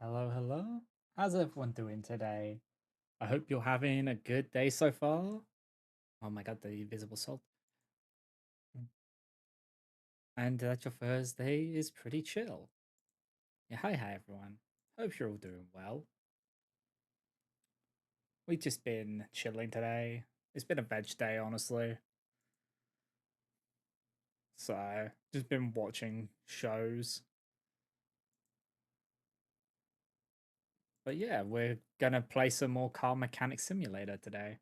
Hello, hello. How's everyone doing today? I hope you're having a good day so far. Oh my god, the invisible salt. Mm. And that your Thursday is pretty chill. Yeah, hi everyone. Hope you're all doing well. We've just been chilling today. It's been a veg day, honestly. So, just been watching shows. But yeah, we're gonna play some more Car Mechanic Simulator today.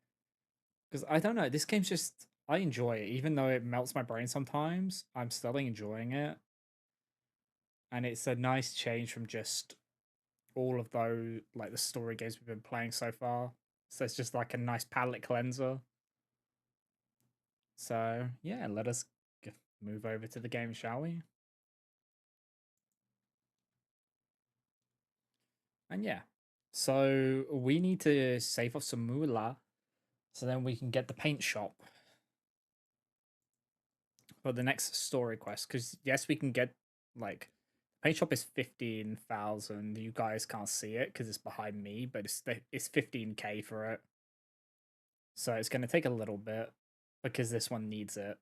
Because I don't know, this game's just I enjoy it, even though it melts my brain sometimes. I'm still enjoying it, and it's a nice change from just all of those like the story games we've been playing so far. So it's just like a nice palate cleanser. So yeah, let us move over to the game, shall we? And yeah, so we need to save up some moolah, so then we can get the paint shop for the next story quest. Because yes, we can get like paint shop is 15,000. You guys can't see it because it's behind me, but it's 15k for it. So it's going to take a little bit because this one needs it.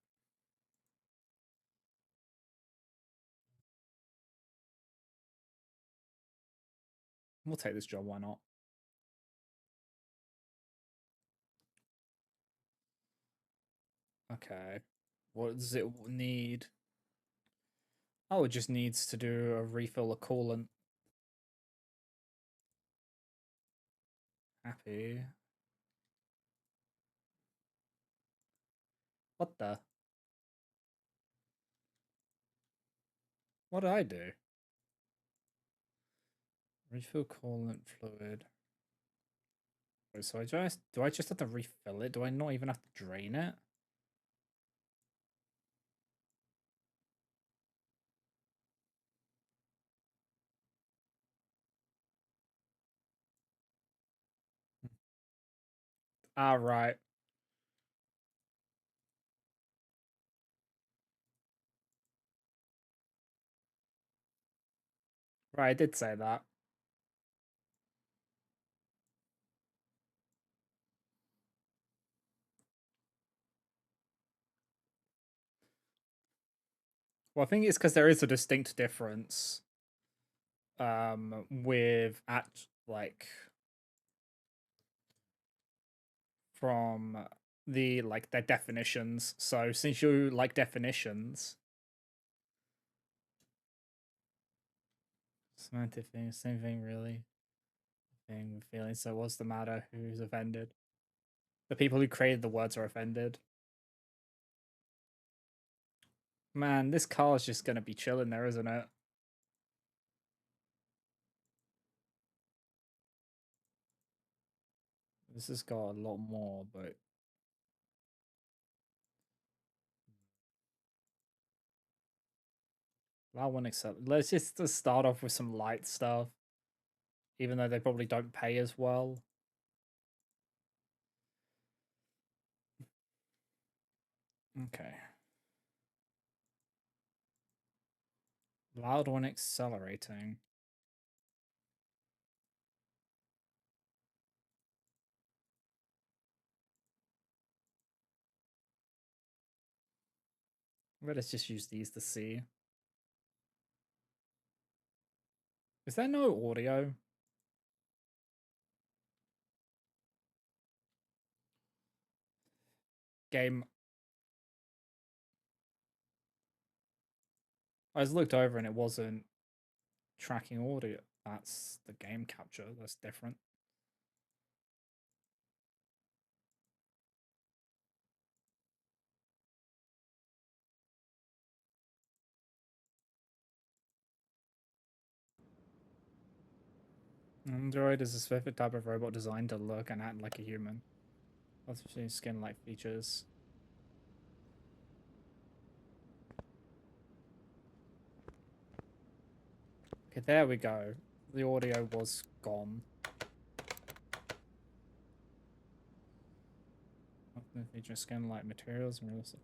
We'll take this job, why not? Okay. What does it need? Oh, it just needs to do a refill of coolant. Happy. What the? What did I do? Refill coolant fluid. Wait, so do I just have to refill it? Do I not even have to drain it? Ah, right. Right, I did say that. Well, I think it's because there is a distinct difference with at like from the like their definitions. So since you like definitions, semantic thing, same thing really. Thing with feeling. So what's the matter? Who's offended? The people who created the words are offended. Man, this car is just gonna be chilling there, isn't it? This has got a lot more, but that one accept. Let's just start off with some light stuff, even though they probably don't pay as well. Okay. Loud when accelerating. Let's just use these to see. Is there no audio? Game. I just looked over and it wasn't tracking audio. That's the game capture. That's different. Android is a specific type of robot designed to look and act like a human. Lots of skin-like features. Okay, there we go. The audio was gone. Often feature skin-like materials and realistic.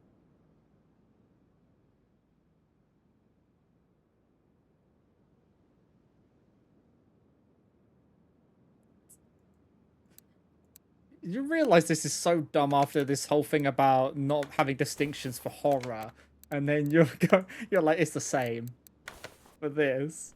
You realize this is so dumb after this whole thing about not having distinctions for horror, and then you're like, it's the same for this.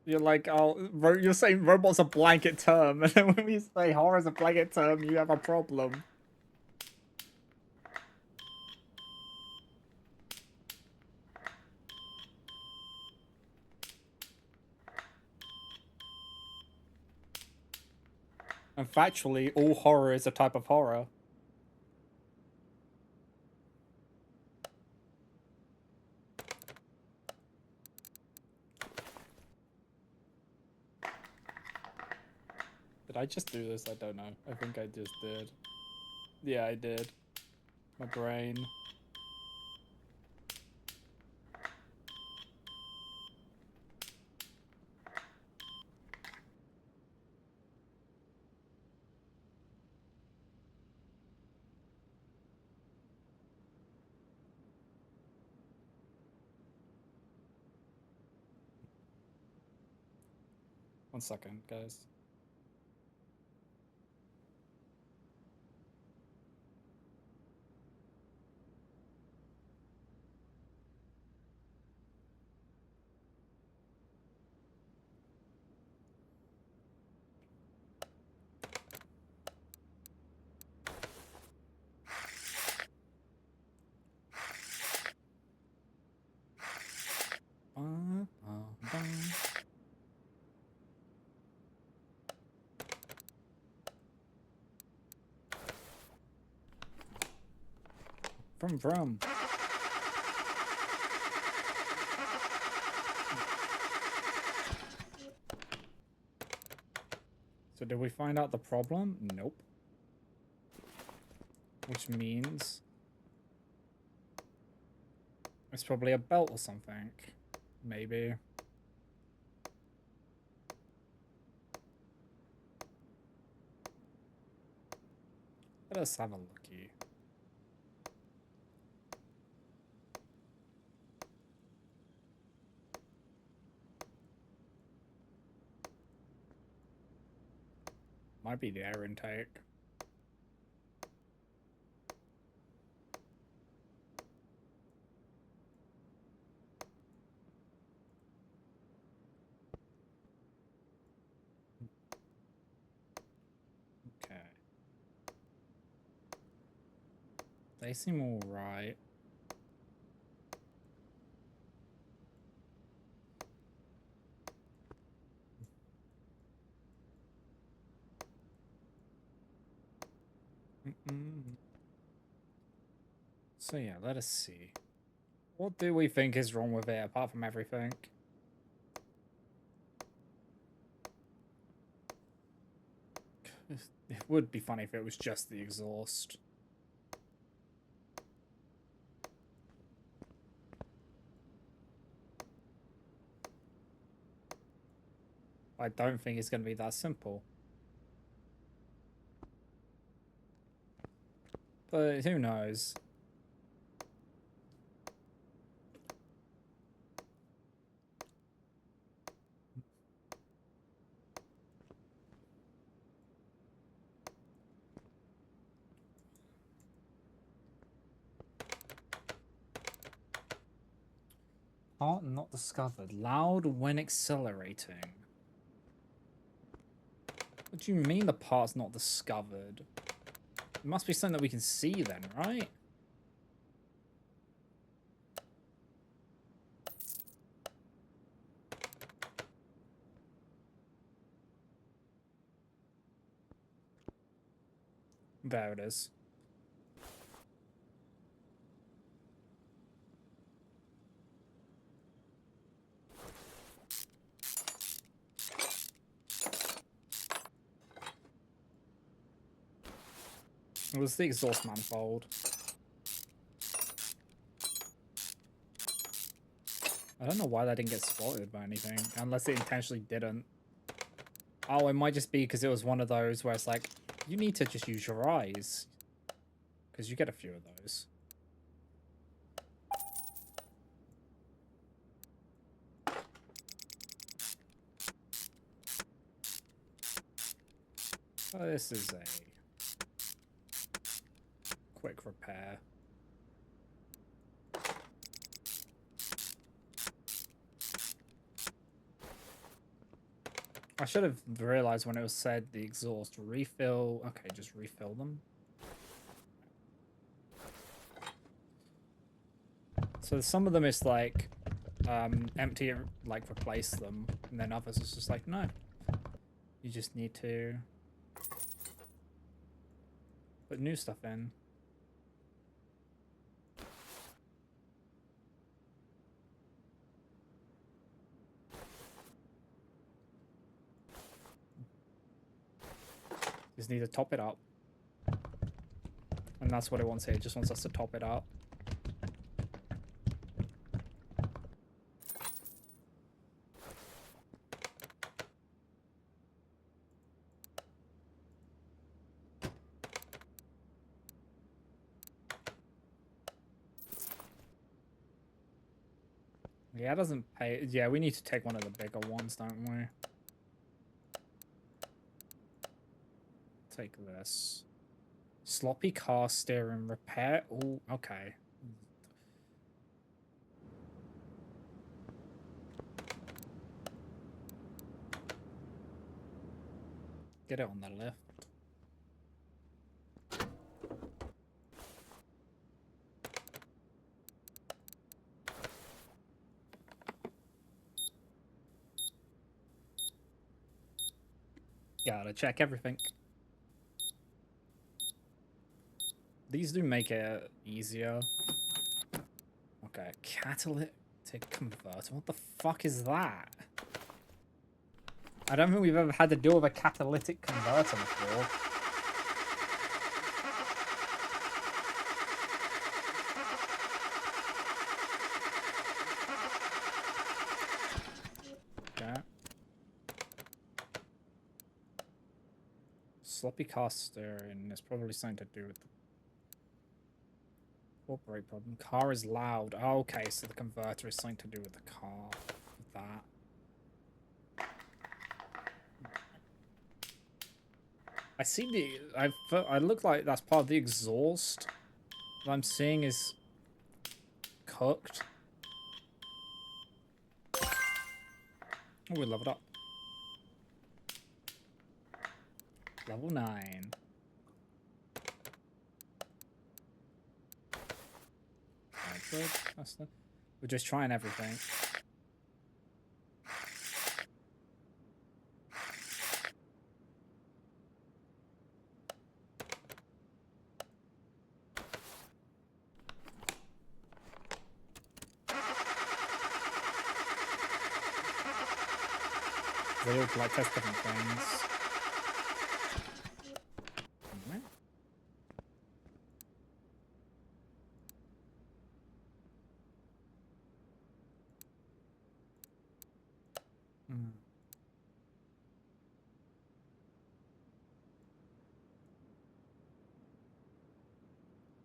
You're like, oh, you're saying robot's a blanket term, and then when we say horror's a blanket term, you have a problem. And factually, all horror is a type of horror. Did I just do this? I don't know. I think I just did. Yeah, I did. My brain. 1 second, guys. From. So did we find out the problem? Nope. Which means it's probably a belt or something. Maybe. Let us have a looky. Might be the air intake. Okay. They seem alright. So yeah, let us see. What do we think is wrong with it, apart from everything? It would be funny if it was just the exhaust. I don't think it's going to be that simple. But who knows? Part not discovered. Loud when accelerating. What do you mean the part's not discovered? It must be something that we can see then, right? There it is. It was the exhaust manifold. I don't know why that didn't get spotted by anything, unless it intentionally didn't. Oh, it might just be because it was one of those where it's like, you need to just use your eyes. because you get a few of those. So this is a quick repair. I should have realized when it was said the exhaust refill. Okay, just refill them. So some of them is like empty and like replace them, and then others is just like no. You just need to put new stuff in. Just need to top it up. And that's what it wants here. It just wants us to top it up. Yeah, it doesn't pay. Yeah, we need to take one of the bigger ones, don't we? Take this. Sloppy car steering repair. Oh, okay. Get it on the lift. Gotta check everything. These do make it easier. Okay, catalytic converter. What the fuck is that? I don't think we've ever had to deal with a catalytic converter before. Okay. Sloppy car steering is probably something to do with the brake problem. Car is loud. Oh, okay, so the converter is something to do with the car. With that. I see the. I look like that's part of the exhaust that I'm seeing is cooked. Oh, we leveled up. Level 9. That's good. We're just trying everything. They all like test different things. Anyway.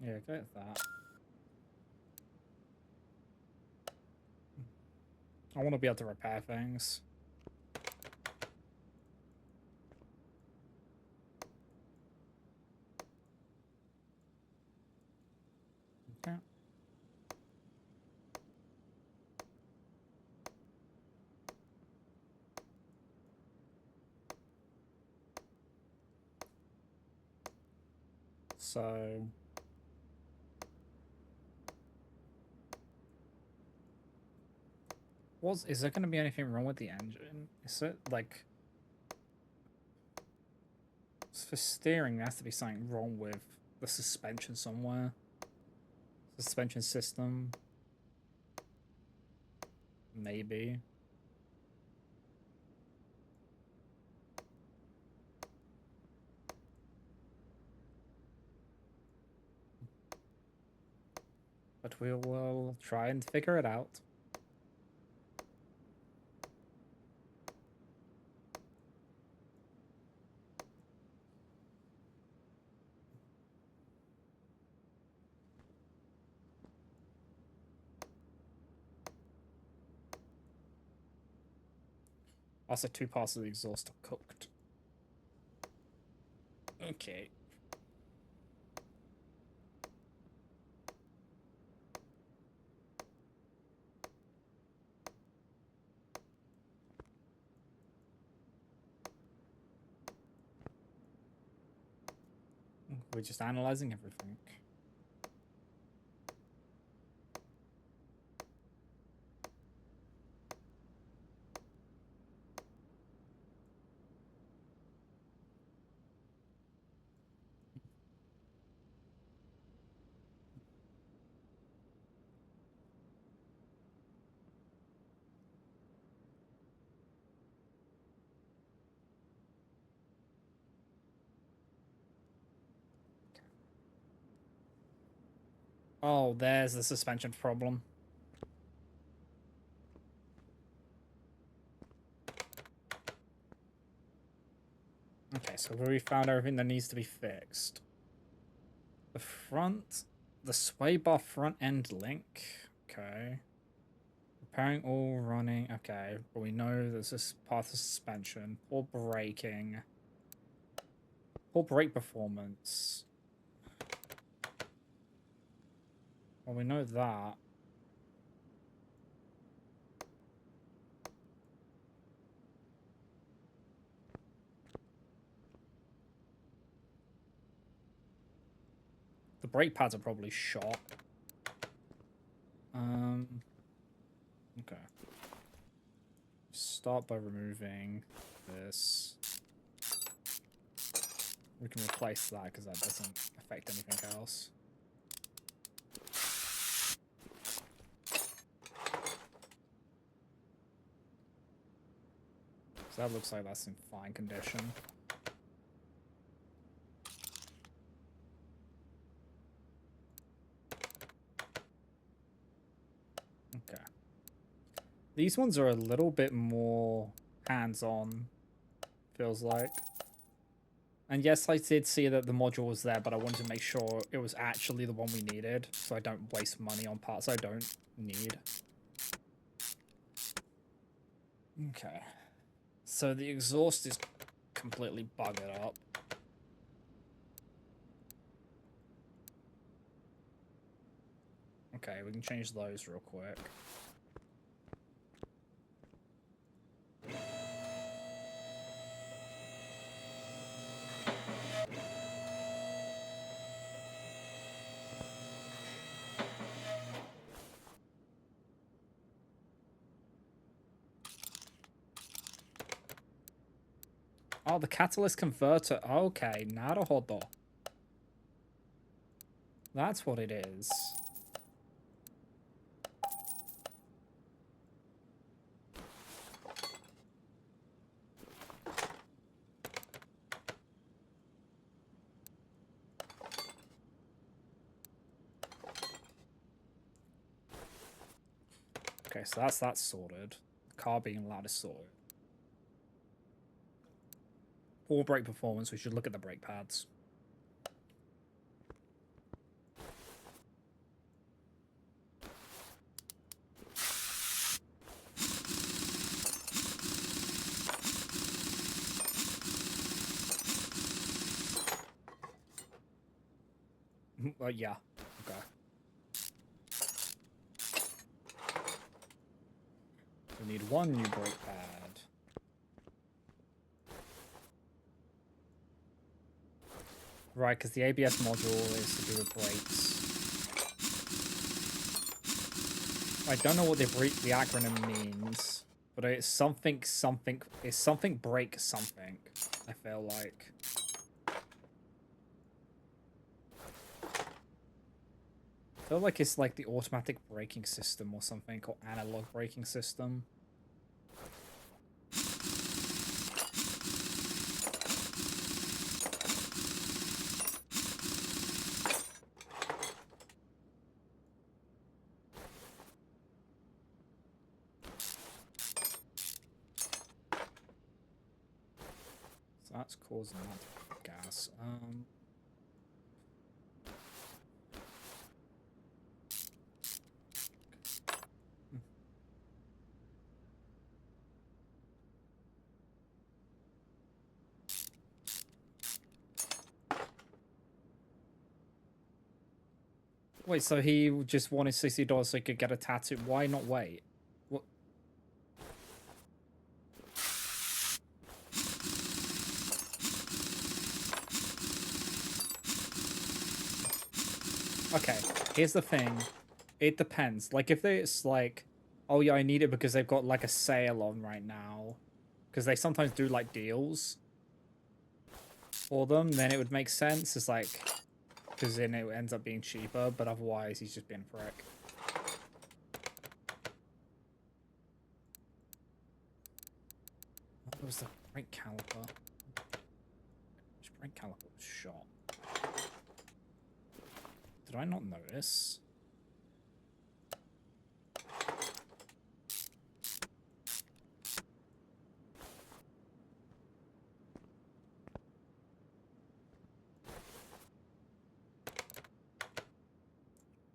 Yeah, get that. I want to be able to repair things. Okay. So is there going to be anything wrong with the engine? Is it like for steering? There has to be something wrong with the suspension somewhere. Suspension system, maybe. But we will try and figure it out. Also, 2 parts of the exhaust are cooked. Okay. We're just analyzing everything. Oh, there's the suspension problem. Okay, so we found everything that needs to be fixed. The front, the sway bar front end link. Okay. Repairing all running. Okay, but we know there's this part of suspension. Poor braking. Poor brake performance. Well, we know that. The brake pads are probably shot. Okay. Start by removing this. We can replace that because that doesn't affect anything else. So that looks like that's in fine condition. Okay. These ones are a little bit more hands-on, feels like. And yes, I did see that the module was there, but I wanted to make sure it was actually the one we needed, so I don't waste money on parts I don't need. Okay. So the exhaust is completely buggered up. Okay, we can change those real quick. Oh, the catalyst converter. Okay, naruhodo. That's what it is. Okay, so that's sorted. The car being loud is sorted. Poor brake performance, we should look at the brake pads. Yeah. Okay. We need one new brake pad. Right, because the ABS module is to do with brakes. I don't know what the acronym means, but it's something something. It's something brake something. I feel like. I feel like it's like the automatic braking system or something, or analog braking system. So that's causing that gas. Wait, so he just wanted $60 so he could get a tattoo. Why not wait? What? Okay, here's the thing. It depends. Like, if it's like, oh yeah, I need it because they've got like a sale on right now, because they sometimes do like deals for them, then it would make sense. It's like, because then it ends up being cheaper, but otherwise he's just being a prick. What was the brake caliper? Which brake caliper was shot? Did I not notice?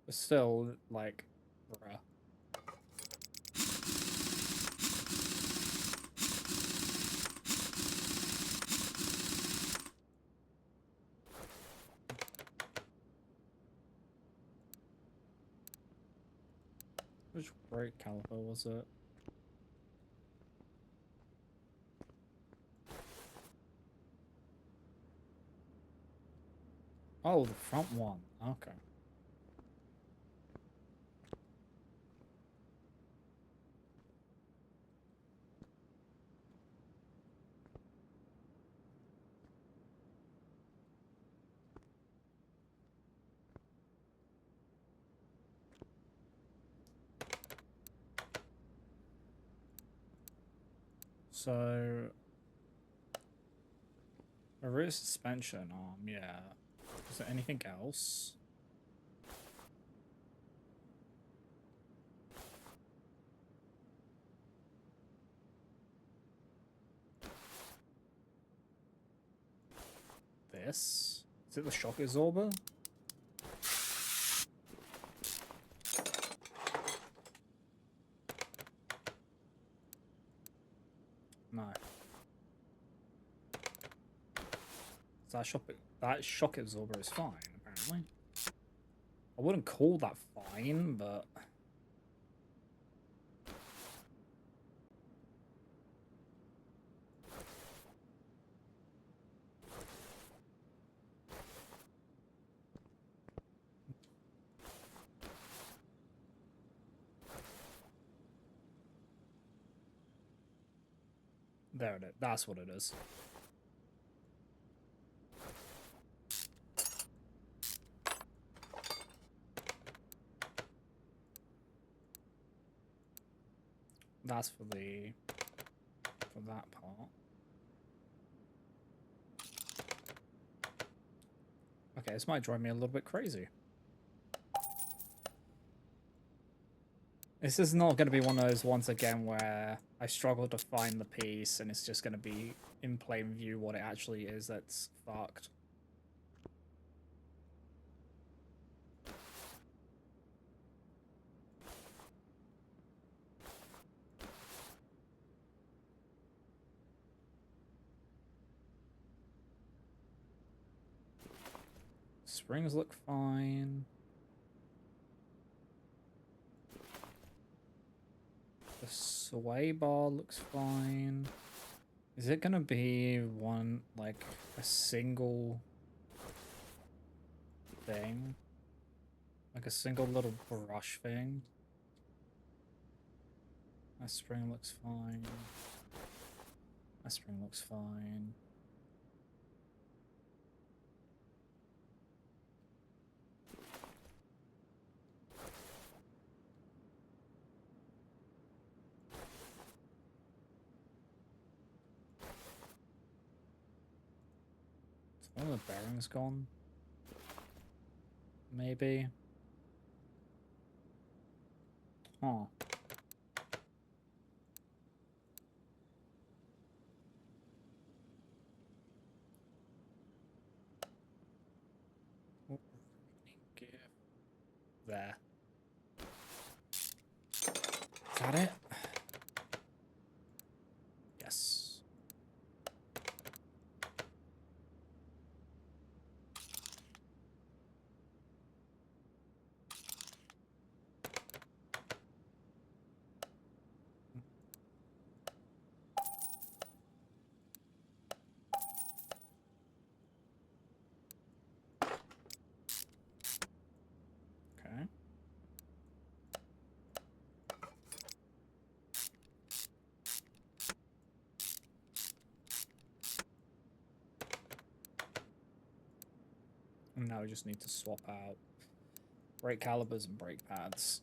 But still, like, bruh. Which brake caliper was it? Oh, the front one. Okay. So, a rear suspension arm, yeah. Is there anything else? This? Is it the shock absorber? No. So that shock absorber is fine, apparently. I wouldn't call that fine, but there it is. That's what it is. That's for that part. Okay, this might drive me a little bit crazy. This is not going to be one of those ones again where I struggle to find the piece and it's just going to be in plain view what it actually is that's fucked. Springs look fine. The sway bar looks fine. Is it gonna be one, like, a single thing? Like a single little brush thing? That spring looks fine. That spring looks fine. Is one of the bearings gone? Maybe. Huh. There. Is that it? Yes. Now we just need to swap out brake calipers and brake pads.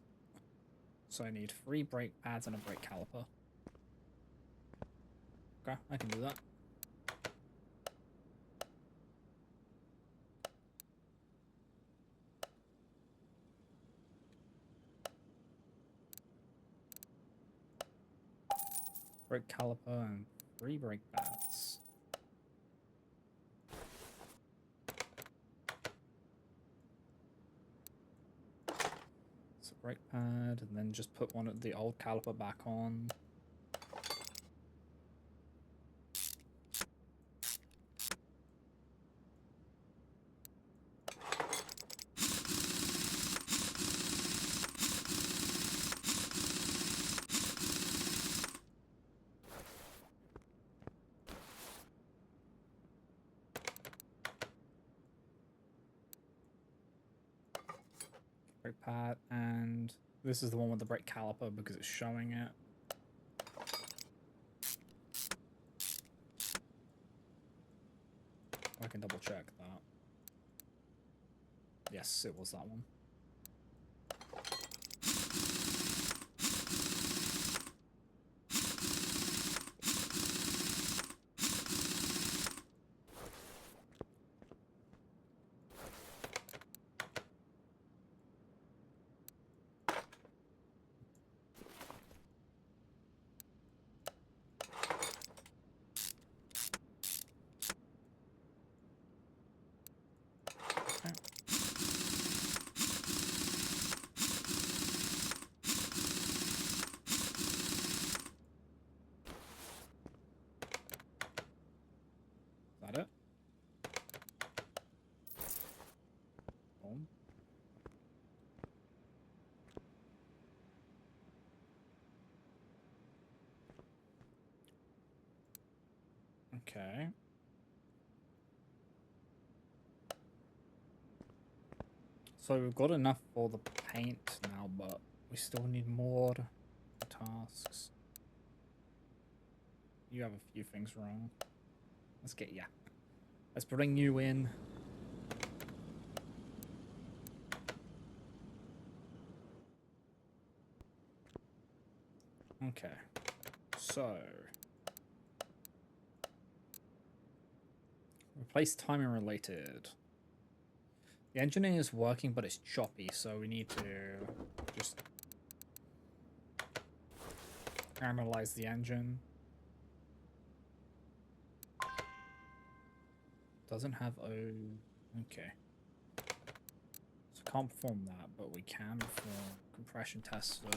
So I need 3 brake pads and a brake caliper. Okay, I can do that. Brake caliper and 3 brake pads. So brake pad, and then just put one of the old caliper back on. Brake pad, and this is the one with the brake caliper because it's showing it. I can double check that. Yes, it was that one. Is that it? Boom. Okay. So we've got enough for the paint now, but we still need more tasks. You have a few things wrong. Let's get ya. Let's bring you in. Okay. So replace timing related. The engineering is working, but it's choppy, so we need to just analyze the engine. Doesn't have O. Okay. So can't perform that, but we can perform compression tester.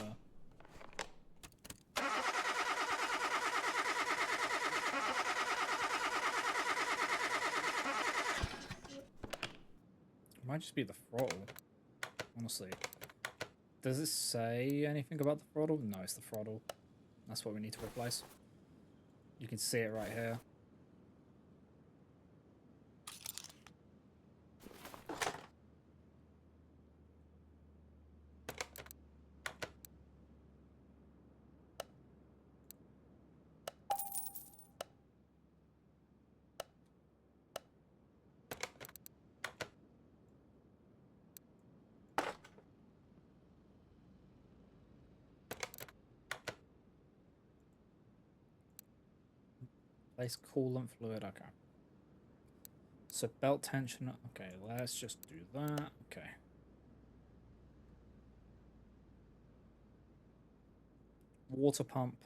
It might just be the throttle, honestly. Does it say anything about the throttle? No, it's the throttle. That's what we need to replace. You can see it right here. Place coolant fluid, okay. So belt tension, okay, let's just do that, okay. Water pump,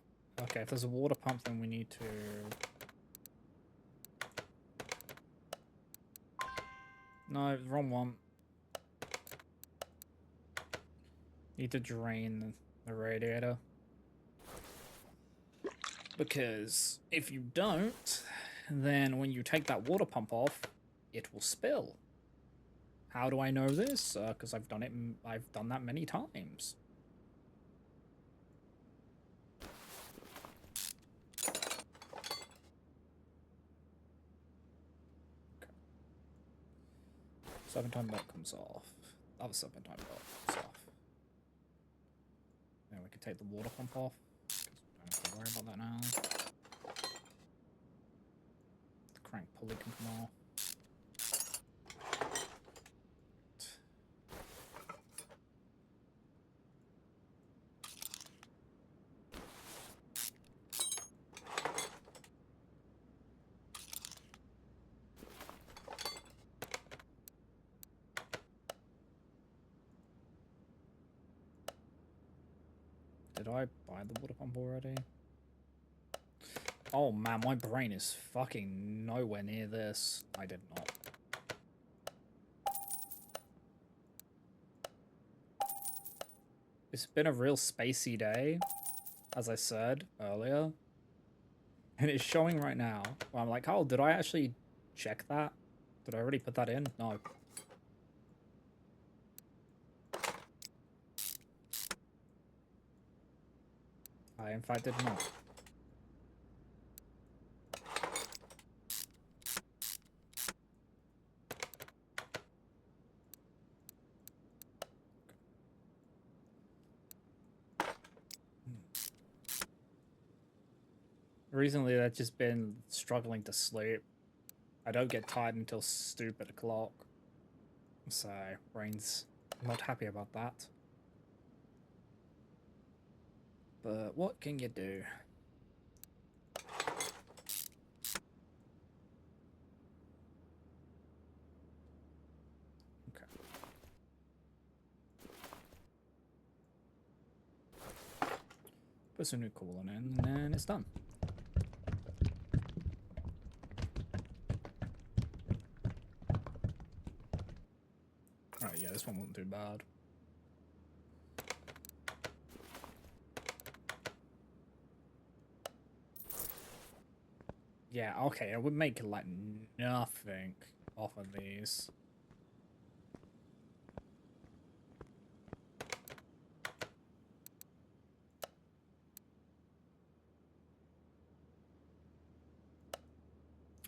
okay, if there's a water pump then we need to... No, wrong one. Need to drain the radiator. Because if you don't, then when you take that water pump off, it will spill. How do I know this? Because I've done that many times. Okay. Serpentine belt comes off. Other serpentine belt comes off. Then we can take the water pump off. Don't have to worry about that now. The crank pulley can come off. Did I buy the water pump already? Oh man, my brain is fucking nowhere near this. I did not. It's been a real spacey day, as I said earlier. And it's showing right now. Well, I'm like, oh, did I actually check that? Did I already put that in? No. I, in fact, did not. Recently, I've just been struggling to sleep. I don't get tired until stupid o'clock. So, brain's not happy about that. But what can you do? Okay. Put some new coolant in, and it's done. Alright, yeah, this one wasn't too bad. Yeah, okay, I would make like nothing off of these.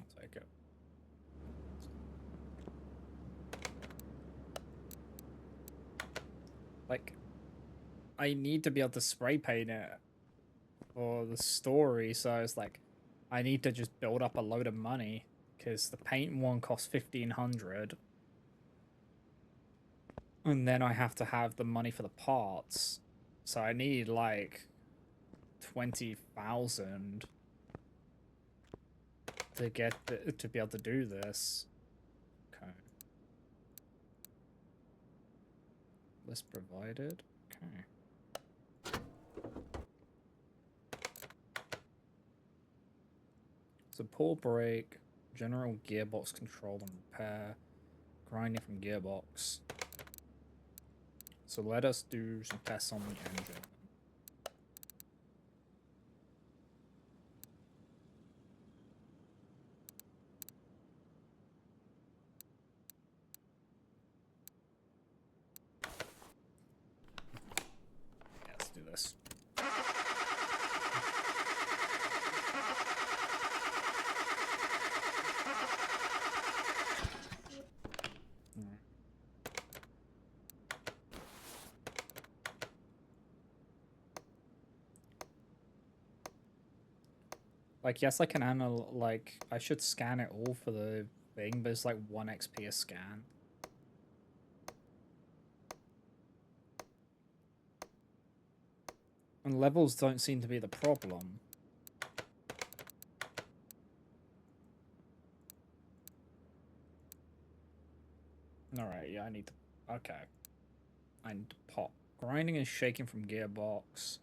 I'll take it. Like, I need to be able to spray paint it for the story, so it's like, I need to just build up a load of money, because the paint one costs 1,500. And then I have to have the money for the parts. So I need like 20,000 to get to be able to do this. Okay. List provided. Okay. Support brake, general gearbox control and repair, grinding from gearbox. So let us do some tests on the engine. Yeah, let's do this. Like, yes, I can like, I should scan it all for the thing, but it's like 1 XP a scan. And levels don't seem to be the problem. Alright, yeah, I need to... Okay. I need to pop. Grinding and shaking from gearbox.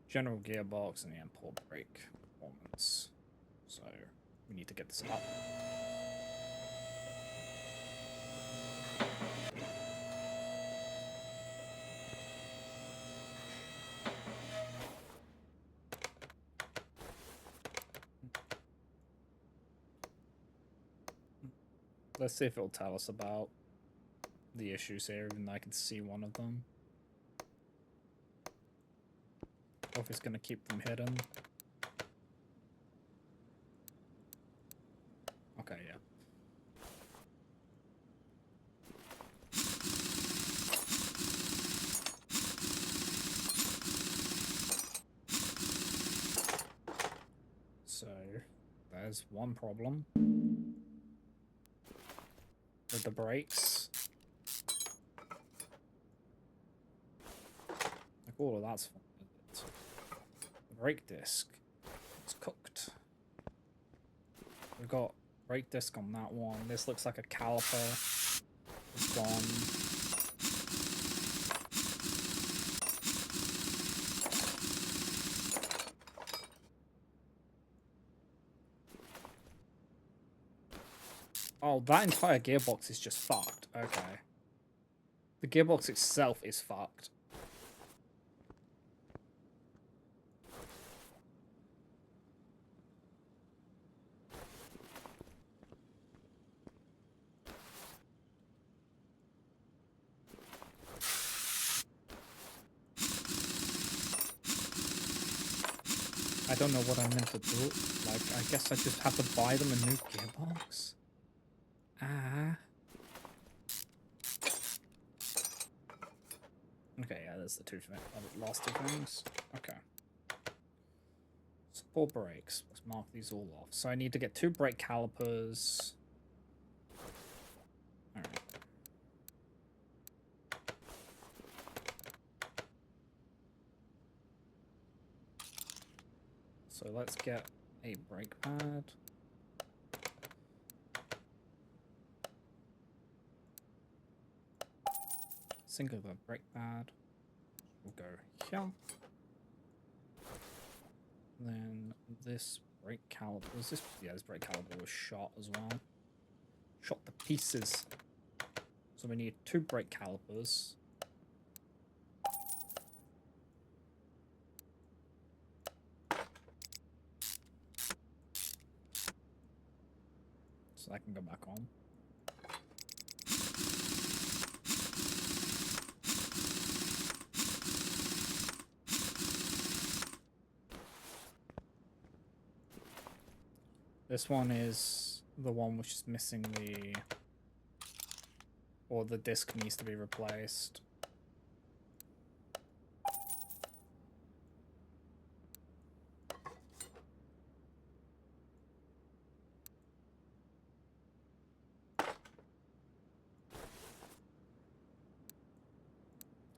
General gearbox and the import brake performance. So, we need to get this up. Let's see if it'll tell us about the issues here, even though I can see one of them. Or if it's going to keep them hidden. Okay, yeah. So, there's one problem with the brakes. Like, all of that's fine. The brake disc is cooked. We've got brake disc on that one. This looks like a caliper. It's gone. Oh, that entire gearbox is just fucked. Okay. The gearbox itself is fucked. I don't know what I meant to do. Like, I guess I just have to buy them a new gearbox. Ah. Okay, yeah, there's the last two things. Okay. Support brakes. Let's mark these all off. So I need to get 2 brake calipers. Alright. So let's get a brake pad. Single the brake pad. We'll go here. Then this brake caliper. Was this? Yeah, this brake caliper was shot as well. Shot to pieces. So we need 2 brake calipers. So I can go back on. This one is the one which is missing the... Or the disc needs to be replaced.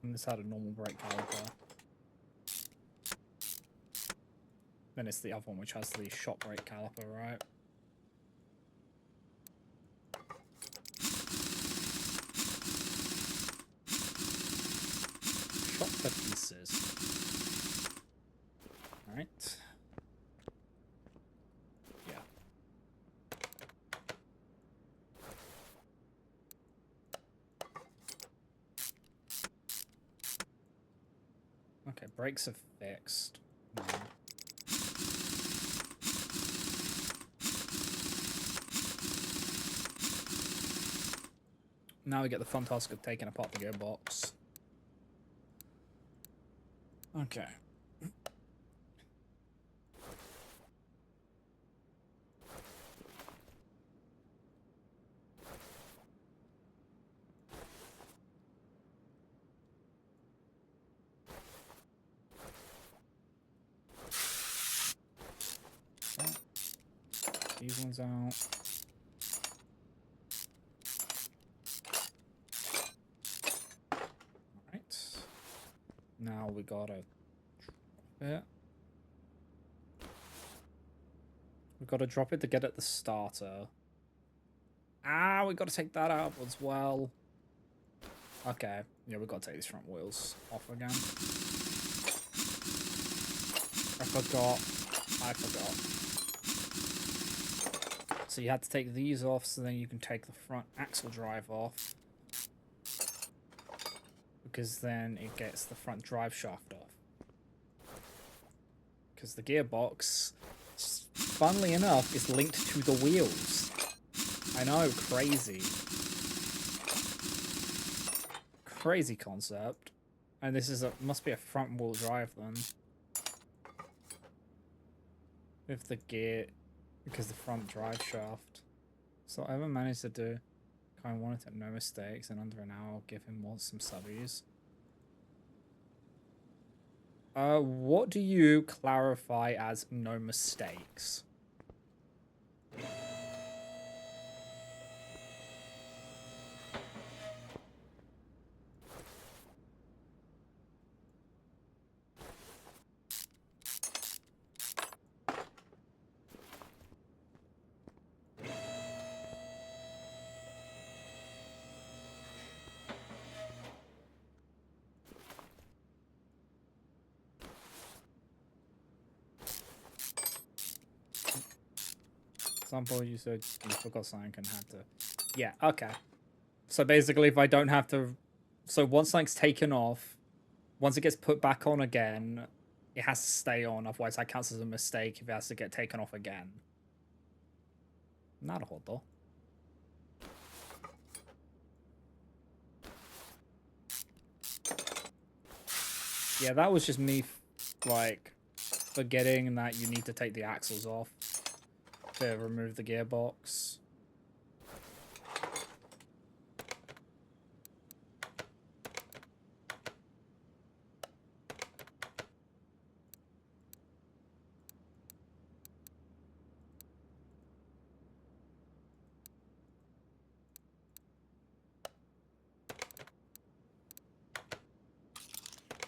And this had a normal brake caliper. Then it's the other one which has the shot brake caliper, right? Shot to pieces. Alright. Yeah. Okay, brakes are fixed. Now we get the fun task of taking apart the gearbox. Okay. These ones out. Alright. Now we gotta drop it. We gotta drop it to get at the starter. Ah, we gotta take that out as well. Okay. Yeah, we gotta take these front wheels off again. I forgot. So you had to take these off so then you can take the front axle drive off. Because then it gets the front drive shaft off. Because the gearbox, funnily enough, is linked to the wheels. I know, crazy. Crazy concept. And this is must be a front wheel drive then. With the gear, because the front drive shaft. So I haven't managed to do, kind of wanted to no mistakes, and under an hour I'll give him some subbies. What do you clarify as no mistakes? Example, you said you forgot something and had to... Yeah, okay. So basically, if I don't have to... So once something's taken off, once it gets put back on again, it has to stay on. Otherwise, that counts as a mistake if it has to get taken off again. Not a whole though. Yeah, that was just me, like, forgetting that you need to take the axles off to remove the gearbox.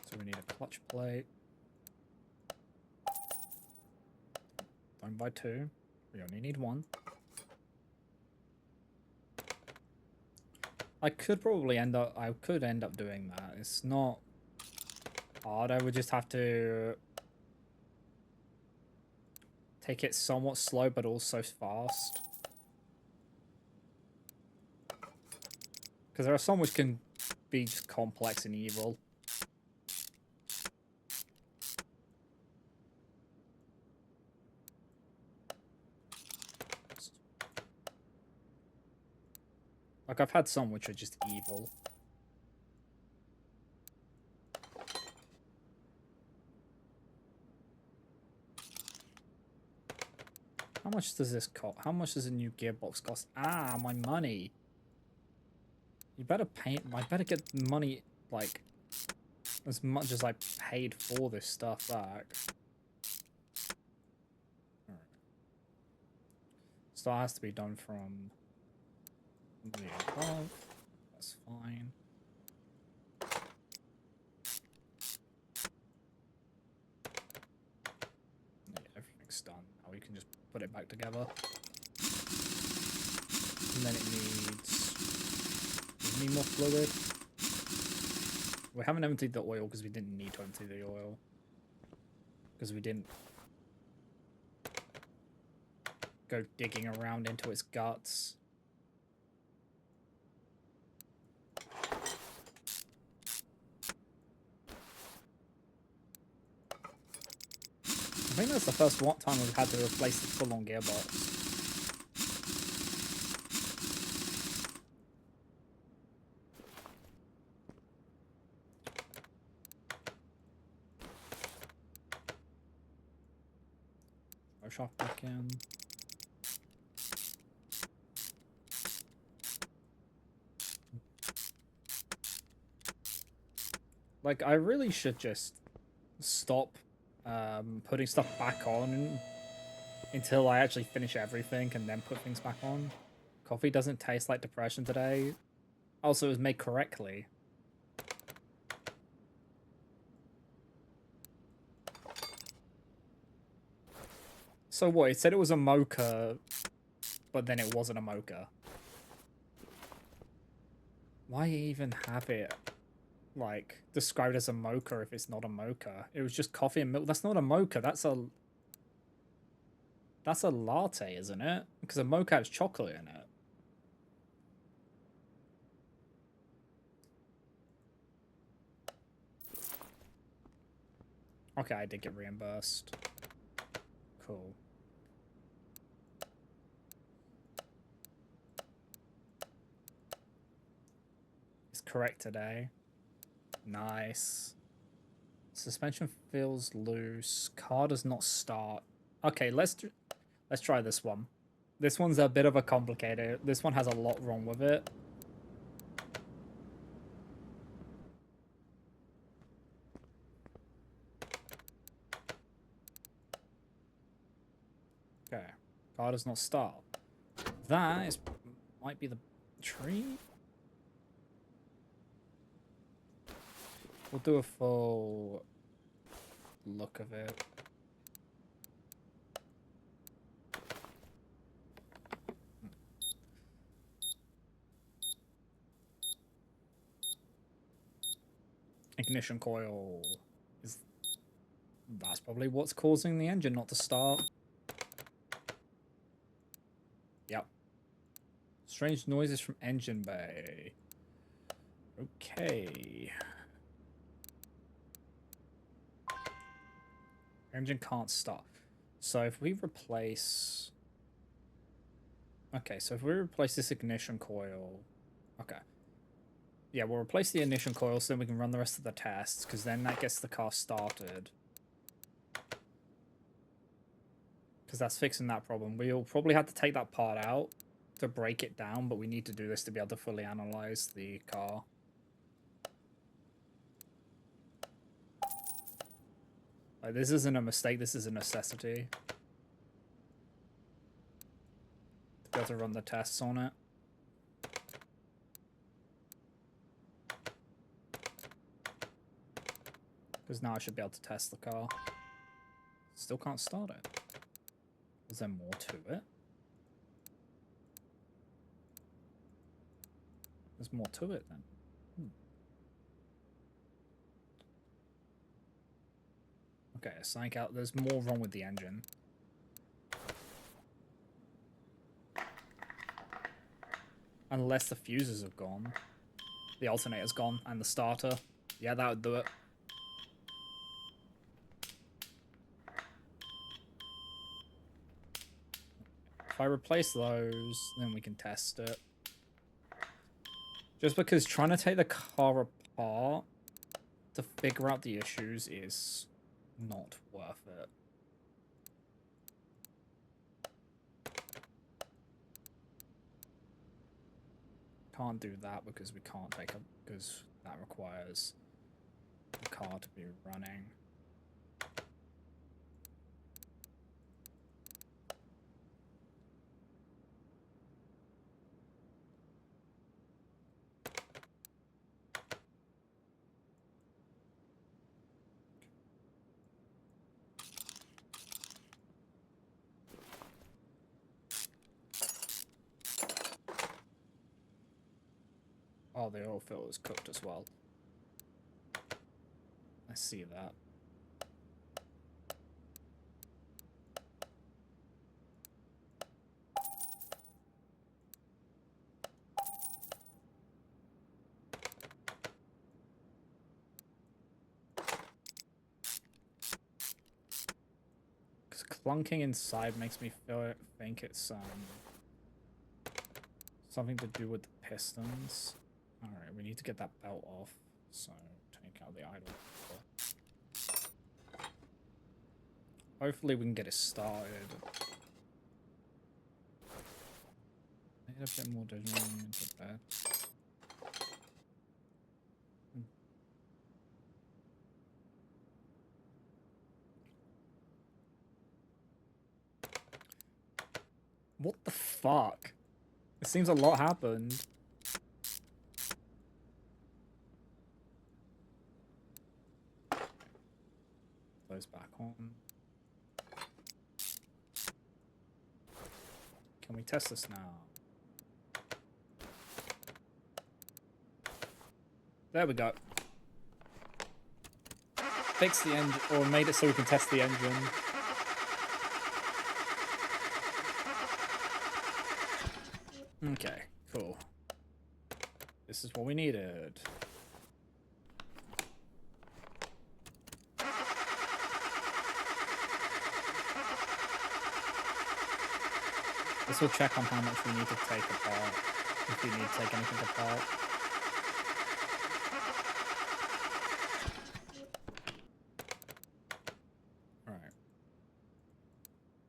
So we need a clutch plate. Don't buy two. We only need one. I could end up doing that. It's not hard. I would just have to take it somewhat slow, but also fast. Because there are some which can be just complex and evil. Like, I've had some which are just evil. How much does this cost? How much does a new gearbox cost? Ah, my money. You better pay... I better get money, like, as much as I paid for this stuff back. Alright. So that has to be done from the above. That's fine. Yeah, everything's done. Now we can just put it back together. And then it needs... Does it need more fluid? We haven't emptied the oil because we didn't need to empty the oil. Because we didn't go digging around into its guts. I think that's the first time we've had to replace the full-on gearbox. Shaft back in. Like, I really should just stop putting stuff back on until I actually finish everything and then put things back on. Coffee doesn't taste like depression today. Also, it was made correctly. So what? It said it was a mocha, but then it wasn't a mocha. Why even have it, like, described as a mocha if it's not a mocha? It was just coffee and milk. That's not a mocha. That's a latte, isn't it? Because a mocha has chocolate in it. Okay, I did get reimbursed. Cool. It's correct today. Nice. Suspension feels loose. Car does not start. Okay, let's try this one. This one's a bit of a complicated. This one has a lot wrong with it. Okay. Car does not start. That is might be the tree. We'll do a full look of it. Ignition coil is... That's probably what's causing the engine not to start. Strange noises from engine bay. Okay. Engine can't start. So if we replace... Okay, so if we replace this ignition coil... Okay. Yeah, we'll replace the ignition coil so then we can run the rest of the tests, because then that gets the car started. Because that's fixing that problem. We'll probably have to take that part out to break it down, but we need to do this to be able to fully analyze the car. Like, this isn't a mistake, this is a necessity. To be able to run the tests on it. Because now I should be able to test the car. Still can't start it. Is there more to it? There's more to it then. Okay, psych out. There's more wrong with the engine. Unless the fuses have gone. The alternator's gone and the starter. Yeah, that would do it. If I replace those, then we can test it. Just because trying to take the car apart to figure out the issues is not worth it. Can't do that because we can't take a... because that requires the car to be running. Oh, the oil filter is cooked as well. I see that. Because clunking inside makes me think it's something to do with the pistons. Alright, we need to get that belt off, so take out the idle. Hopefully we can get it started. Need a bit more digital into bed. What the fuck? It seems a lot happened. Those back on. Can we test this now? There we go. Fix the engine, or made it so we can test the engine. Okay, cool. This is what we needed. This will check on how much we need to take apart, if we need to take anything apart. Alright.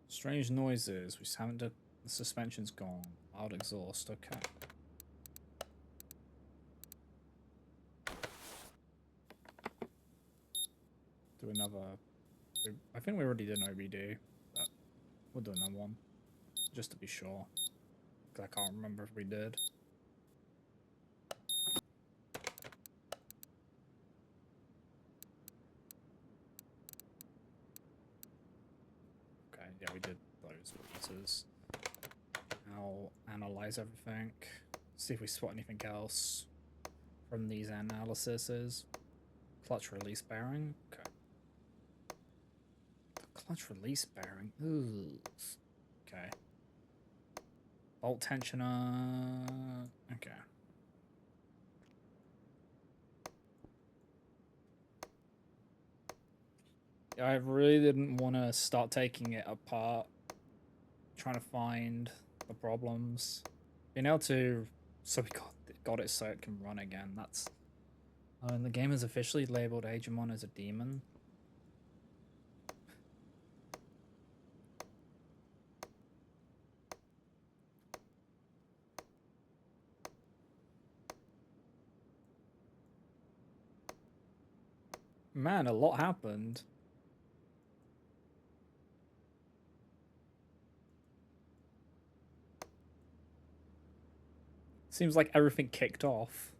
Strange noises. We haven't done... The suspension's gone. Loud exhaust. Okay. Do another... I think we already did an OBD, but we'll do another one. Just to be sure. Because I can't remember if we did. Okay, yeah, we did those meters. I'll analyze everything. See if we spot anything else from these analyses. Clutch release bearing. Okay. The clutch release bearing. Ooh. Okay. Bolt tensioner. Okay. I really didn't want to start taking it apart, trying to find the problems. Being able to, so we got it so it can run again. That's. And the game is officially labeled Agemon as a demon. Man, a lot happened. Seems like everything kicked off.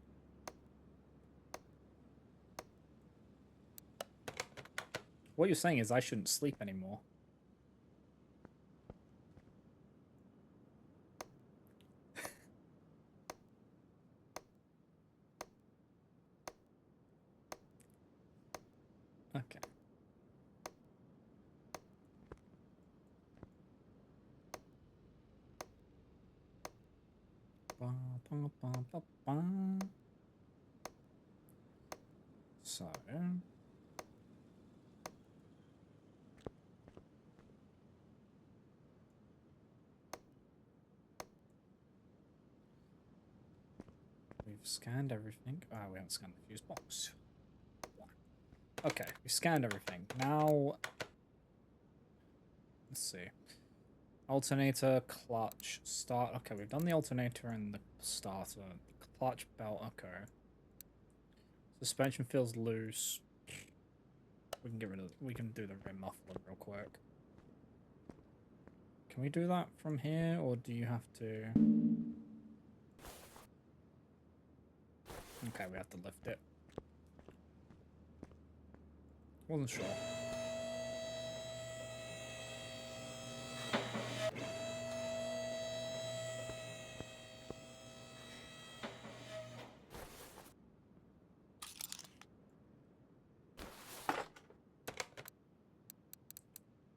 What you're saying is I shouldn't sleep anymore. Okay. So. We've scanned everything. Ah, we haven't scanned the fuse box. Okay, we scanned everything. Now, let's see. Alternator, clutch, start. Okay, we've done the alternator and the starter. Clutch belt, okay. Suspension feels loose. We can get rid of. We can do the rim muffler real quick. Can we do that from here, or do you have to? Okay, we have to lift it. Wasn't sure.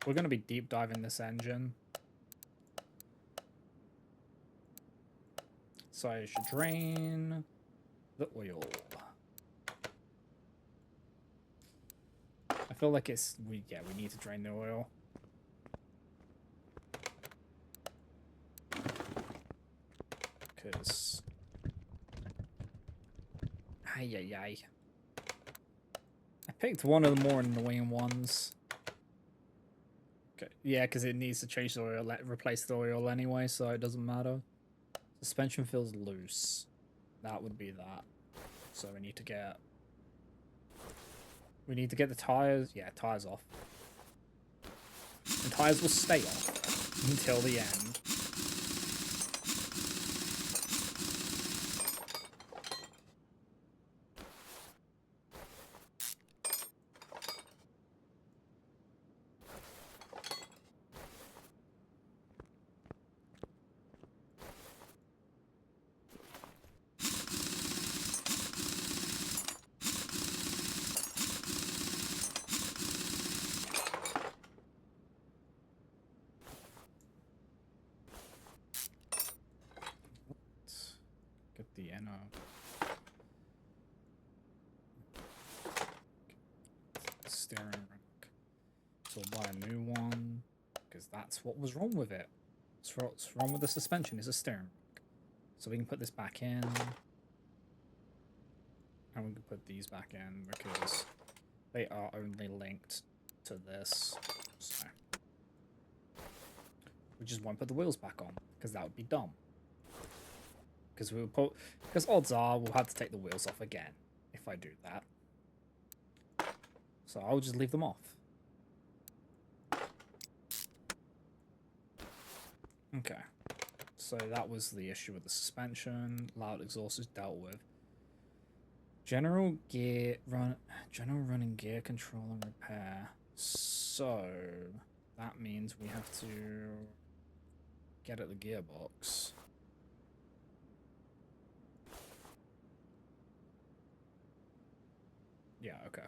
We're going to be deep diving this engine. So I should drain the oil. I feel like it's... we need to drain the oil. Because... ay. I picked one of the more annoying ones. Okay. Yeah, because it needs to change the oil, replace the oil anyway, so it doesn't matter. Suspension feels loose. That would be that. So we need to get... we need to get the tires... yeah, tires off. The tires will stay off until the end. Get the steering rack. So we'll buy a new one, because that's what was wrong with it. What's wrong with the suspension is a steering rack. So we can put this back in. And we can put these back in because they are only linked to this. So we just won't put the wheels back on because that would be dumb. Because odds are we'll have to take the wheels off again if I do that. So I'll just leave them off. Okay. So that was the issue with the suspension. Loud exhaust is dealt with. General running gear control and repair. So that means we have to get at the gearbox. Yeah, okay.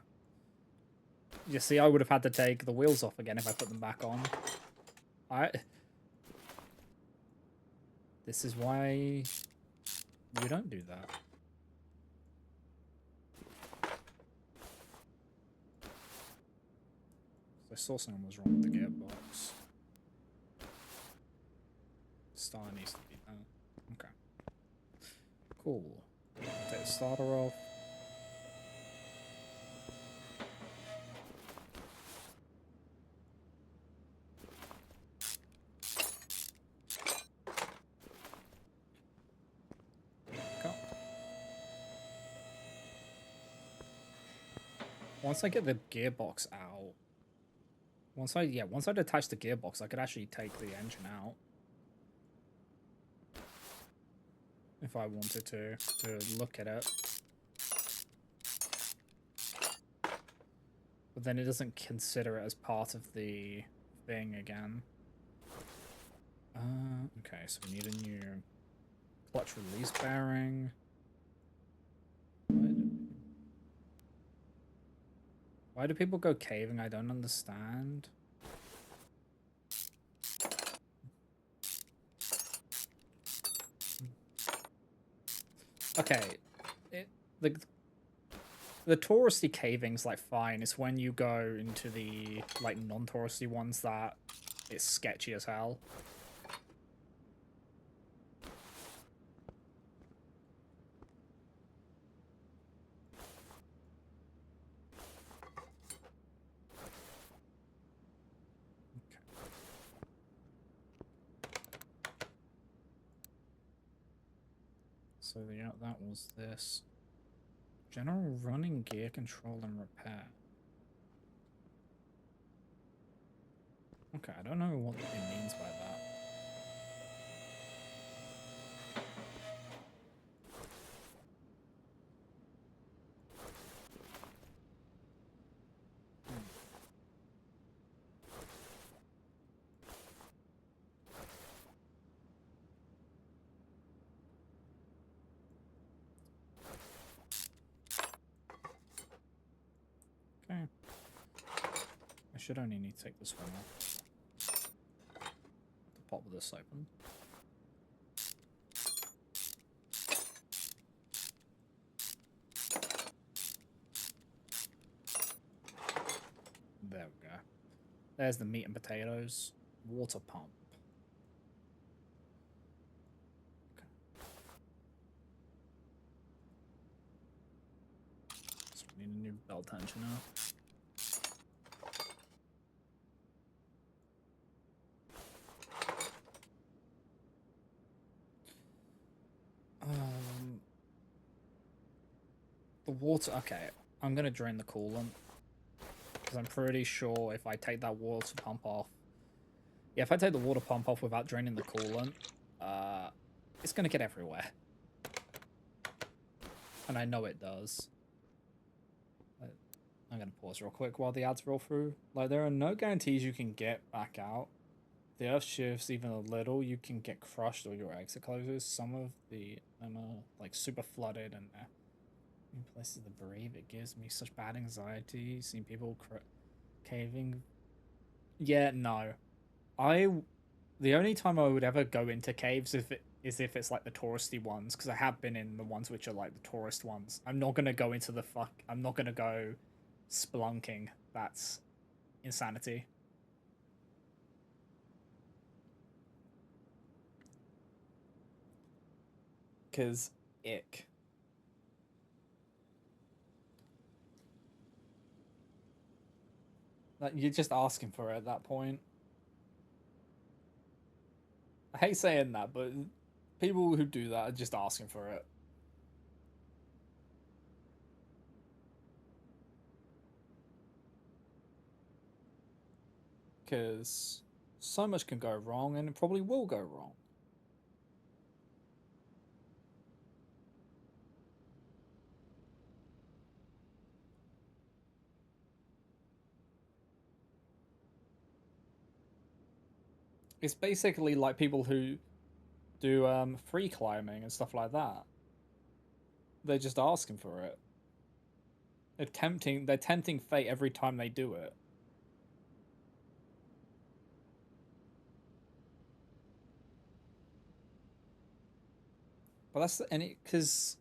You see, I would have had to take the wheels off again if I put them back on. This is why you don't do that. I saw something was wrong with the gearbox. Starter needs to be done. Okay. Cool. Take the starter off. Once I get the gearbox out, once I detach the gearbox, I could actually take the engine out if I wanted to look at it. But then it doesn't consider it as part of the thing again. Okay, so we need a new clutch release bearing. Why do people go caving? I don't understand. Okay, the touristy caving's like fine. It's when you go into the like non-touristy ones that it's sketchy as hell. So yeah, that was this. General running, gear control, and repair. Okay, I don't know what it means by that. Okay. I should only need to take this one off. To pop this open. There we go. There's the meat and potatoes. Water pump. Okay. So we need a new belt tensioner. The water... Okay, I'm going to drain the coolant. Because I'm pretty sure if I take that water pump off... Yeah, if I take the water pump off without draining the coolant, it's going to get everywhere. And I know it does. I'm going to pause real quick while the ads roll through. Like, there are no guarantees you can get back out. If the earth shifts even a little, you can get crushed or your exit closes. Some of them are, like, super flooded and in places to breathe. It gives me such bad anxiety seeing people caving. Yeah, no. The only time I would ever go into caves is if it's like the touristy ones, because I have been in the ones which are like the tourist ones. I'm not gonna go into I'm not gonna go spelunking. That's insanity. Cause ick. Like, you're just asking for it at that point. I hate saying that, but people who do that are just asking for it. Because so much can go wrong, and it probably will go wrong. It's basically like people who do free climbing and stuff like that. They're just asking for it. They're tempting fate every time they do it. But that's any because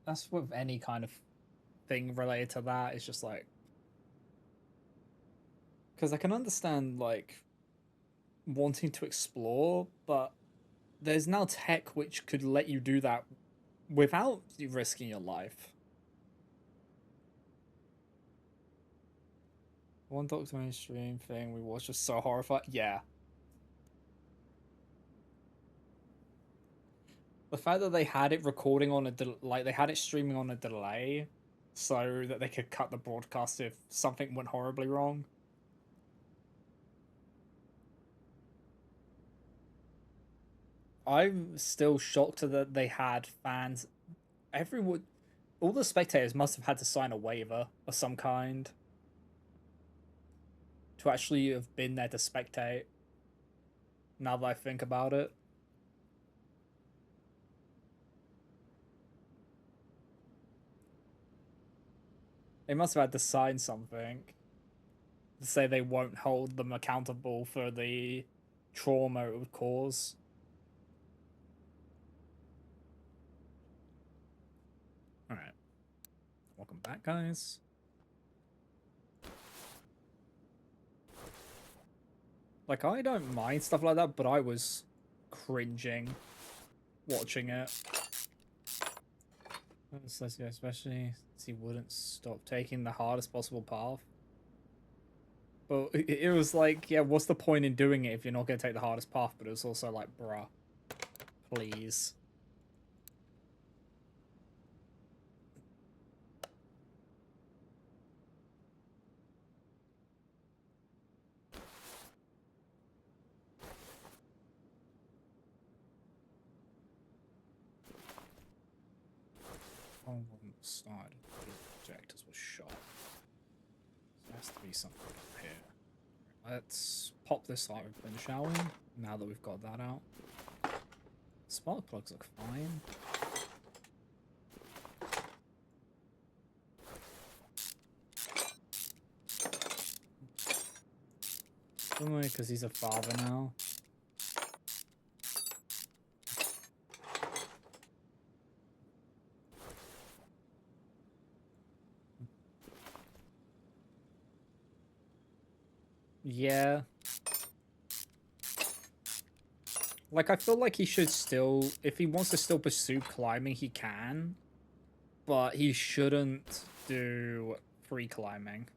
that's with any kind of thing related to that. It's just like because I can understand like wanting to explore, but there's now tech which could let you do that without you risking your life. One Doctor mainstream thing we watched was so horrified. Yeah, the fact that they had it recording on like they had it streaming on a delay, so that they could cut the broadcast if something went horribly wrong. I'm still shocked that they had fans. Everyone, all the spectators must have had to sign a waiver of some kind to actually have been there to spectate. Now that I think about it, they must have had to sign something to say they won't hold them accountable for the trauma it would cause. All right, welcome back, guys. Like, I don't mind stuff like that, but I was cringing watching it. Especially since he wouldn't stop taking the hardest possible path. But it was like, yeah, what's the point in doing it if you're not going to take the hardest path? But it was also like, bruh, please. One wasn't started. The projectors were shot. There has to be something up here. Let's pop this out open, shall we? Now that we've got that out. Spark plugs look fine. Only because he's a father now. Yeah. Like, I feel like he should still, if he wants to still pursue climbing, he can. But he shouldn't do free climbing.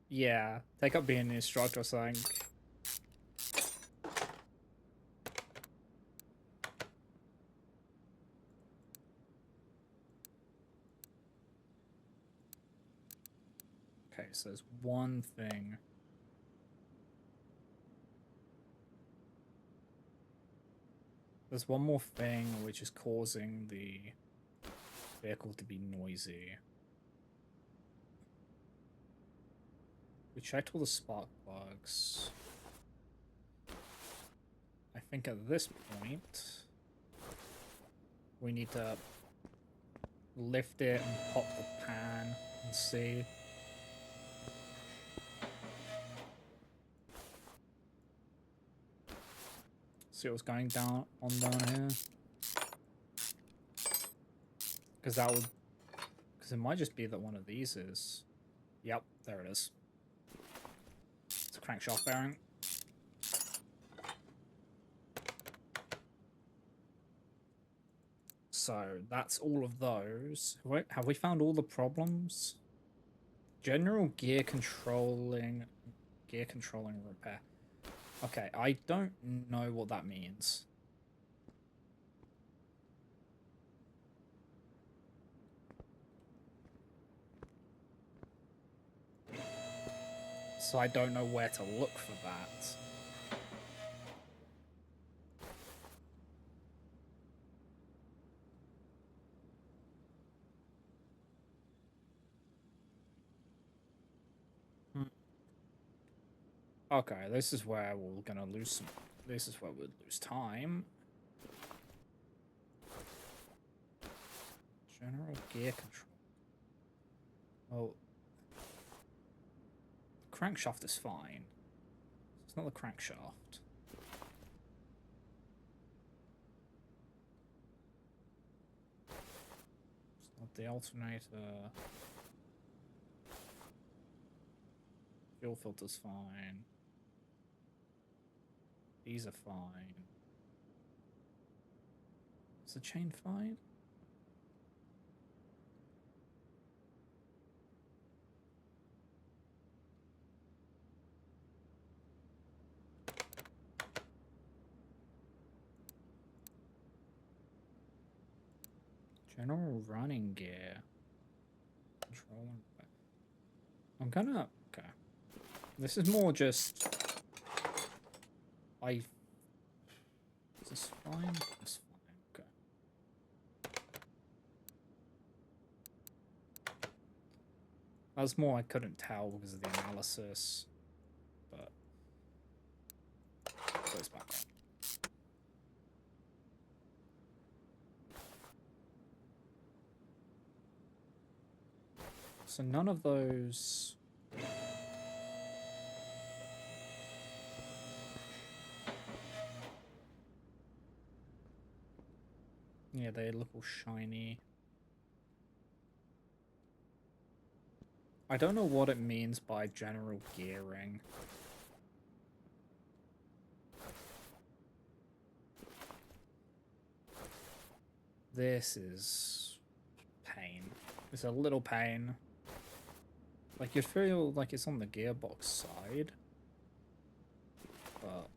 Yeah, take up being an instructor or something. Okay, so there's one thing. There's one more thing which is causing the vehicle to be noisy. We checked all the spark plugs. I think at this point, we need to lift it and pop the pan and see. See what's going down here. Because that would... Because it might just be that one of these is... Yep, there it is. It's a crankshaft bearing. So that's all of those. Wait, have we found all the problems? General gear controlling repair. Okay, I don't know what that means. So I don't know where to look for that. Okay, this is where we're gonna lose some... This is where we'll lose time. General gear control. Oh, crankshaft is fine. It's not the crankshaft. It's not the alternator. Fuel filter's fine. These are fine. Is the chain fine? General running gear. Control. I'm gonna... Okay. This is more just... Is this fine? It's fine. Okay. That's more I couldn't tell because of the analysis. But... Goes back on. So none of those... Yeah, they look all shiny. I don't know what it means by general gearing. This is pain. It's a little pain. Like, you'd feel like it's on the gearbox side. But...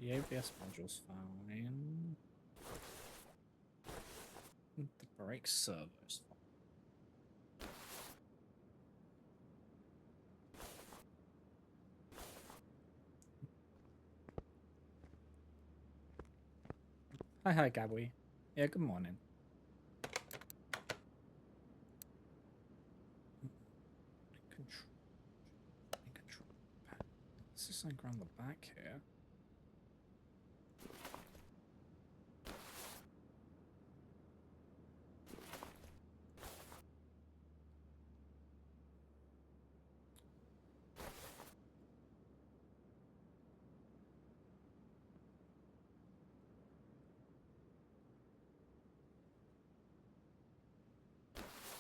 The ABS module's fine. The brake servo's fine. Hi, Gabby. Yeah, good morning. Control. This is something around the back here.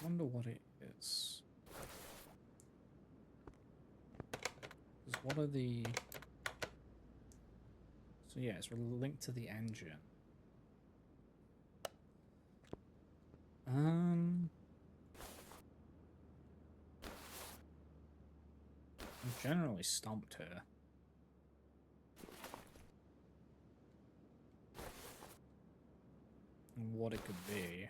Wonder what it is. Because what are the... So yeah, it's linked to the engine. I'm generally stumped here. And what it could be.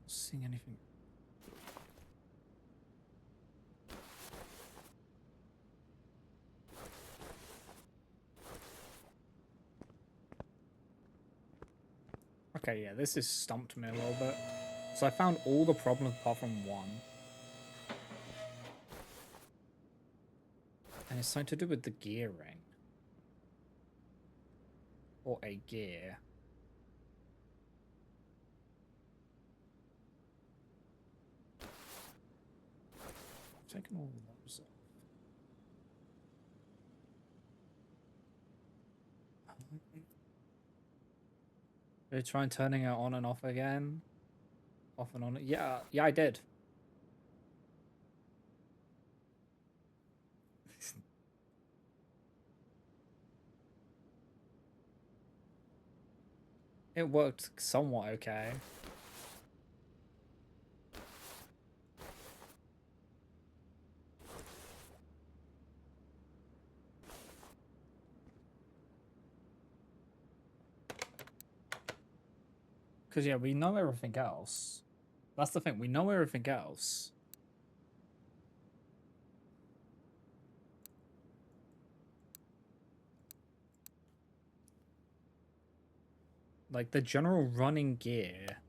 Seeing anything? Okay, yeah, this has stumped me a little bit. So I found all the problems apart from one. And it's something to do with the gearing. Or a gear. I've taken all of those off. Did I try turning it on and off again? Off and on? Yeah, I did. It worked somewhat okay. Because, yeah, we know everything else. That's the thing, we know everything else. Like, the general running gear.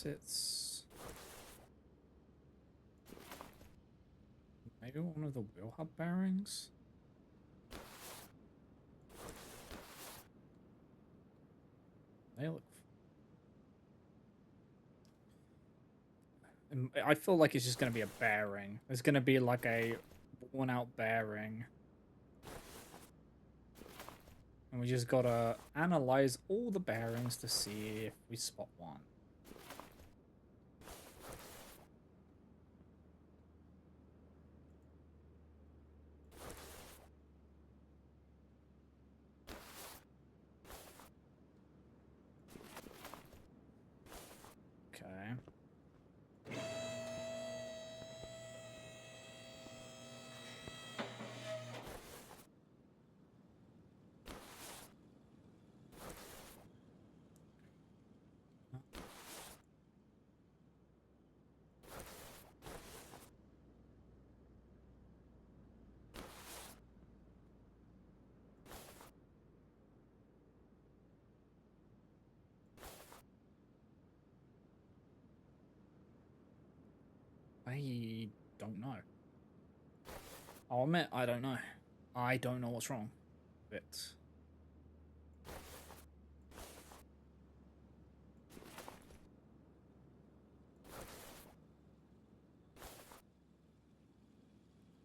It's... Maybe one of the wheel hub bearings? They look... I feel like it's just going to be a bearing. There's going to be like a worn out bearing. And we just got to analyze all the bearings to see if we spot one. Okay. I don't know. I'll admit, I don't know. I don't know what's wrong. But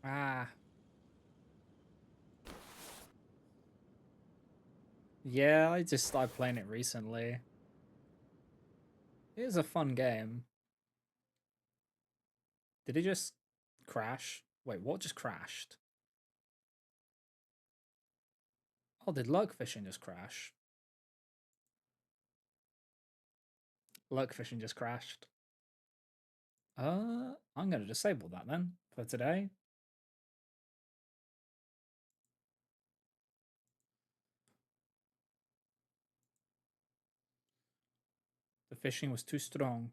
ah, yeah, I just started playing it recently. It is a fun game. Did it just crash? Wait, what just crashed? Oh, did lug fishing just crash? Lug fishing just crashed. I'm gonna disable that then for today. The fishing was too strong.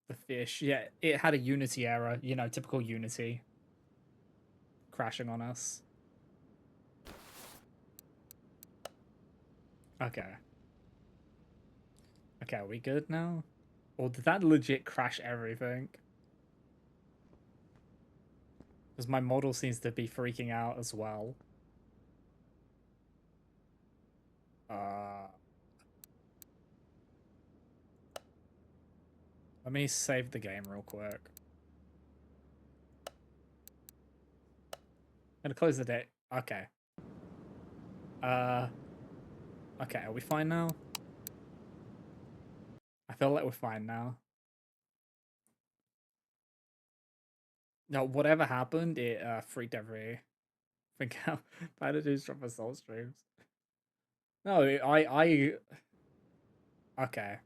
The fish, yeah, it had a Unity error. You know, typical Unity crashing on us. Okay. Okay, are we good now? Or did that legit crash everything? Because my model seems to be freaking out as well. Uh, Let me save the game real quick. I'm gonna close the day. Okay. Uh, okay, are we fine now? I feel like we're fine now. No, whatever happened, it freaked everything out. Bad to do from assault streams. No, okay.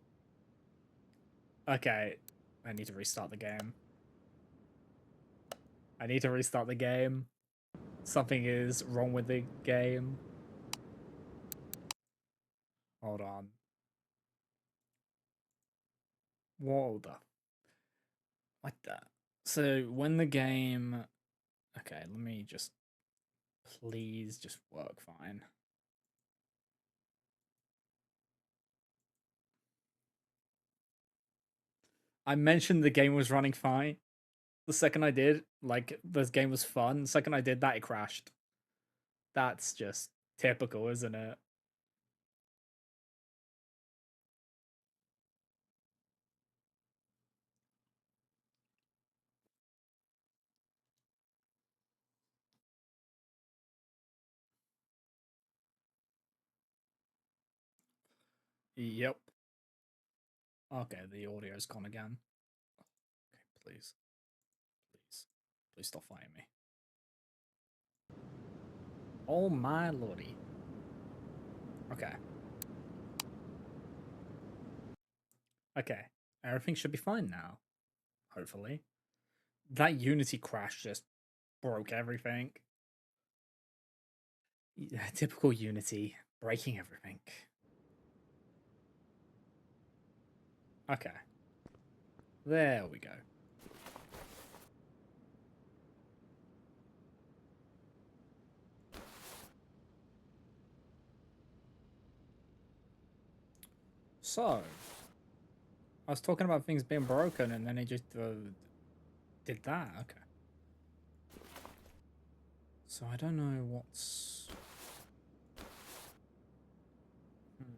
Okay. I need to restart the game. I need to restart the game. Something is wrong with the game. Hold on. Whoa, the... What the... So, when the game... Okay, let me just... Please just work fine. I mentioned the game was running fine. The second I did, like, the game was fun. The second I did that, it crashed. That's just typical, isn't it? Yep. Okay, the audio's gone again. Okay, please. Please. Please stop fighting me. Oh my lordy. Okay. Okay. Everything should be fine now. Hopefully. That Unity crash just broke everything. Yeah, typical Unity. Breaking everything. Okay. There we go. So, I was talking about things being broken, and then it just did that. Okay. So I don't know what's. Hmm.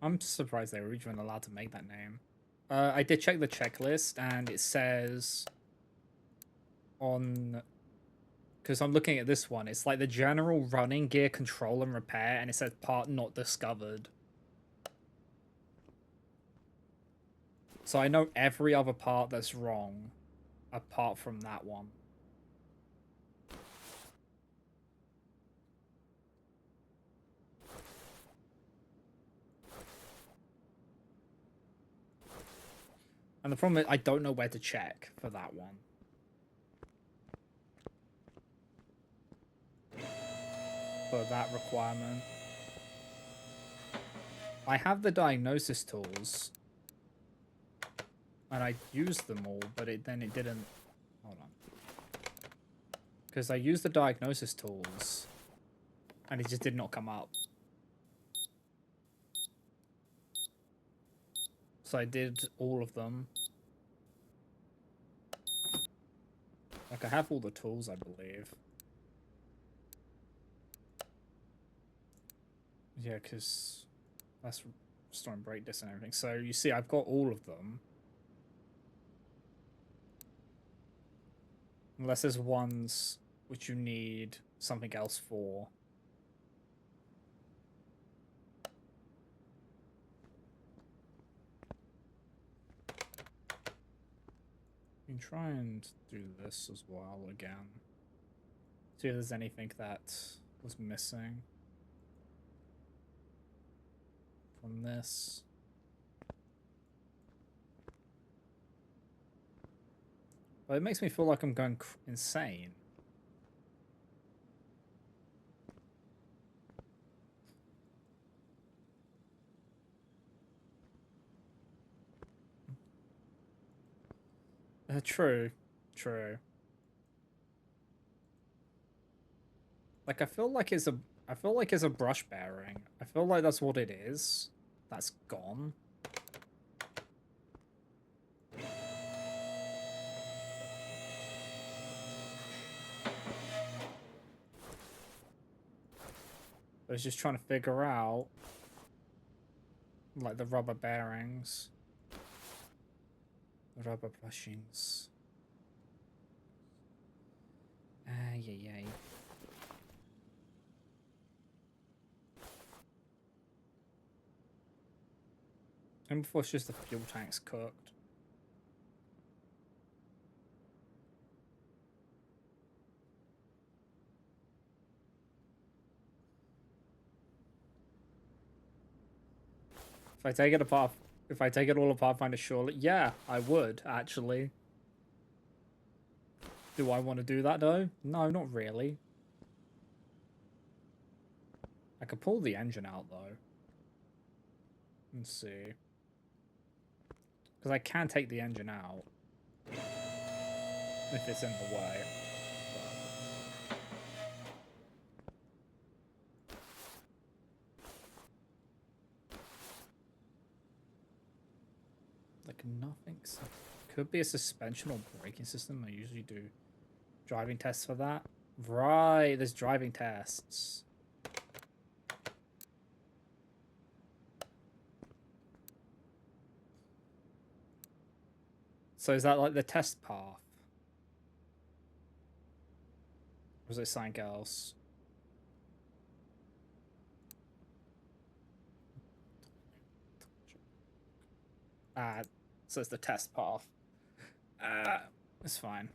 I'm surprised they were even allowed to make that name. I did check the checklist, and it says on, because I'm looking at this one, it's like the general running gear control and repair, and it says part not discovered. So I know every other part that's wrong, apart from that one. And the problem is, I don't know where to check for that one. For that requirement. I have the diagnosis tools. And I used them all, but then it didn't... Hold on. Because I used the diagnosis tools, and it just did not come up. So I did all of them. Like, I have all the tools, I believe. Yeah, because that's restoring break disc and everything. So you see, I've got all of them. Unless there's ones which you need something else for. You can try and do this as well again. See if there's anything that was missing from this. But it makes me feel like I'm going insane. True. True. Like, I feel like it's a brush bearing. I feel like that's what it is. That's gone. But it's just trying to figure out, like, the rubber bearings. The rubber bushings. Yay. And before it's just the fuel tank's cooked. If I take it apart, if I take it all apart, find a surely, yeah, I would actually. Do I want to do that though? No, not really. I could pull the engine out though. Let's see. Because I can take the engine out if it's in the way. Like nothing. Could be a suspension or braking system. I usually do driving tests for that. Right, there's driving tests. So is that like the test path? Or is it something else? So it's the test path. It's fine.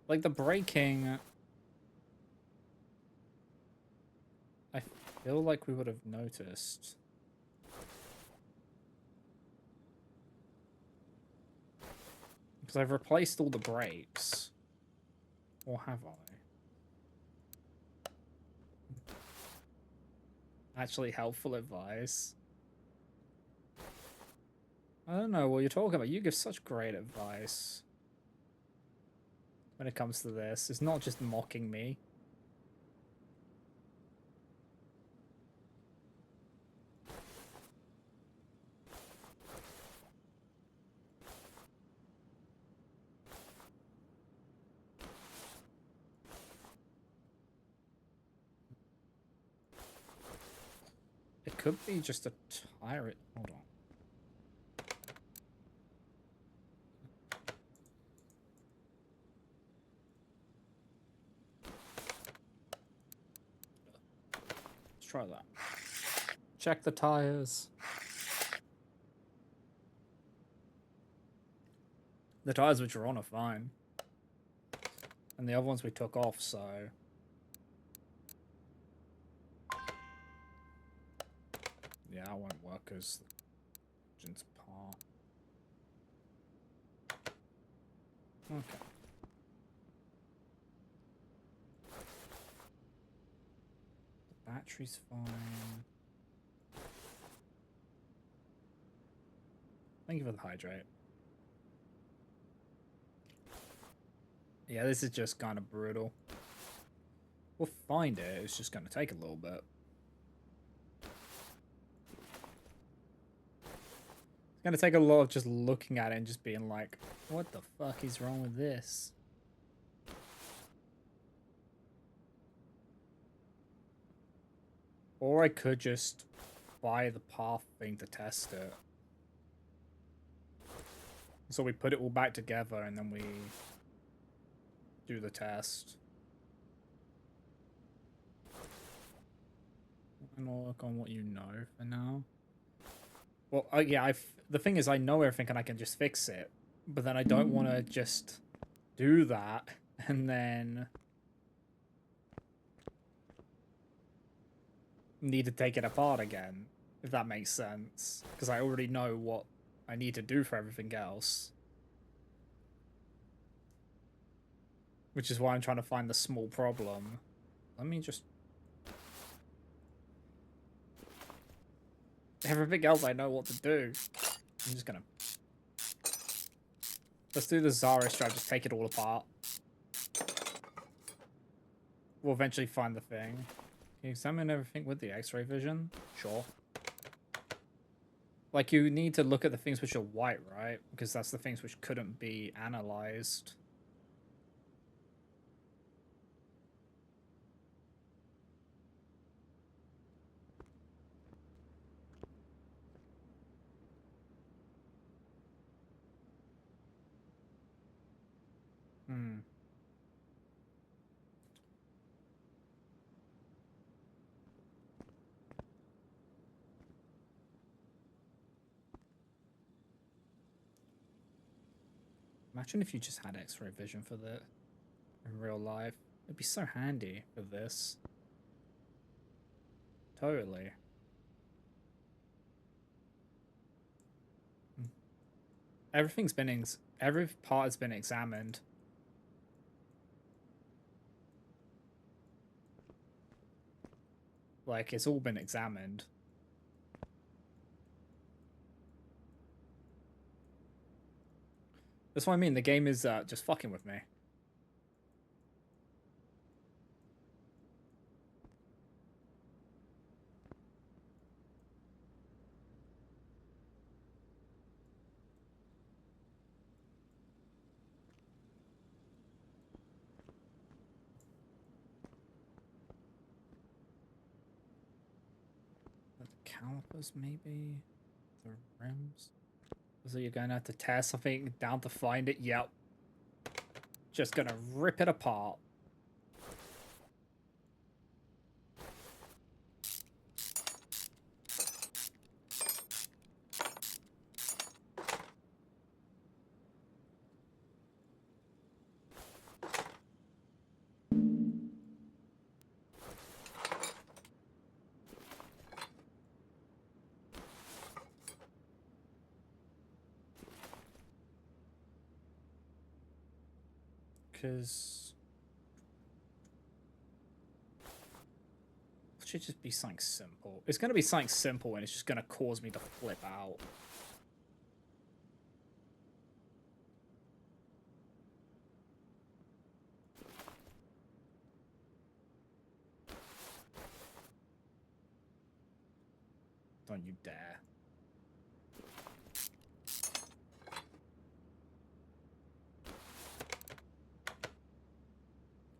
Like the braking, I feel like we would have noticed. Because I've replaced all the brakes. Or have I? Actually helpful advice. I don't know what you're talking about. You give such great advice when it comes to this. It's not just mocking me. could be just a tire. Hold on. Let's try that. Check the tires. The tires which are on are fine. And the other ones we took off, so... Yeah, it won't work as the engine's part. Okay. The battery's fine. Thank you for the hydrate. Yeah, this is just kind of brutal. We'll find it, it's just going to take a little bit. It's going to take a lot of just looking at it and just being like, what the fuck is wrong with this? Or I could just buy the path thing to test it. So we put it all back together and then we do the test. And I'll work on what you know for now. Well, yeah, the thing is I know everything and I can just fix it. But then I don't want to just do that and then need to take it apart again, if that makes sense. Because I already know what I need to do for everything else. Which is why I'm trying to find the small problem. Let me just... Everything else I know what to do. I'm just gonna... Let's do the Zara strat, just take it all apart. We'll eventually find the thing. Can you examine everything with the X-ray vision? Sure. Like, you need to look at the things which are white, right? Because that's the things which couldn't be analyzed. Hmm. Imagine if you just had X-ray vision for that in real life. It'd be so handy for this. Totally. Everything's been every part has been examined. Like, it's all been examined. That's what I mean, the game is just fucking with me. The calipers, maybe? The rims? So you're going to have to tear something down to find it? Yep. Just gonna rip it apart. Because... It should just be something simple. It's going to be something simple and it's just going to cause me to flip out. Don't you dare.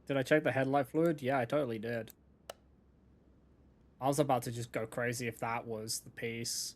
Did I check the headlight fluid? Yeah, I totally did. I was about to just go crazy if that was the piece.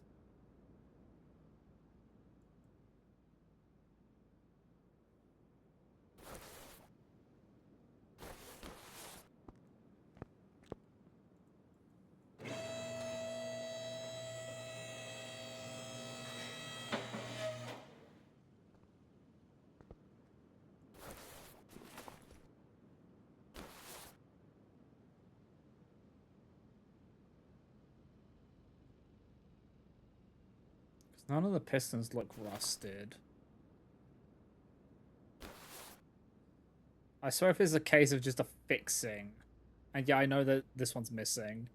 None of the pistons look rusted. I swear if it's a case of just a fixing. And yeah, I know that this one's missing.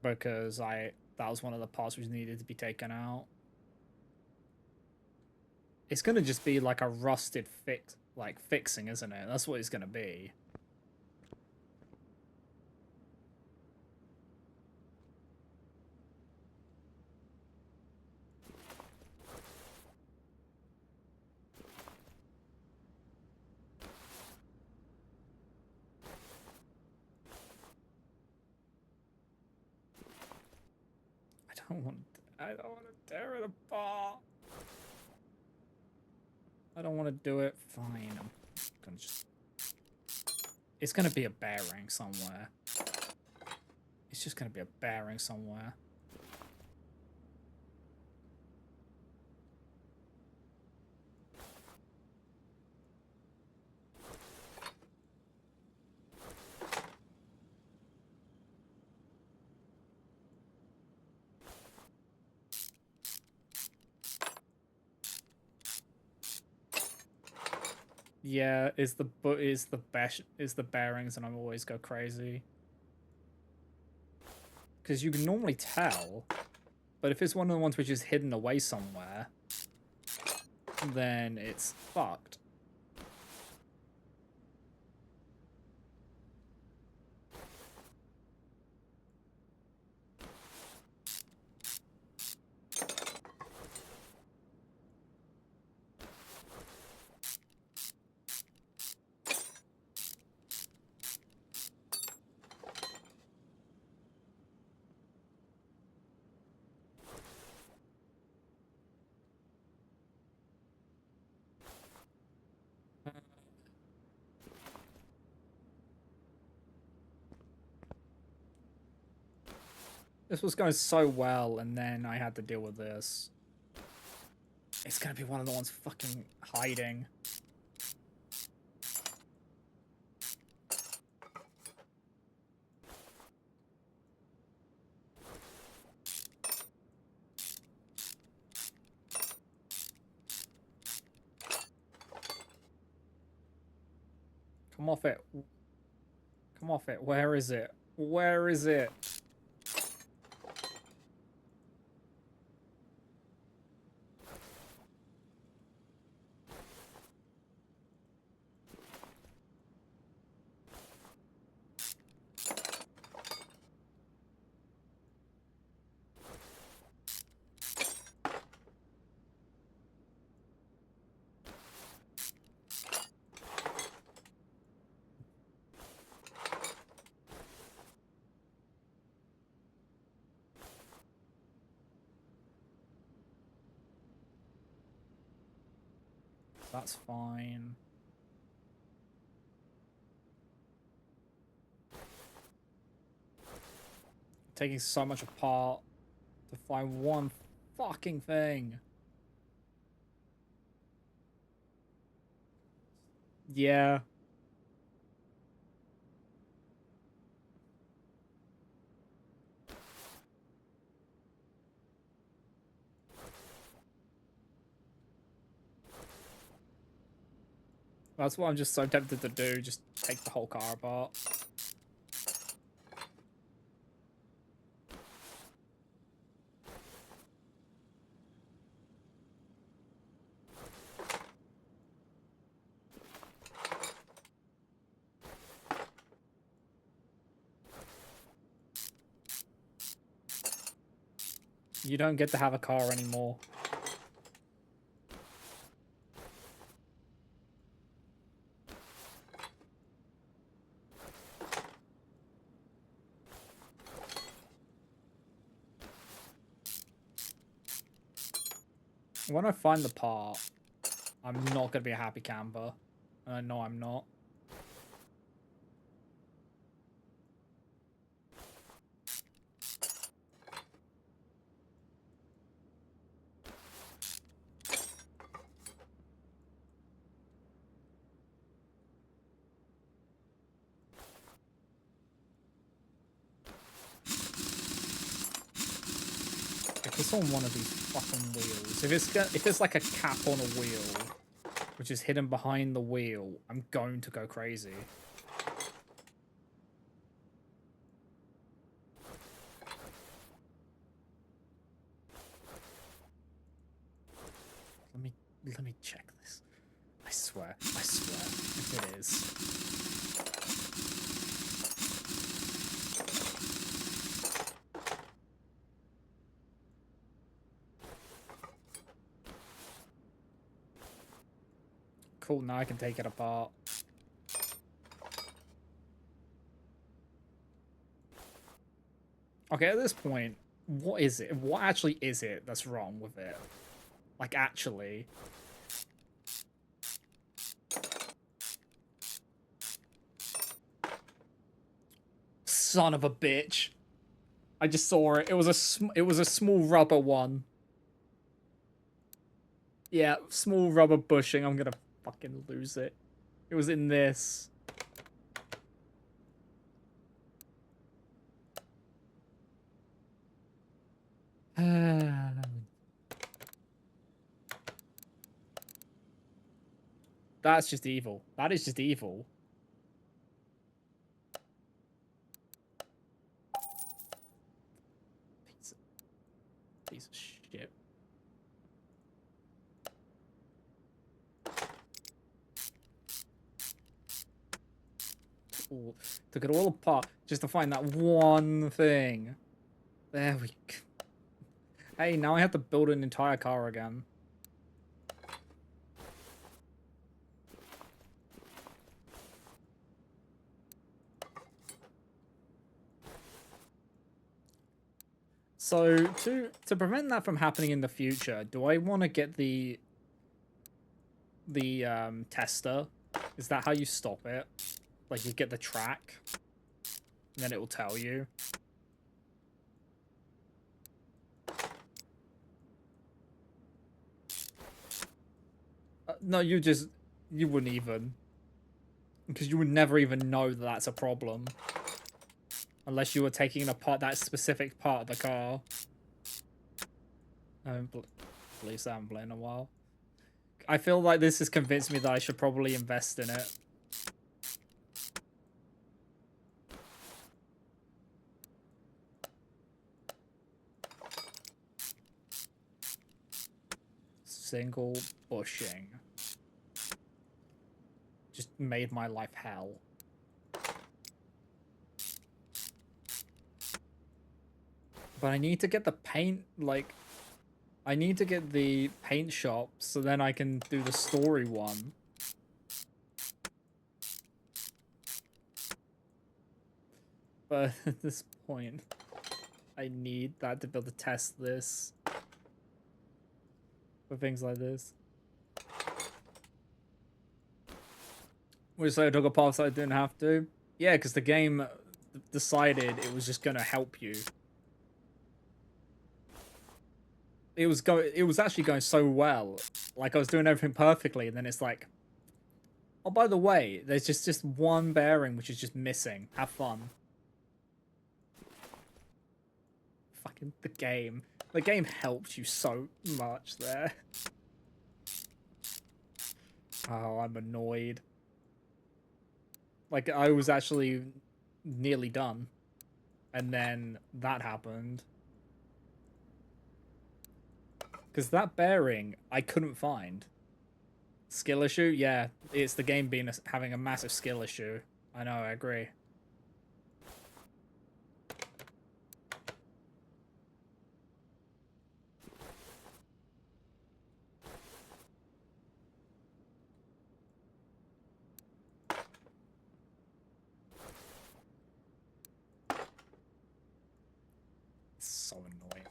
Because that was one of the parts which needed to be taken out. It's gonna just be like a rusted fixing, isn't it? That's what it's gonna be. I don't want to tear it apart. I don't want to do it. Fine. I'm gonna just... It's gonna be a bearing somewhere. It's just gonna be a bearing somewhere. Yeah, is the bearings, and I always go crazy. Because you can normally tell, but if it's one of the ones which is hidden away somewhere, then it's fucked. This was going so well, and then I had to deal with this. It's gonna be one of the ones fucking hiding. Come off it. Come off it. Where is it? Where is it? That's fine. Taking so much apart to find one fucking thing. Yeah. That's what I'm just so tempted to do. Just take the whole car apart. You don't get to have a car anymore. When I find the part, I'm not gonna be a happy camper. And I know I'm not. If it's on one of these fucking wheels, if it's like a cap on a wheel, which is hidden behind the wheel, I'm going to go crazy. Let me check this. I swear, if it is. Cool, now I can take it apart. Okay, at this point, what is it? What actually is it that's wrong with it? Like, actually. Son of a bitch. I just saw it. It was a small rubber one. Yeah, small rubber bushing. I'm gonna fucking lose it. It was in this. That's just evil. That is just evil. Piece of shit. Took it all apart just to find that one thing. There we go. Hey, now I have to build an entire car again. So, to prevent that from happening in the future, do I want to get the tester? Is that how you stop it? Like, you get the track, and then it will tell you. No, you wouldn't even. Because you would never even know that that's a problem. Unless you were taking apart that specific part of the car. I haven't played in a while. I feel like this has convinced me that I should probably invest in it. Single bushing. Just made my life hell. But I need to get the paint, like... I need to get the paint shop so then I can do the story one. But at this point, I need that to be able to test this. For things like this. Which so I took a path so I didn't have to. Yeah, because the game decided it was just gonna help you. It was actually going so well. Like I was doing everything perfectly, and then it's like, oh, by the way, there's just one bearing which is just missing. Have fun. Fucking the game. The game helped you so much there. Oh, I'm annoyed. Like, I was actually nearly done. And then that happened. Because that bearing, I couldn't find. Skill issue? Yeah, it's the game having a massive skill issue. I know, I agree. It's so annoying.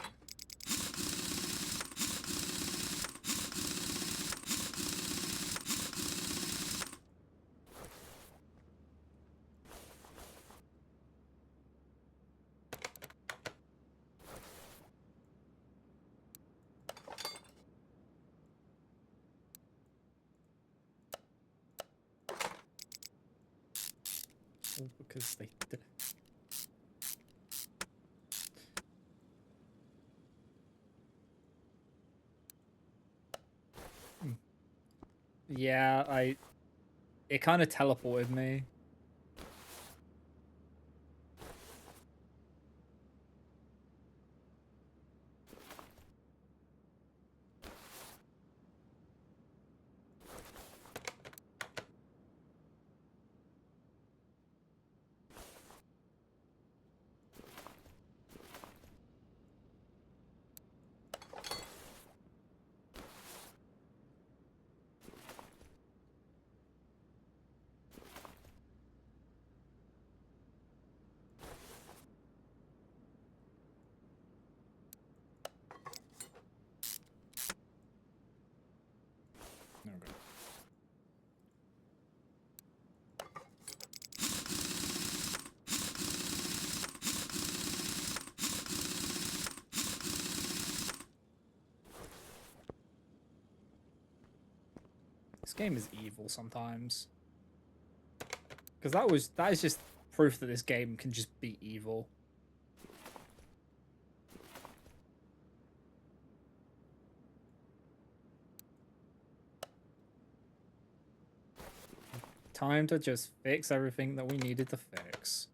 All because they did. Yeah, it kind of teleported me. Okay. This game is evil sometimes. Because that is just proof that this game can just be evil. Time to just fix everything that we needed to fix.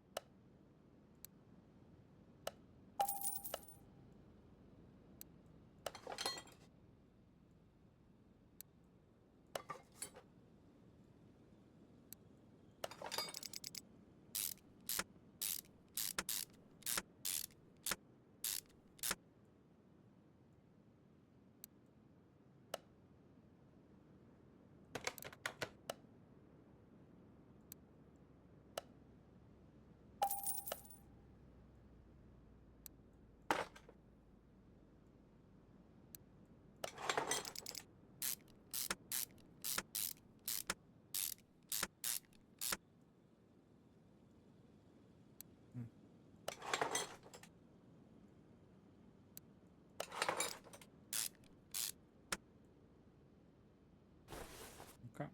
Okay.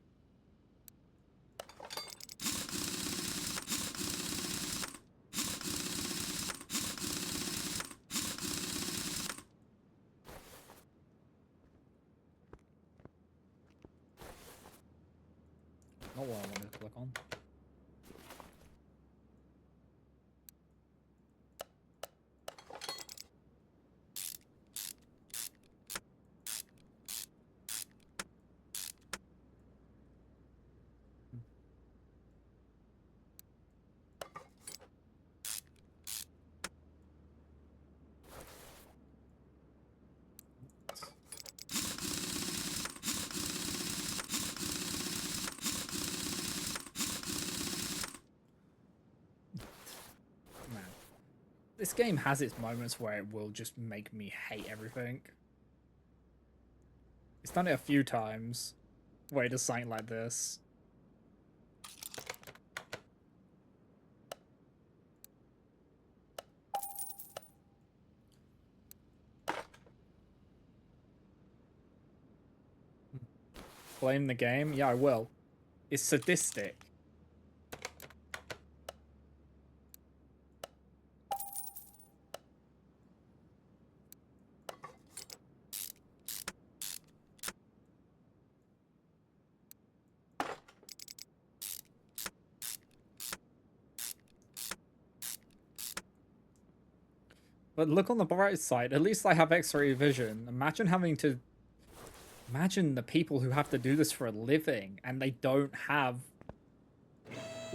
Not what I wanted to click on. Man. This game has its moments where it will just make me hate everything. It's done it a few times where it does something like this. Blame the game? Yeah, I will. It's sadistic. But look on the bright side, at least I have X-ray vision. Imagine the people who have to do this for a living and they don't have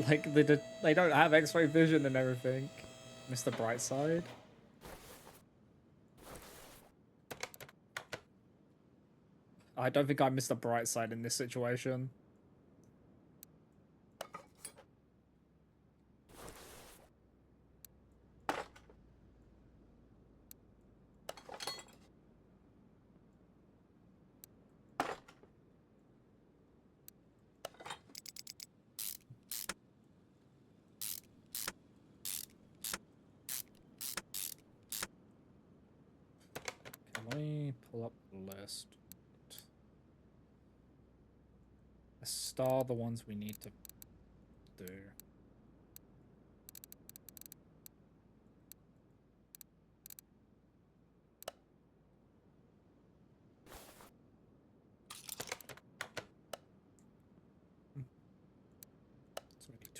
like they don't have X-ray vision and everything. Mr. Brightside. I don't think I'm Mr. Brightside in this situation. Let me pull up the list. Let's star the ones we need to do.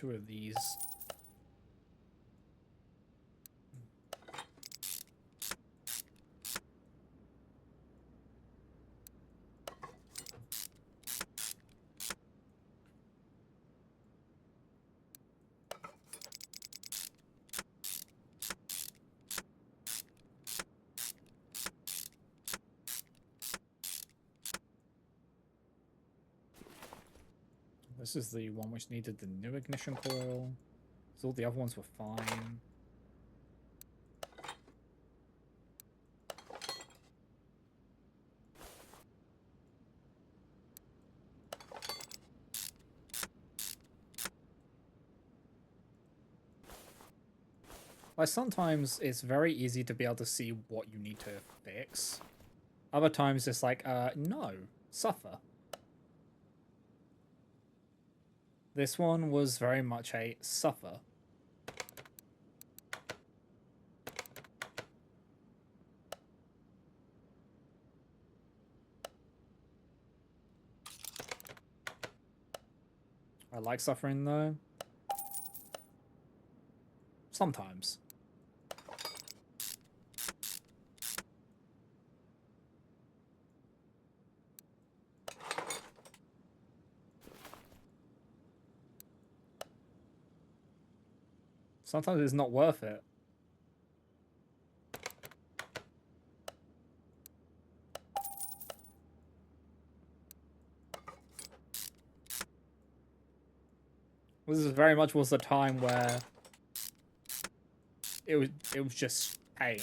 2 of these. This is the one which needed the new ignition coil. So all the other ones were fine. Like, sometimes it's very easy to be able to see what you need to fix. Other times it's like, no, suffer. This one was very much a suffer. I like suffering though. Sometimes. Sometimes it's not worth it. This is very much was the time where it was just pain.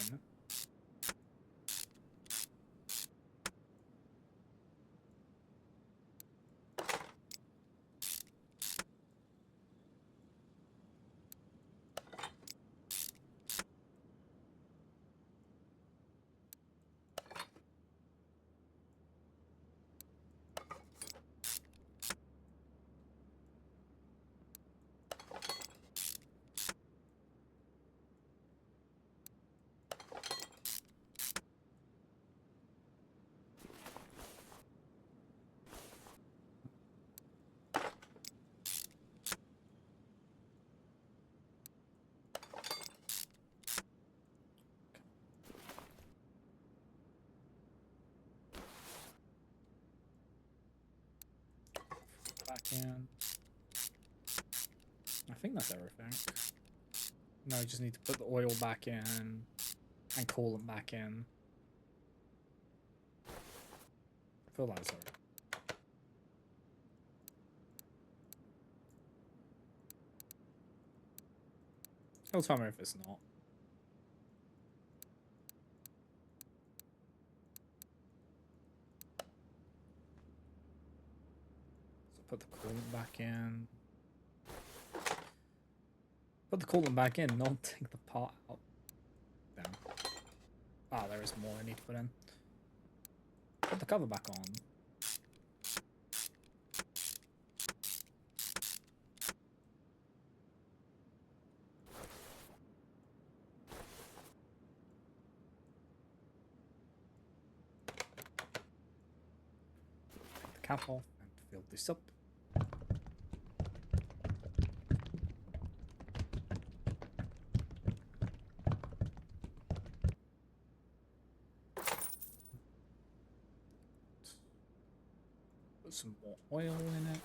Back in. I think that's everything. No, you just need to put the oil back in and coolant back in. I feel that's everything. He'll tell me if it's not. So put the coolant back in. Put the coolant back in, not take the part out. Damn. Ah, there is more I need to put in. Put the cover back on. Take the cap off and fill this up. Put some more oil in it.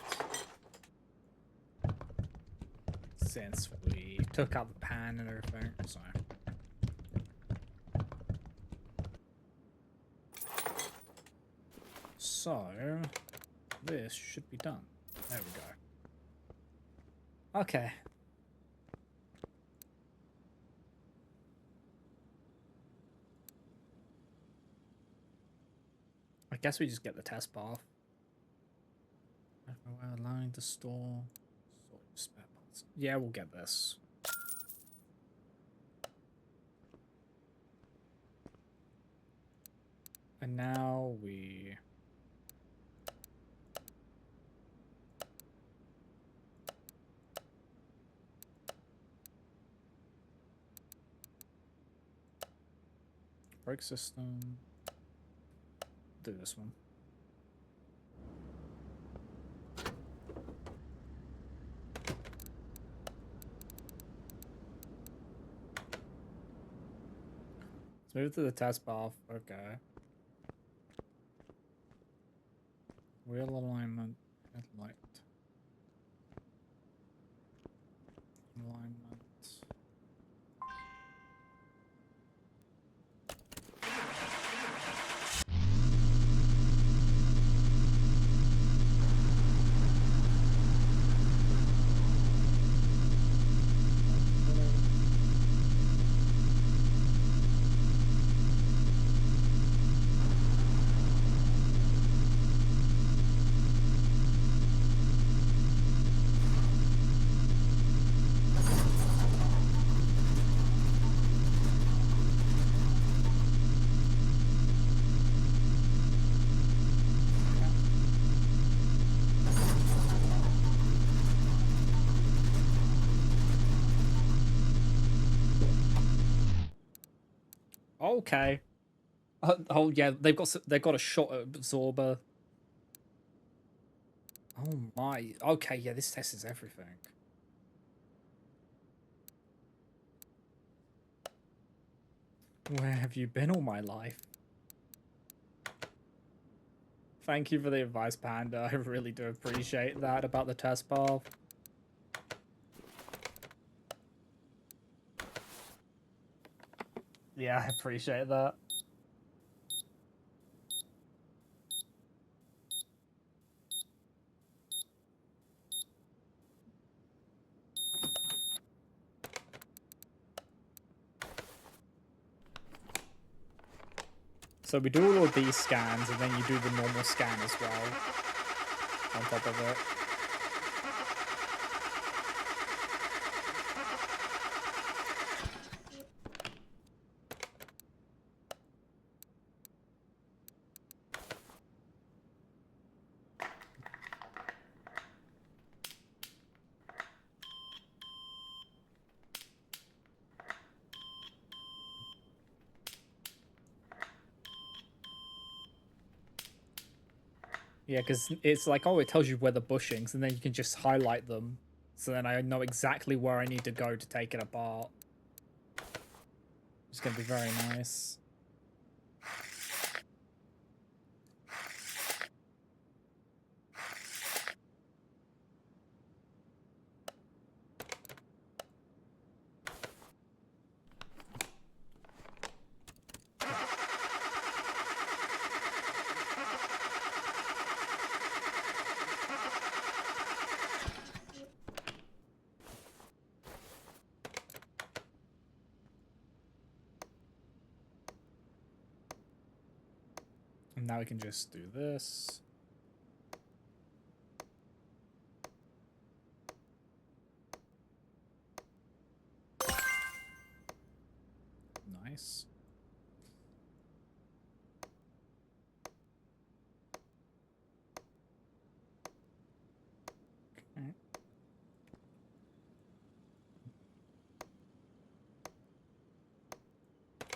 Since we took out the pan and everything, so. So, this should be done. There we go. Okay. I guess we just get the test bath. Everywhere allowing to store spare parts. Yeah, we'll get this. And now we... brake system. Do this one. Move to the test path. Okay. Wheel alignment. Headlight. Alignment. Okay. Oh yeah, they've got a shot absorber. Oh my. Okay, yeah, this test is everything. Where have you been all my life? Thank you for the advice, Panda. I really do appreciate that about the test path. Yeah, I appreciate that. So we do all of these scans, and then you do the normal scan as well on top of it. Yeah, because it's like, oh, it tells you where the bushings, and then you can just highlight them. So then I know exactly where I need to go to take it apart. It's going to be very nice. And now we can just do this. Nice. Okay.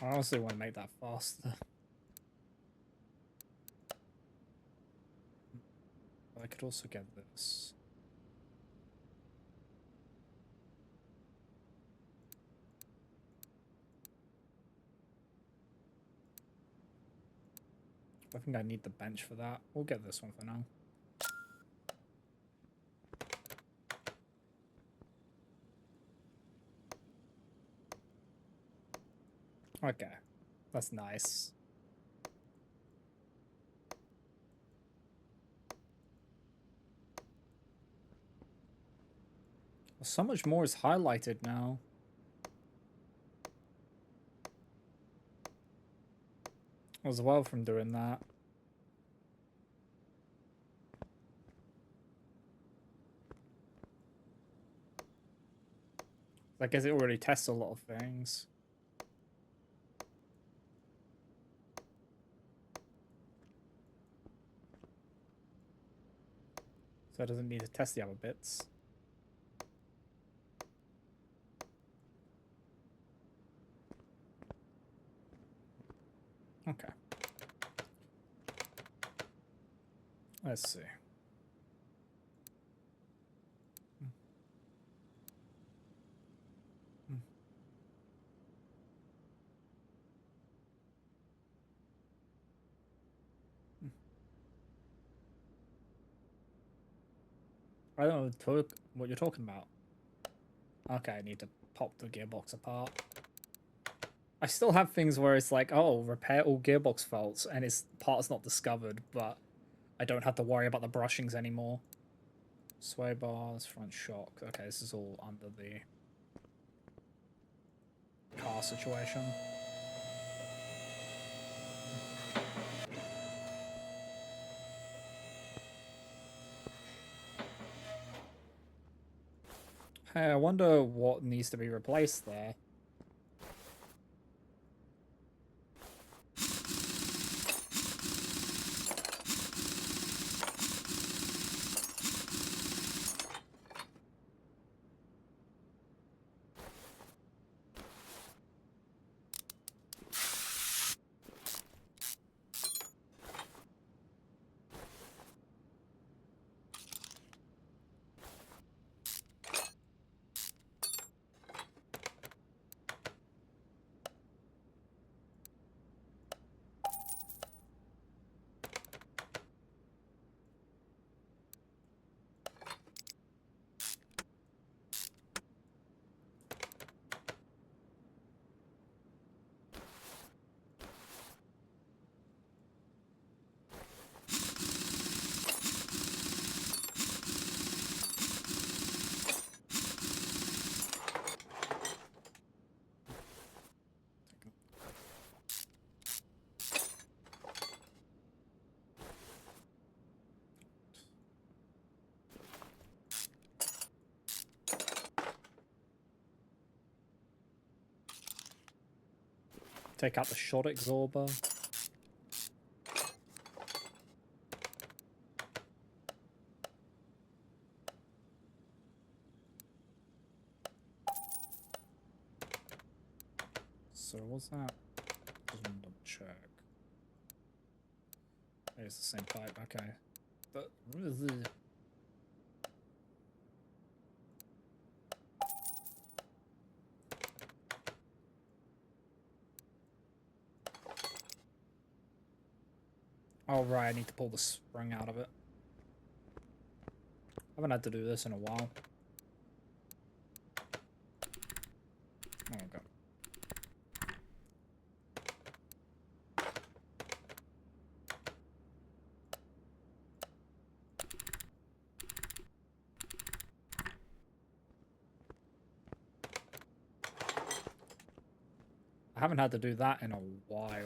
I honestly want to make that faster. I could also get this. I think I need the bench for that. We'll get this one for now. Okay. That's nice. So much more is highlighted now. As well from doing that. I guess it already tests a lot of things. So it doesn't need to test the other bits. Okay. Let's see. I don't know what you're talking about. Okay, I need to pop the gearbox apart. I still have things where it's like, oh, repair all gearbox faults, and its part's not discovered, but I don't have to worry about the brushings anymore. Sway bars, front shock. Okay, this is all under the car situation. Hey, I wonder what needs to be replaced there. Take out the shot absorber. So what's that? Just want to double check. It's the same pipe, okay. But oh right, I need to pull the spring out of it. I haven't had to do this in a while. There we go. I haven't had to do that in a while.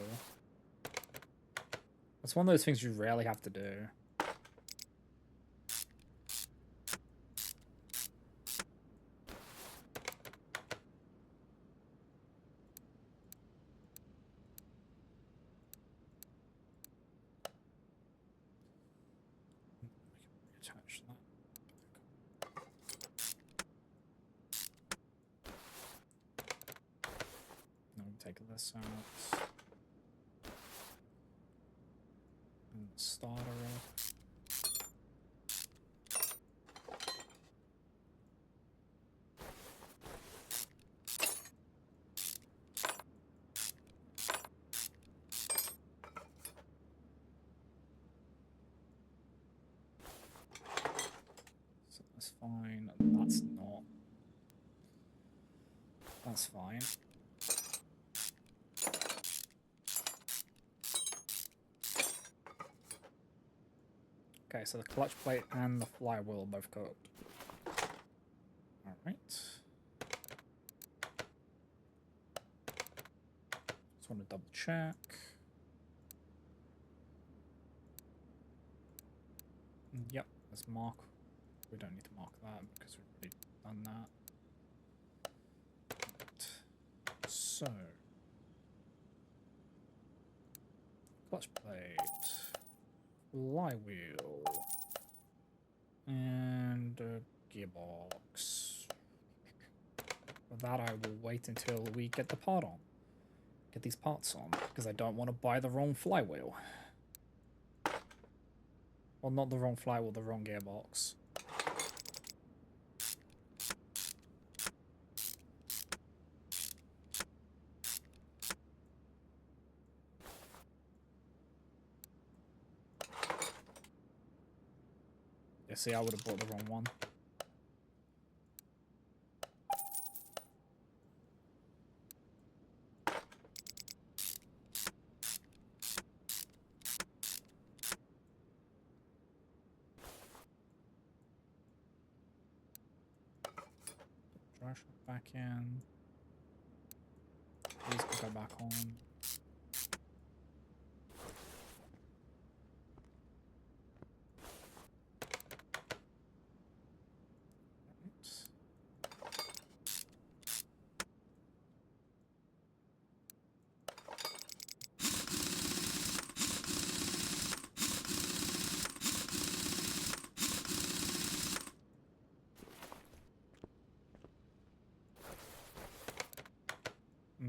It's one of those things you rarely have to do. Attach that. Now we take this out. And the starter off. So that's fine. That's not. That's fine. Okay, so the clutch plate and the flywheel are both cooked. Alright. Just want to double check. Yep, let's mark. We don't need to mark that because we've already done that. Right. So, clutch plate, flywheel, and gearbox. For that, I will wait until we get the part on. Get these parts on, because I don't want to buy the wrong flywheel. Well, not the wrong flywheel, the wrong gearbox. You see, I would have bought the wrong one. Dry shop back in. These can go back on.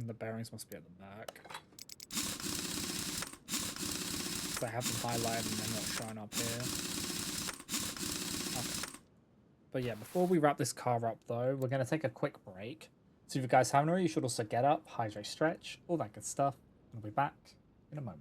The bearings must be at the back. I have them highlighted and they're not showing up here. Okay. But yeah, before we wrap this car up though, we're going to take a quick break. So if you guys haven't already, you should also get up, hydrate, stretch, all that good stuff. And we'll be back in a moment.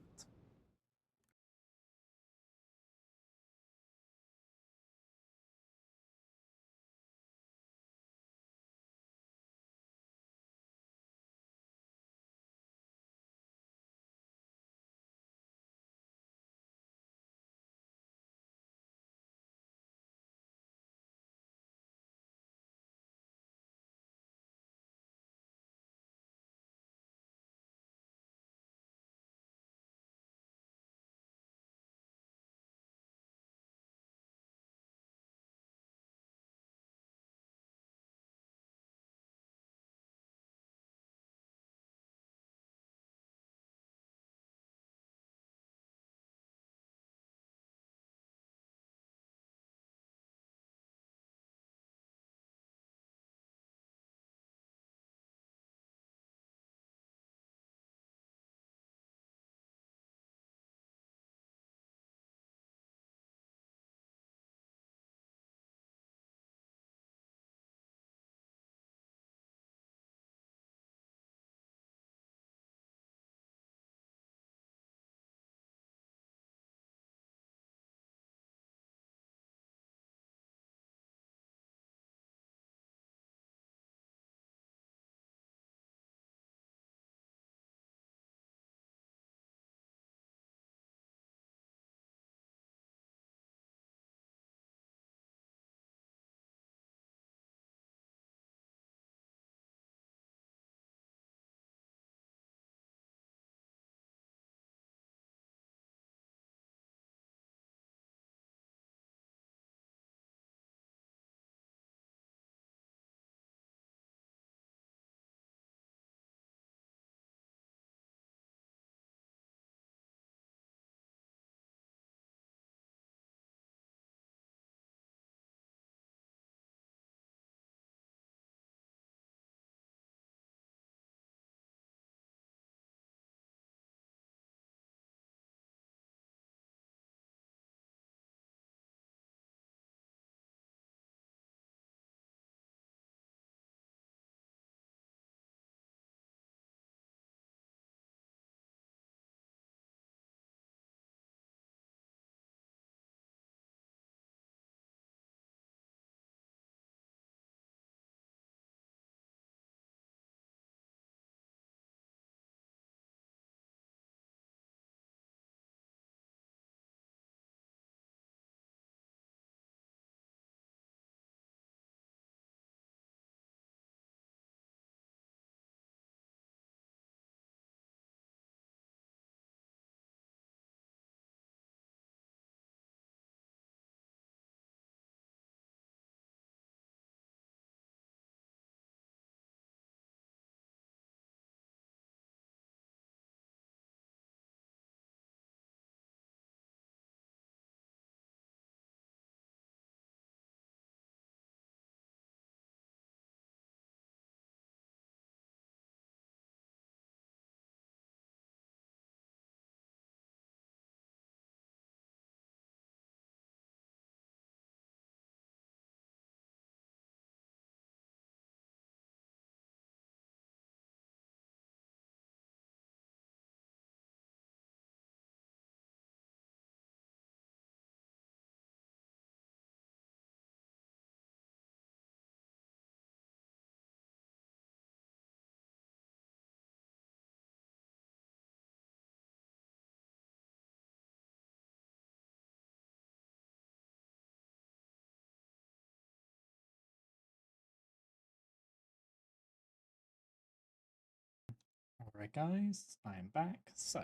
Alright guys, I am back. So,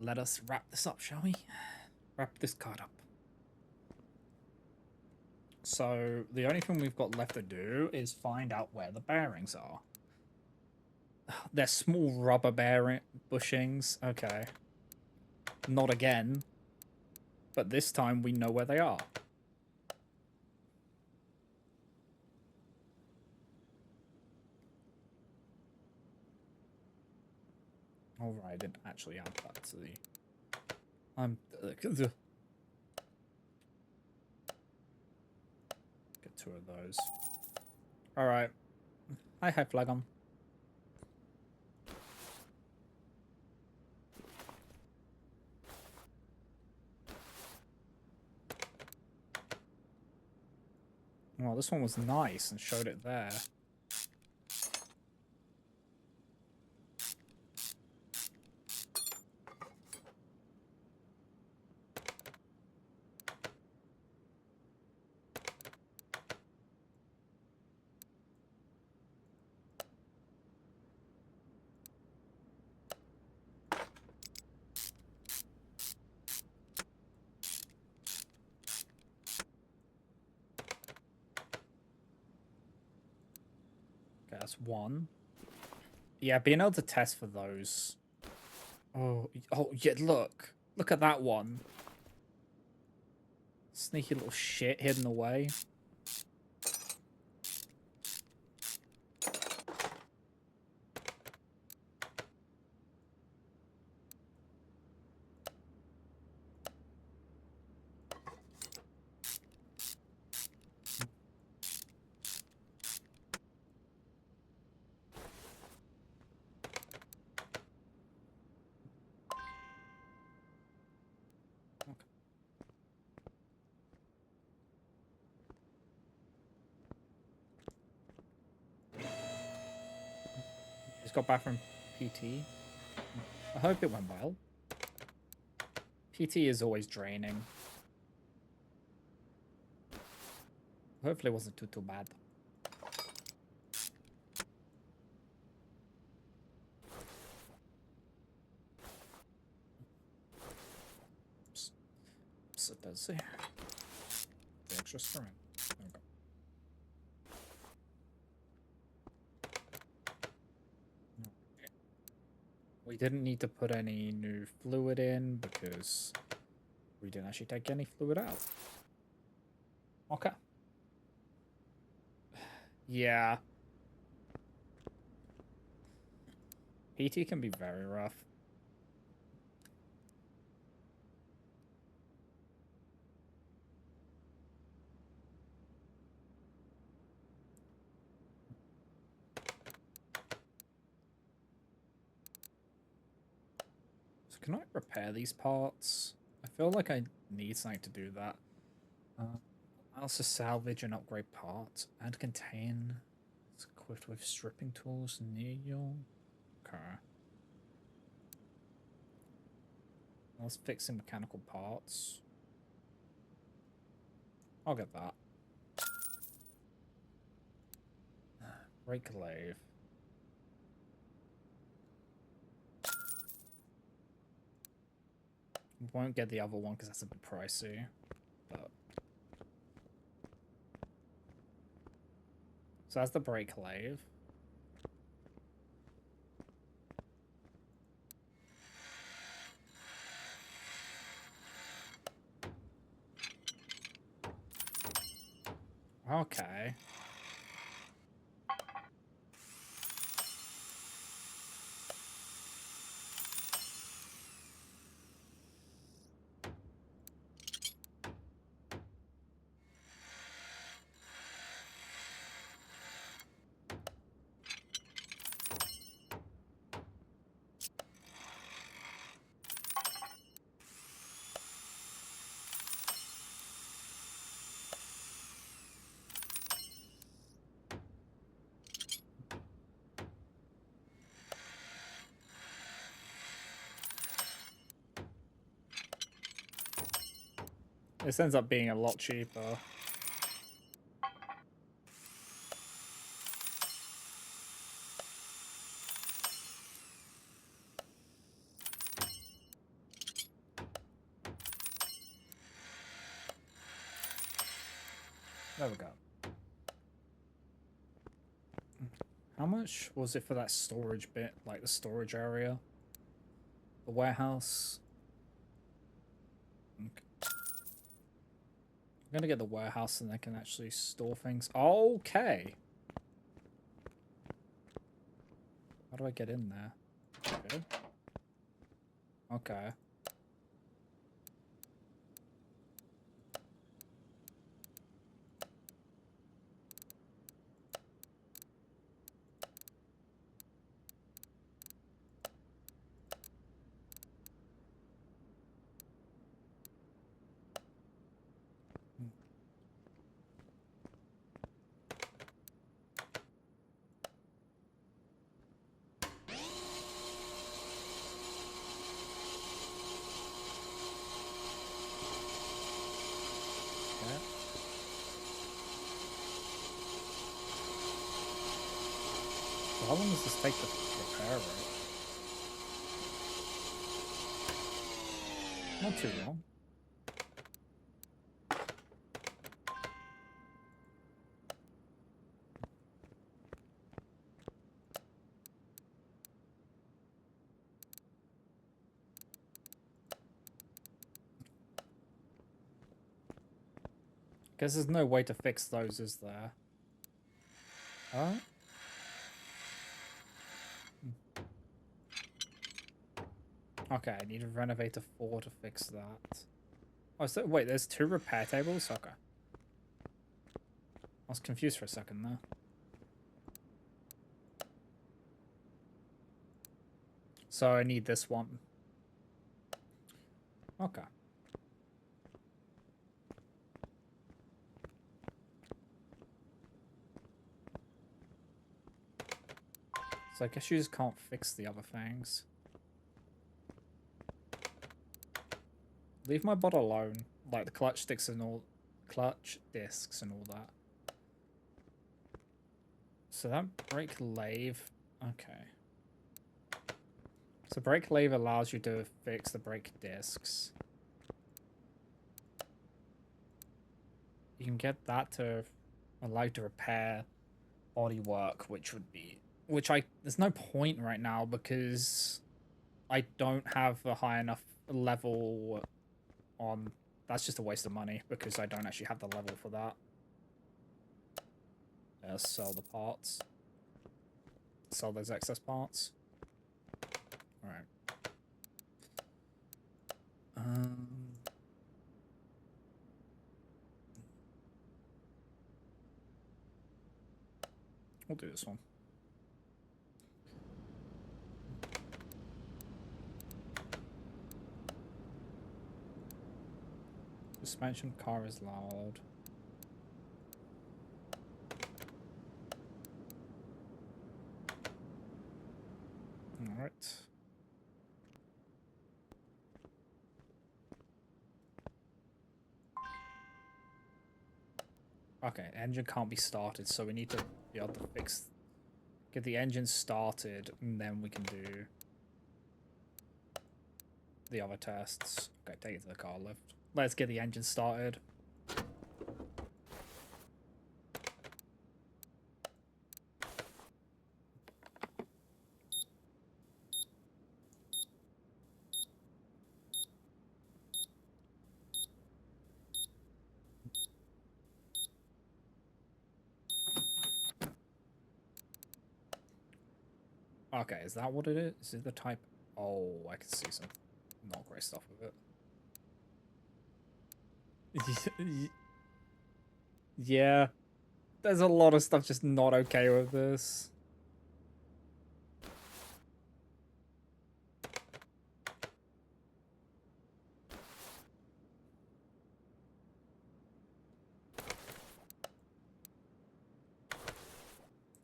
let us wrap this up, shall we? Wrap this card up. So, the only thing we've got left to do is find out where the bearings are. They're small rubber bearing bushings. Okay. Not again. But this time we know where they are. Alright, I didn't actually add that to the... Get 2 of those. Alright. Hi, Flagon. Well, this one was nice and showed it there. Okay, that's 1. Yeah, being able to test for those. Oh, yeah, look. Look at that one. Sneaky little shit hidden away. Just got back from PT. I hope it went well. PT is always draining. Hopefully it wasn't too bad. So it does say. The extra strength. There we go. We didn't need to put any new fluid in because we didn't actually take any fluid out. Okay. Yeah. PT can be very rough. So can I repair these parts? I feel like I need something to do that. Also salvage and upgrade parts and contain. It's equipped with stripping tools near you. Okay. Let's fix some mechanical parts. I'll get that. Brake lathe. Won't get the other one because that's a bit pricey. But so that's the brake lathe. Okay. This ends up being a lot cheaper. There we go. How much was it for that storage bit? Like the storage area? The warehouse? Okay. I'm gonna get the warehouse and I can actually store things. Okay. How do I get in there? Okay. Okay. So how long does this take to repair it? Not too long. Guess there's no way to fix those, is there? Alright. Okay, I need to renovate a 4 to fix that. Oh, so wait, there's 2 repair tables? Okay. I was confused for a second there. So I need this one. Okay. So I guess you just can't fix the other things. Leave my bot alone. Like the clutch discs and all that. So that brake lathe. Okay. So brake lathe allows you to fix the brake discs. You can get that to allow you to repair bodywork, which there's no point right now because I don't have a high enough level on. That's just a waste of money because I don't actually have the level for that. Sell the parts. Sell those excess parts. Alright. We'll do this one. Suspension car is loud. Alright. Okay, engine can't be started, so we need to be able to get the engine started, and then we can do the other tests. Okay, take it to the car lift. Let's get the engine started. Okay, is that what it is? Is it the type? Oh, I can see some not great stuff with it. Yeah, there's a lot of stuff just not okay with this.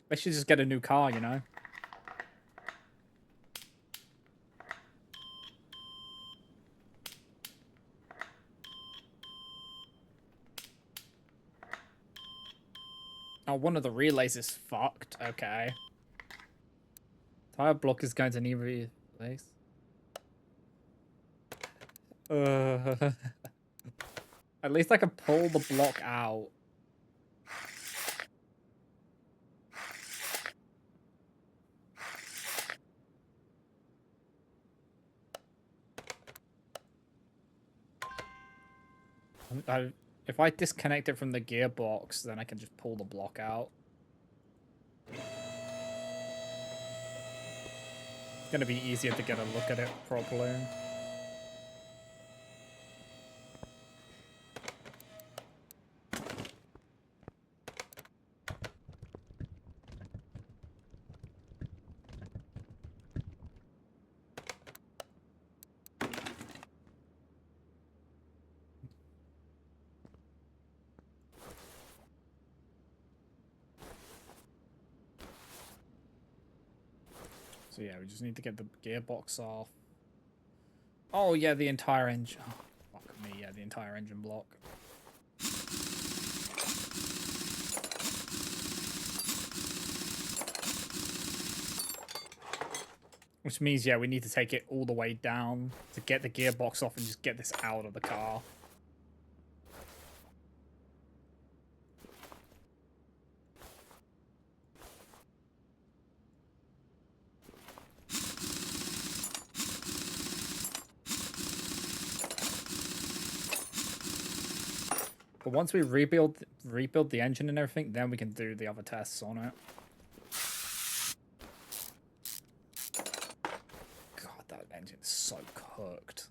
They should just get a new car, you know? Oh, one of the relays is fucked. Okay. Tire block is going to need replaced. At least I can pull the block out. If I disconnect it from the gearbox, then I can just pull the block out. It's gonna be easier to get a look at it properly. So yeah, we just need to get the gearbox off. Oh yeah, the entire engine. Oh, fuck me, yeah, the entire engine block. Which means, yeah, we need to take it all the way down to get the gearbox off and just get this out of the car. But once we rebuild the engine and everything, then we can do the other tests on it. God, that engine's so cooked.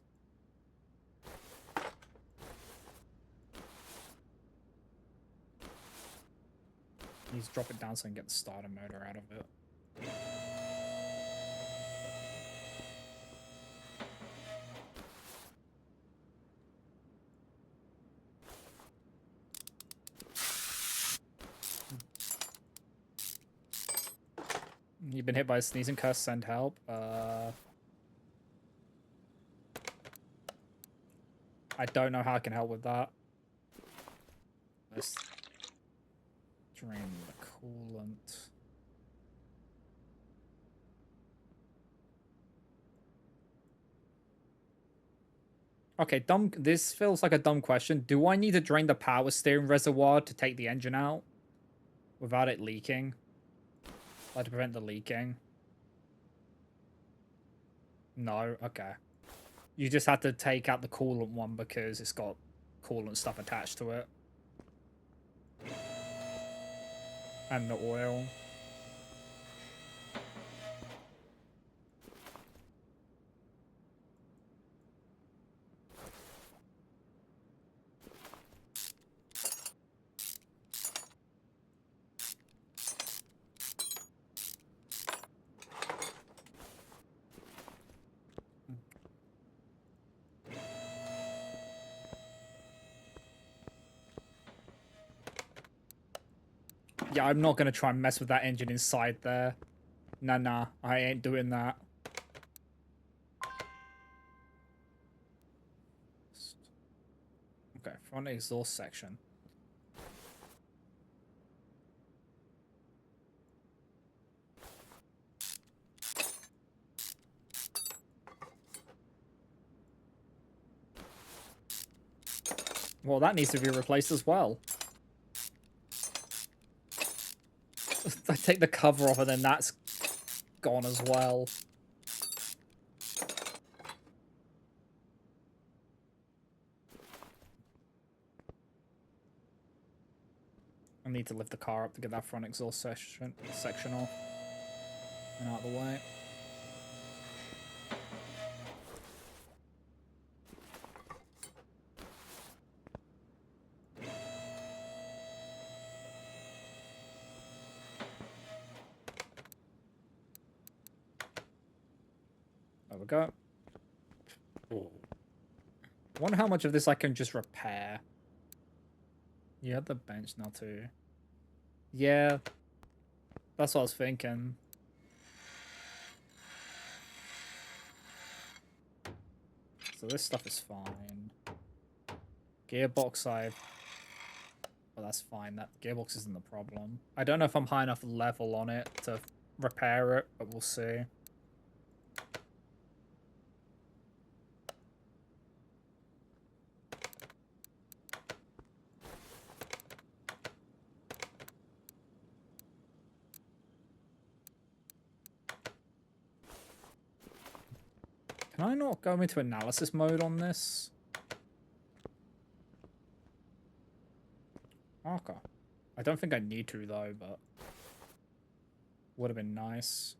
Please drop it down so I can get the starter motor out of it. You've been hit by a sneezing curse, send help. I don't know how I can help with that. Let's drain the coolant. Okay, this feels like a dumb question. Do I need to drain the power steering reservoir to take the engine out without it leaking? Like to prevent the leaking? No, okay. You just have to take out the coolant one because it's got coolant stuff attached to it. And the oil. Yeah, I'm not going to try and mess with that engine inside there. Nah, I ain't doing that. Okay, front exhaust section. Well, that needs to be replaced as well. I take the cover off and then that's gone as well. I need to lift the car up to get that front exhaust section off and out of the way. There we go. Wonder how much of this I can just repair. You had the bench now too. Yeah, that's what I was thinking. So this stuff is fine. Gearbox well, that's fine. That gearbox isn't the problem. I don't know if I'm high enough level on it to repair it, but we'll see. Can I not go into analysis mode on this? Okay. I don't think I need to though, but would have been nice.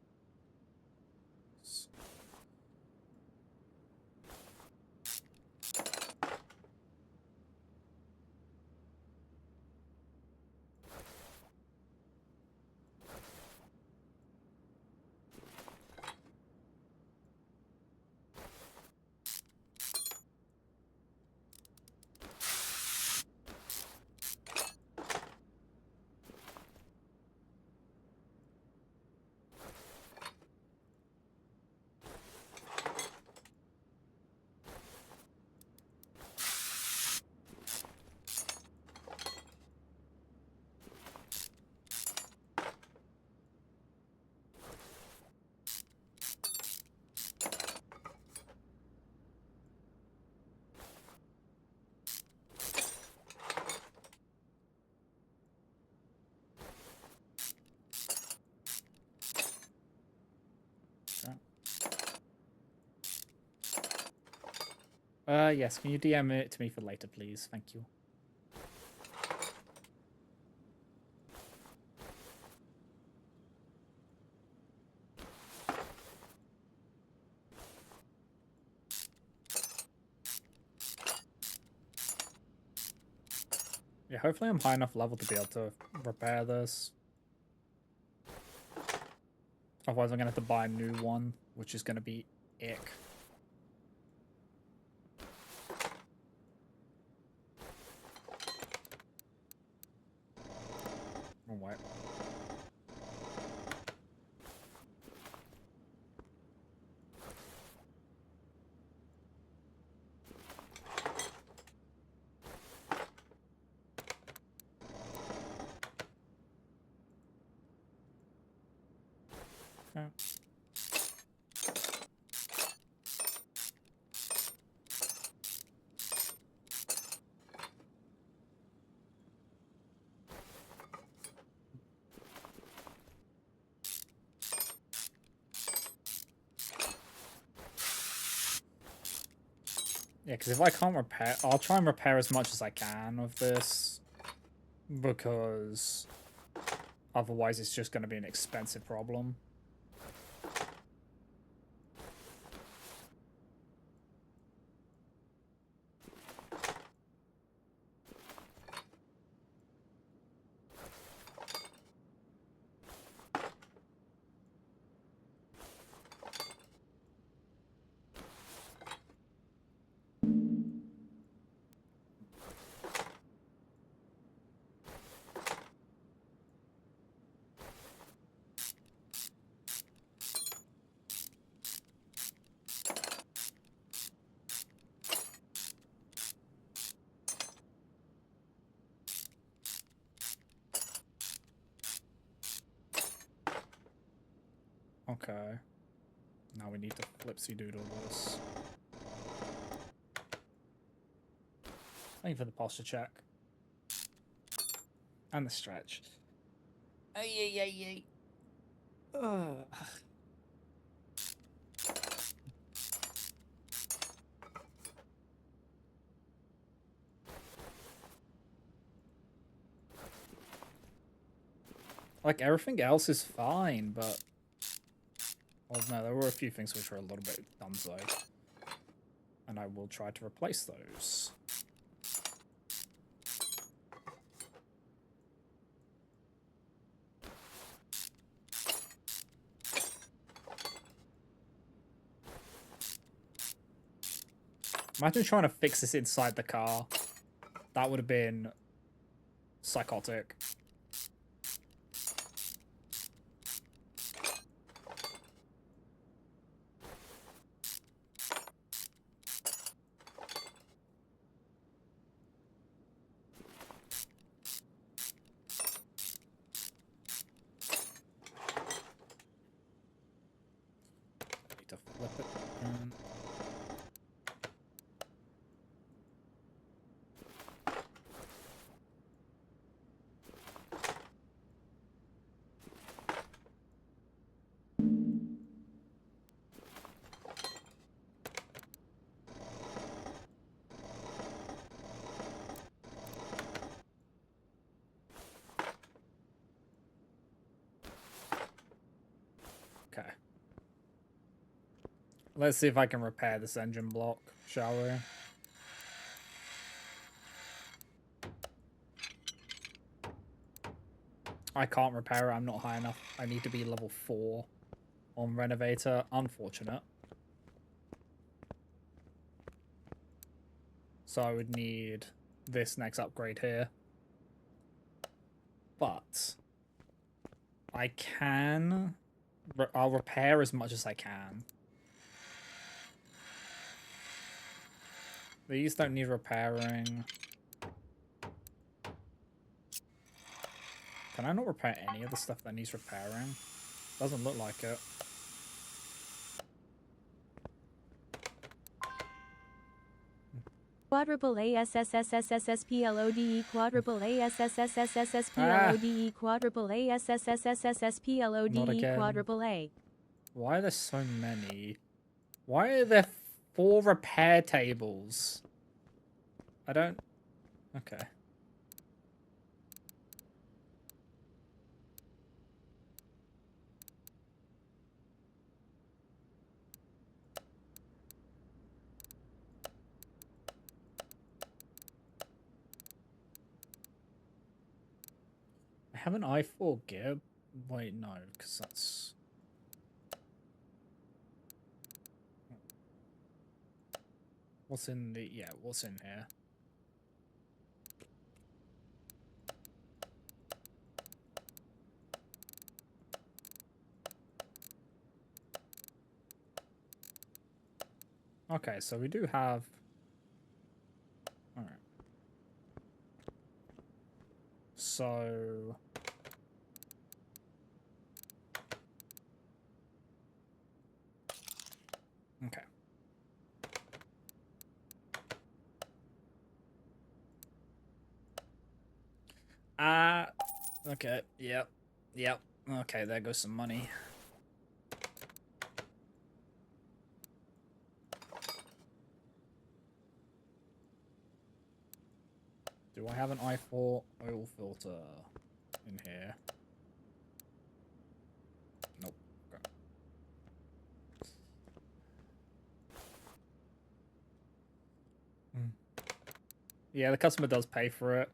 Yes, can you DM it to me for later, please? Thank you. Yeah, hopefully I'm high enough level to be able to repair this. Otherwise I'm gonna have to buy a new one, which is gonna be ick. Oh, wait. Okay. Yeah, because if I can't repair, I'll try and repair as much as I can of this, because otherwise it's just going to be an expensive problem. Okay. Now we need to flipsy-doodle this. Thank you for the posture check. And the stretch. Ay, ay, ay, ay. Like, everything else is fine, but... Well, no, there were a few things which were a little bit dunzo. And I will try to replace those. Imagine trying to fix this inside the car. That would have been psychotic. I need to flip it. Let's see if I can repair this engine block, shall we? I can't repair it. I'm not high enough. I need to be level 4 on Renovator. Unfortunate. So I would need this next upgrade here. But I can... I'll repair as much as I can. These don't need repairing. Can I not repair any of the stuff that needs repairing? Doesn't look like it. Quadruple ASSSSSSPLODE quadruple ASSSSSSPLODE quadruple ASSSSSSPLODE quadruple A. Why are there so many? Why are there 4 repair tables? I don't... Okay. I have an i4 gear. Wait, no, because that's... What's in the... Yeah, what's in here? Okay, so we do have... Alright. So... Okay. Okay, yep. Yep. Okay, there goes some money. Do I have an i4 oil filter in here? Nope. Okay. Yeah, the customer does pay for it.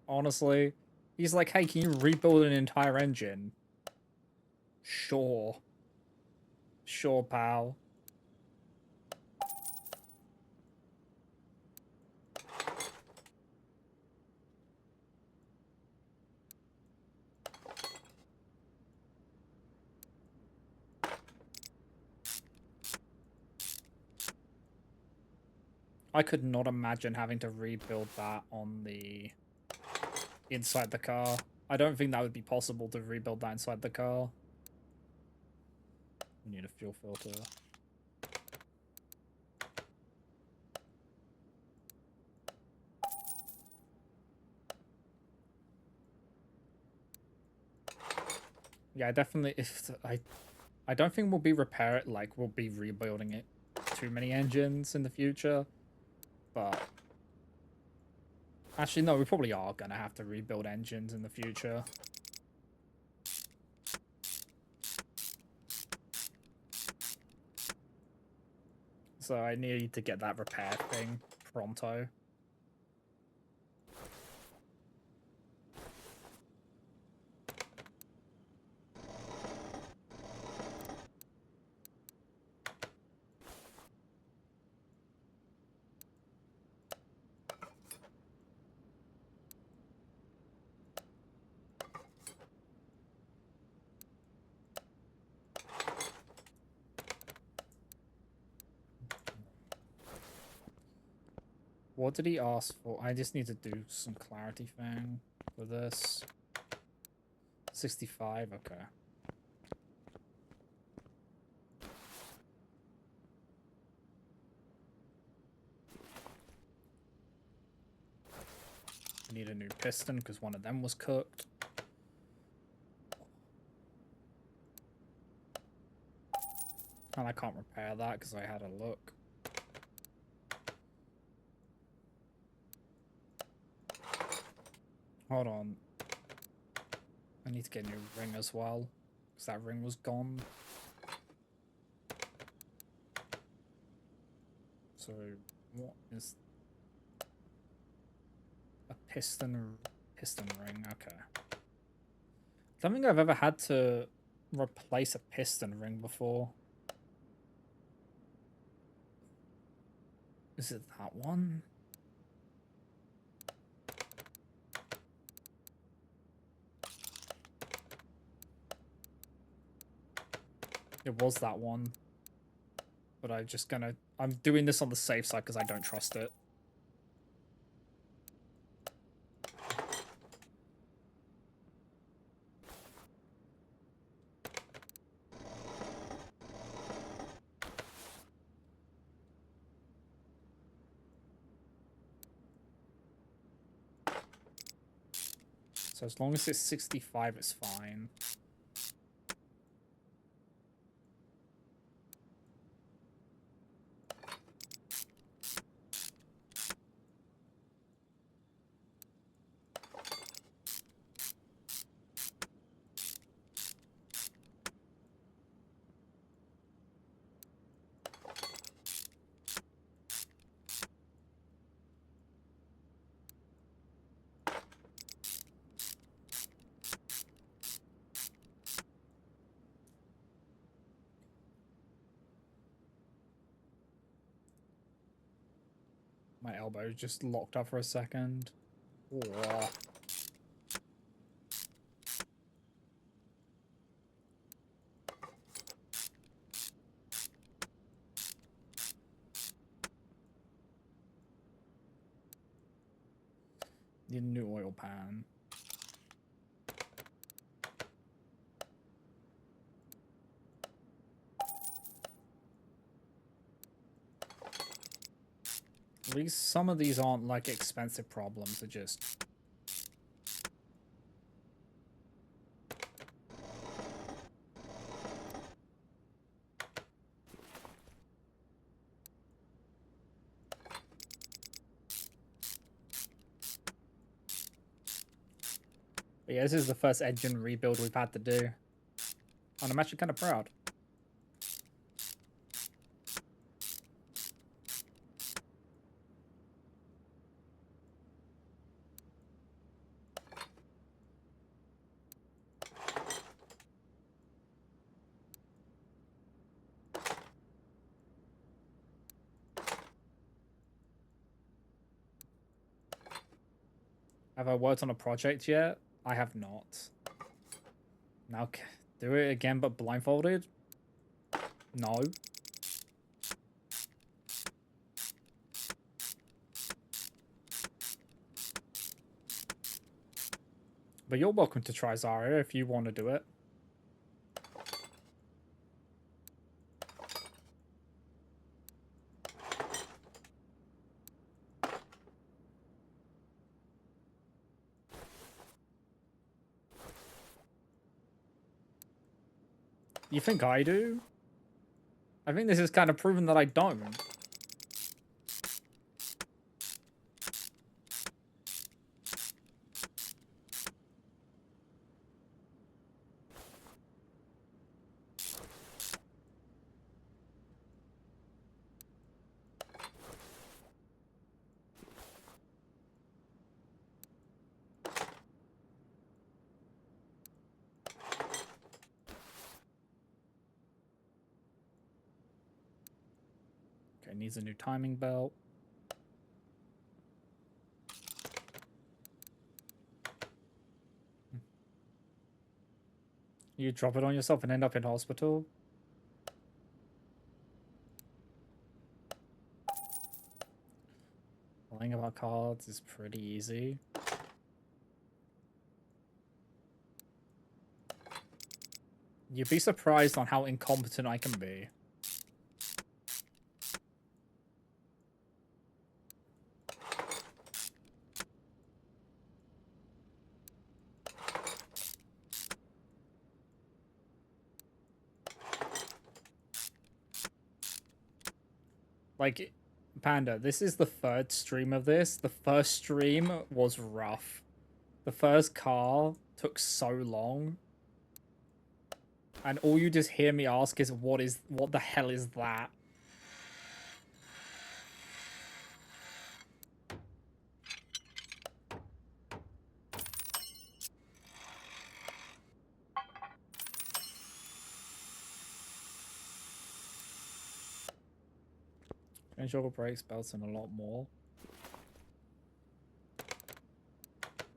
Honestly, he's like, hey, can you rebuild an entire engine? Sure. Sure, pal. I could not imagine having to rebuild that on the... inside the car. I don't think that would be possible to rebuild that inside the car. We need a fuel filter. Yeah, definitely. If I don't think we'll be we'll be rebuilding it too many engines in the future, but actually no, we probably are gonna have to rebuild engines in the future. So I need to get that repair thing pronto. What did he ask for? I just need to do some clarity thing for this. 65, okay. I need a new piston because one of them was cooked. And I can't repair that because I had a look. Hold on. I need to get a new ring as well, because that ring was gone. So, what is a piston ring? Okay. I don't think I've ever had to replace a piston ring before. Is it that one? It was that one. But I'm doing this on the safe side because I don't trust it. So as long as it's 65, it's fine. My elbow just locked up for a second. Oh. Need a new oil pan. At least some of these aren't like expensive problems, they're just... But yeah, this is the first engine rebuild we've had to do. And I'm actually kind of proud. Have I worked on a project yet? I have not. Now, do it again but blindfolded? No. But you're welcome to try Zarya if you want to do it. You think I do? I think this is kind of proven that I don't. Okay, needs a new timing belt. You drop it on yourself and end up in hospital? Lying about cards is pretty easy. You'd be surprised on how incompetent I can be. Like, Panda, this is the third stream of this. The first stream was rough. The first car took so long. And all you just hear me ask is, what the hell is that? Change all brakes, belts, and a lot more.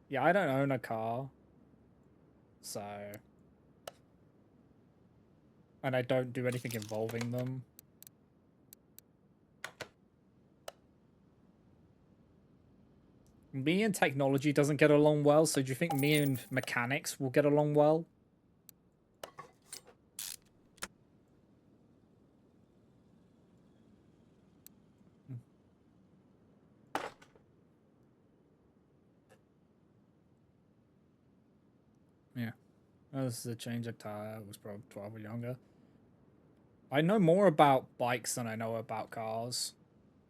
Yeah, I don't own a car. So... And I don't do anything involving them. Me and technology doesn't get along well, so do you think me and mechanics will get along well? Yeah. Oh, this is a change of tire. I was probably 12 or younger. I know more about bikes than I know about cars.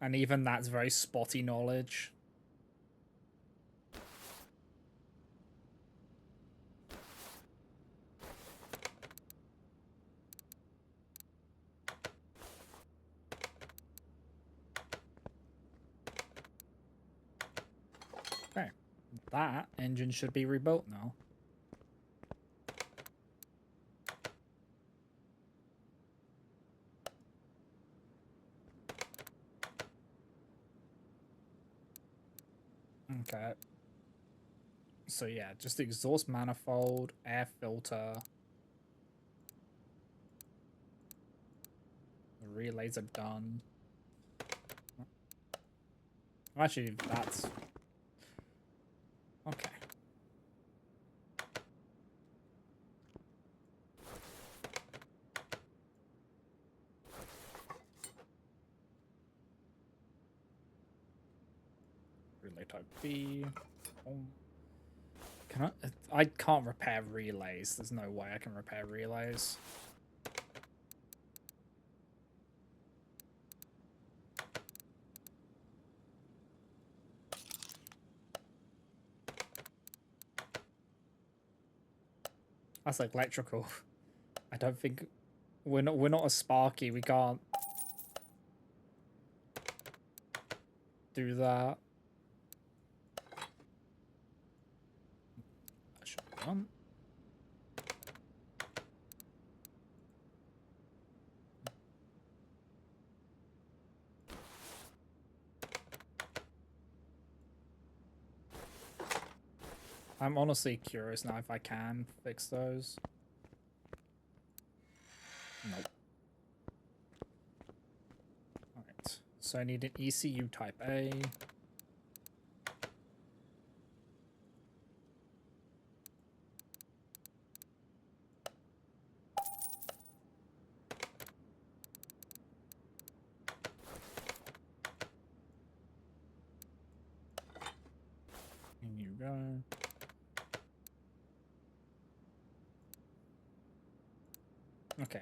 And even that's very spotty knowledge. Okay. That engine should be rebuilt now. Okay. So yeah, just the exhaust manifold, air filter. The relays are done. Actually, that's... Okay. Relay type B. Can I can't repair relays. There's no way I can repair relays. That's electrical. I don't think we're not a Sparky. We can't do that. That should be done. I'm honestly curious now if I can fix those. Nope. Alright. So I need an ECU type A. And you go. Okay.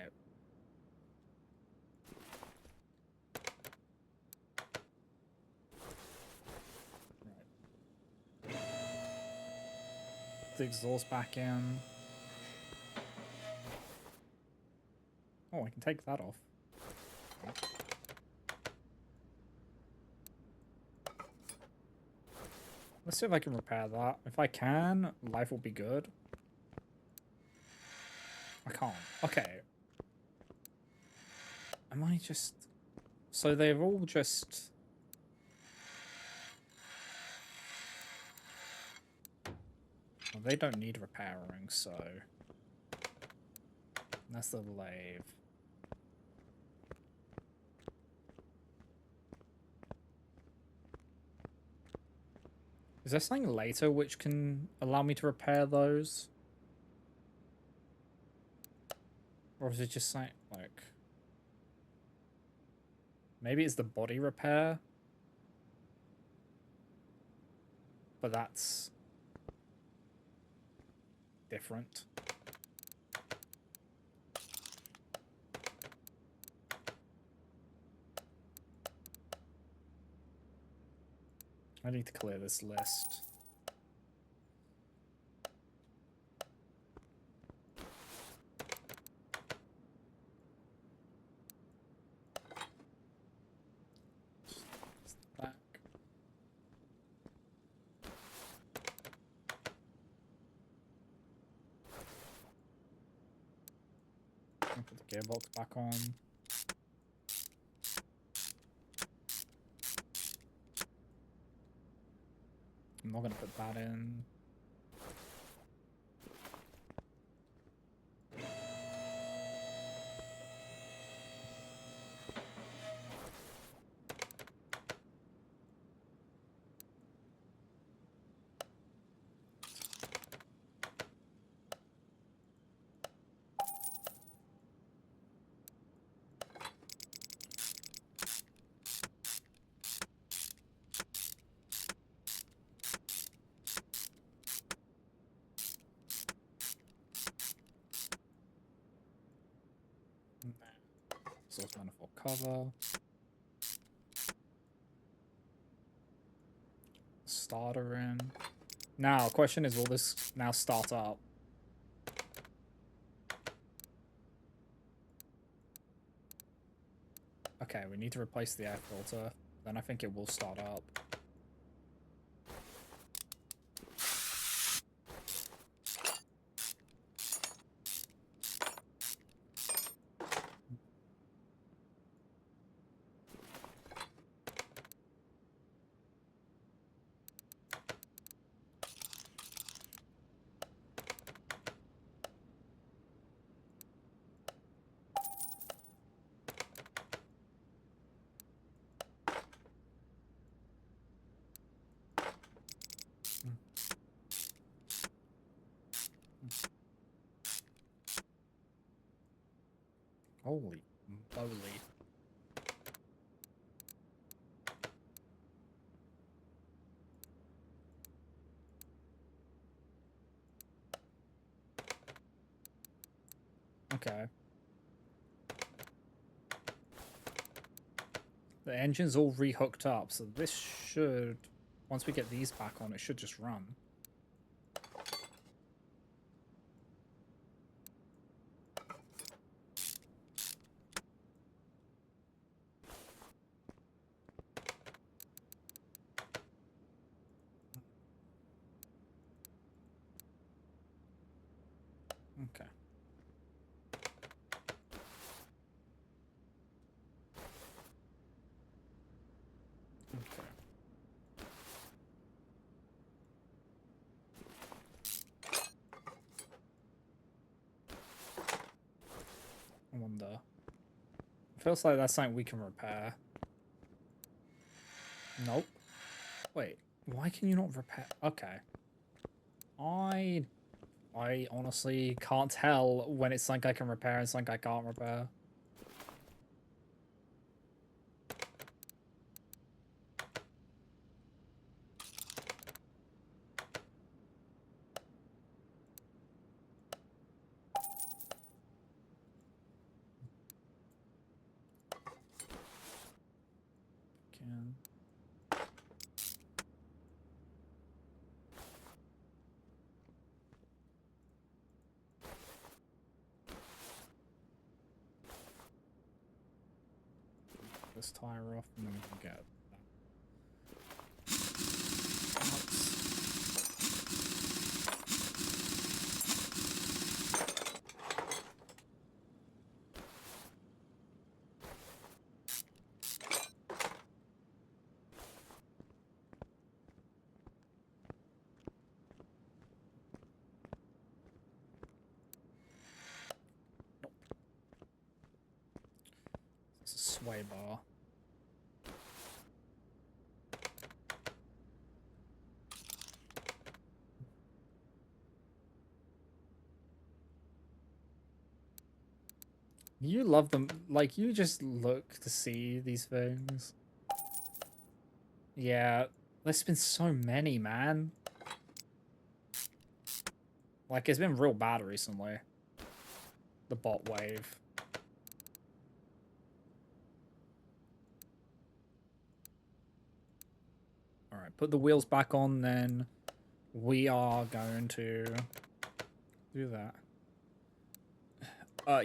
Right. The exhaust back in. Oh, I can take that off. Let's see if I can repair that. If I can, life will be good. I can't. Okay. Am I just... So they're all just... Well, they don't need repairing, so... That's the lathe. Is there something later which can allow me to repair those? Or is it just like... Maybe it's the body repair? But that's... different. I need to clear this list. Back. I'll put the gearbox back on. I'm not gonna put that in. Source manifold cover. Starter in. Now, question is, will this now start up? Okay, we need to replace the air filter. Then I think it will start up. Holy moly. Okay. The engine's all rehooked up, so this should, once we get these back on, it should just run. Okay. Okay. I wonder. Feels like that's something we can repair. Nope. Wait, why can you not repair? Okay. I honestly can't tell when it's something I can repair and something I can't repair. Can. This tire off and then we can get that. It's a sway bar. You love them, like, you just look to see these things. Yeah, there's been so many, man. Like, it's been real bad recently. The bot wave. Alright, put the wheels back on, then we are going to do that.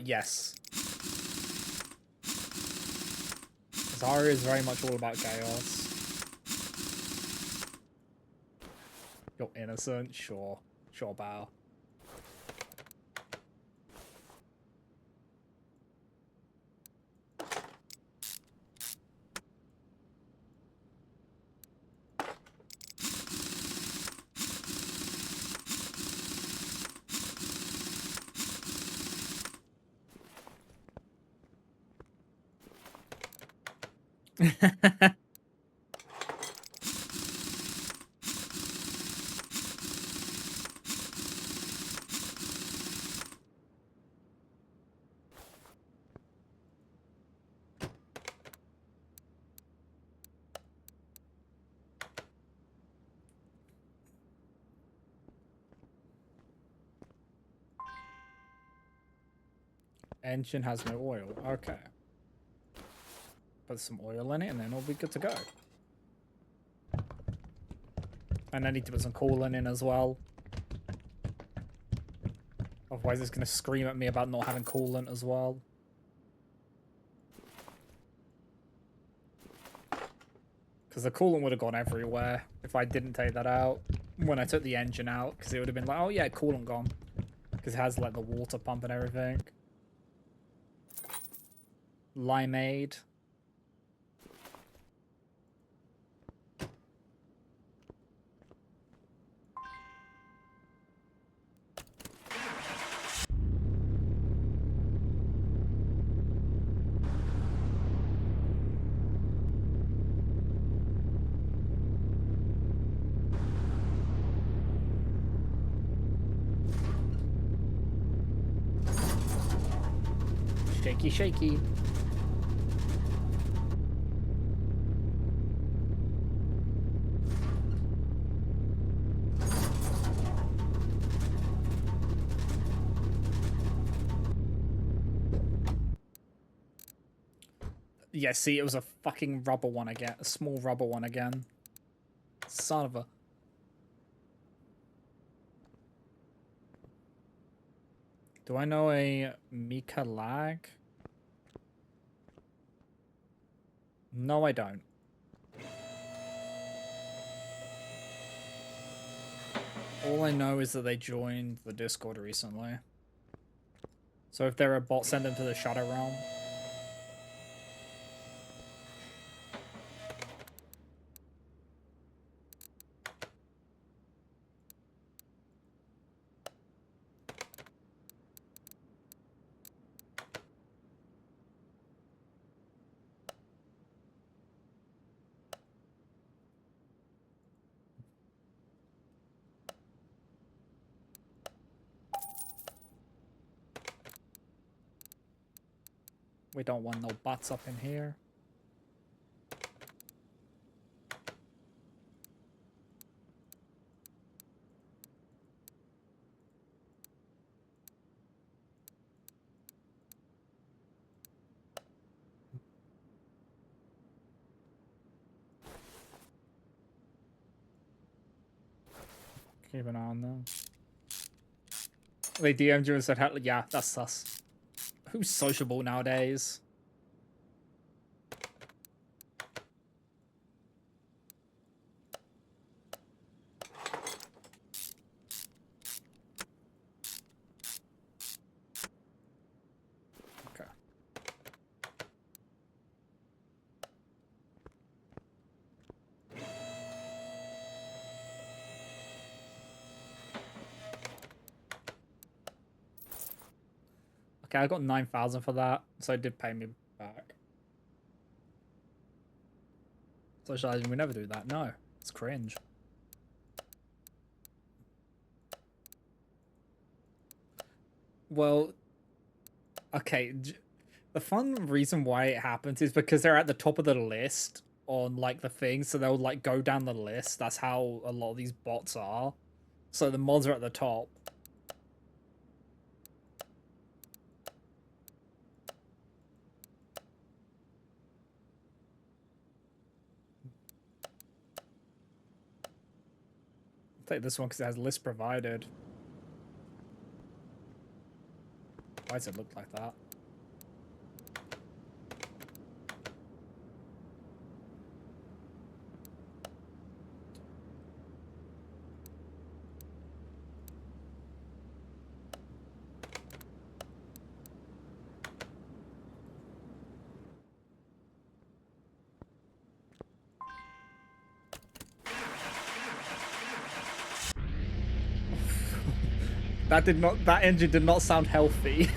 Yes. Zarya is very much all about chaos. You're innocent? Sure. Sure, Bao. Engine has no oil. Okay. Put some oil in it and then it'll be good to go. And I need to put some coolant in as well. Otherwise it's going to scream at me about not having coolant as well. Because the coolant would have gone everywhere if I didn't take that out. When I took the engine out. Because it would have been like, oh yeah, coolant gone. Because it has like the water pump and everything. Limeade. Shaky, shaky. Yeah, see, it was a fucking rubber one again. A small rubber one again. Son of a... Do I know a Mika lag? No, I don't. All I know is that they joined the Discord recently. So if they're a bot, send them to the Shadow Realm. We don't want no bots up in here. Keep an eye on them. They DM'd you and said, yeah, that's sus. Who's sociable nowadays? Okay. Okay, I got 9,000 for that, so it did pay me back. Socializing, we never do that. No, it's cringe. Well, okay. The fun reason why it happens is because they're at the top of the list on like the thing, so they'll like go down the list. That's how a lot of these bots are. So the mods are at the top. I'll take this one because it has list provided. Why does it look like that? That engine did not sound healthy.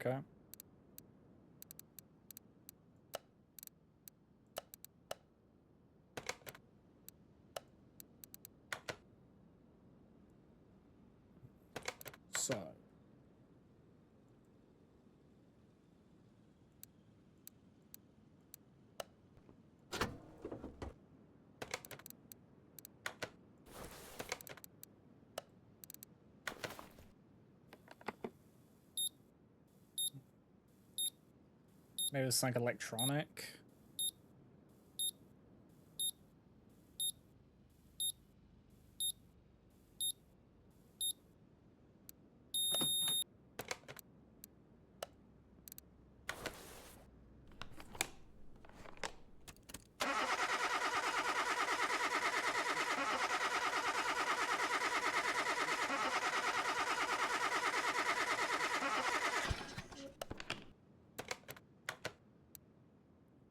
Okay. So. Maybe it's like electronic.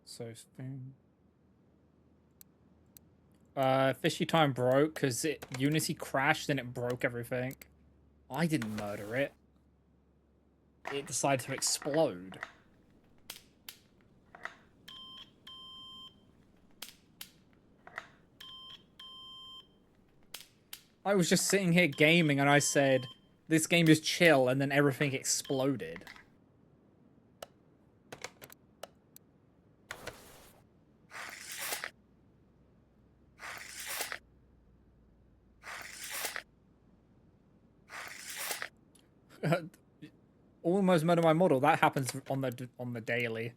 So thing. Fishy Time broke because Unity crashed and it broke everything. I didn't murder it. It decided to explode. I was just sitting here gaming and I said, this game is chill, and then everything exploded. Almost murder my model. That happens on the daily.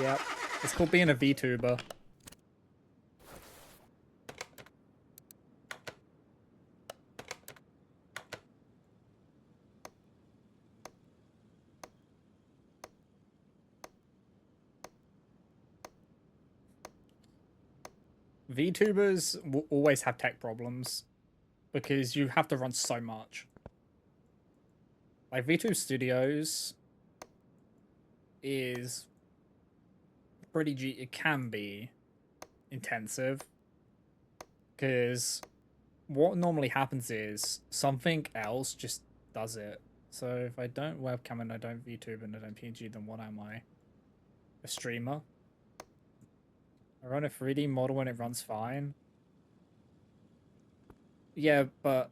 Yep. It's called being a VTuber. VTubers will always have tech problems because you have to run so much. Like VTube Studios is it can be intensive because what normally happens is something else just does it. So if I don't webcam and I don't VTube and I don't PNG, then what am I? A streamer? I run a 3D model and it runs fine. Yeah, but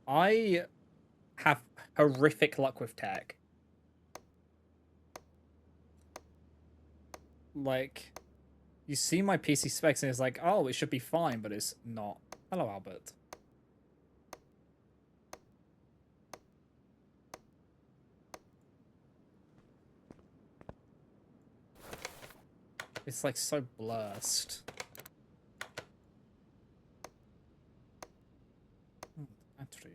I have horrific luck with tech. Like, you see my PC specs and it's like, oh, it should be fine, but it's not. Hello, Albert. It's like so blurst. Battery.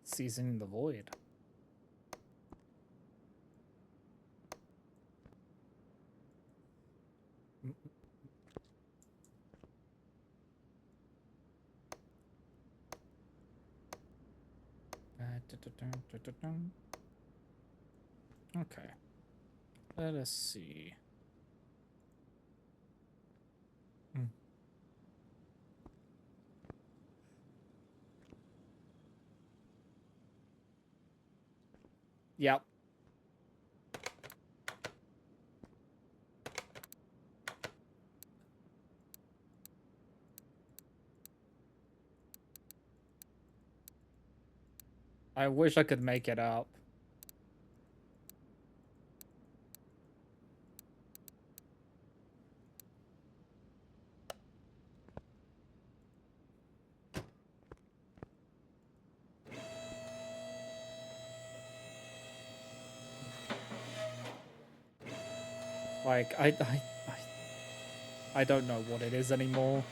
Seasoning the void. Okay. Let us see. Yep. I wish I could make it up. Like, I don't know what it is anymore.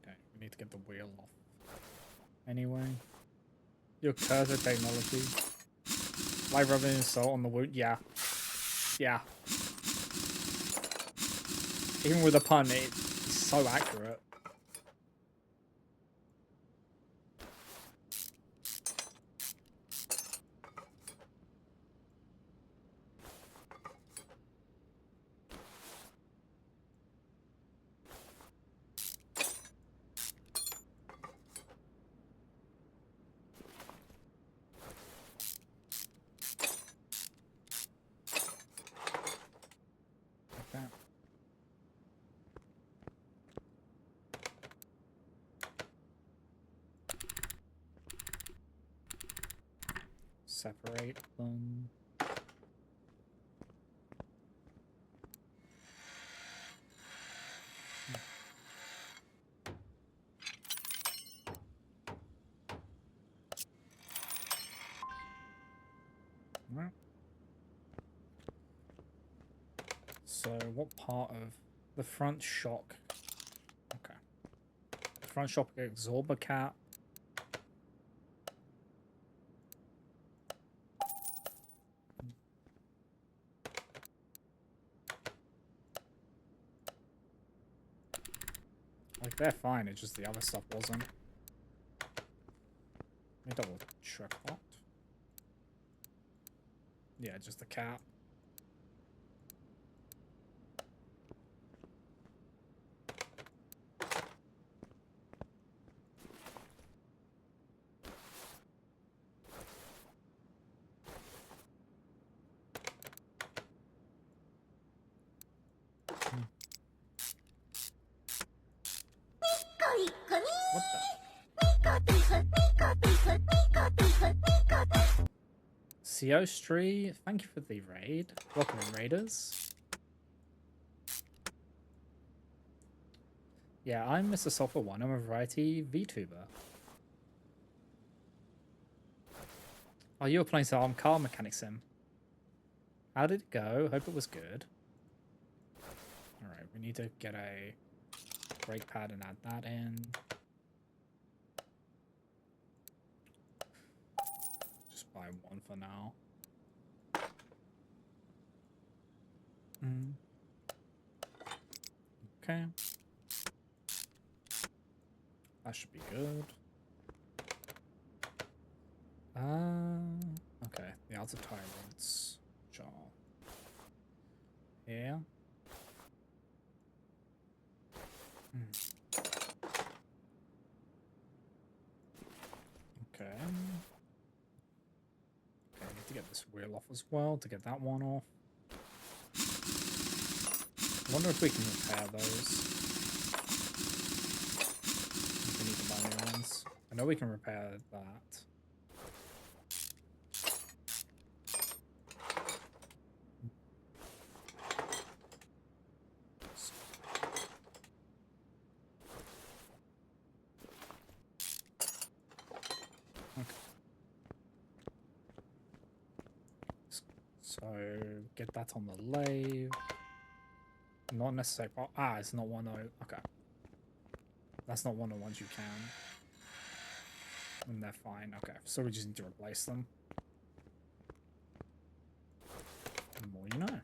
Okay, we need to get the wheel off. anyway. Your cursor technology. Like rubbing salt on the wound. Yeah. Yeah. Even with a pun, it's so accurate. Separate them. Right. So what part of the front shock? Okay. The front shock absorber cap. Like, they're fine, it's just the other stuff wasn't. Let me double check that. Yeah, just the cap. What the? Seostri, thank you for the raid. Welcome in, raiders. Yeah, I'm Mr. Software One. I'm a variety VTuber. Oh, you were playing some car mechanic sim. How did it go? Hope it was good. Alright, we need to get a brake pad and add that in. Just buy one for now. Okay. That should be good. Okay. The outer tire rods. Sure. Yeah. Okay. Okay, I need to get this wheel off as well to get that one off. I wonder if we can repair those. If we need to buy new ones. I know we can repair that. So get that on the lathe. Not necessary. Ah, it's not one. Okay. That's not one of the ones you can. And they're fine. Okay. So we just need to replace them. The more you know.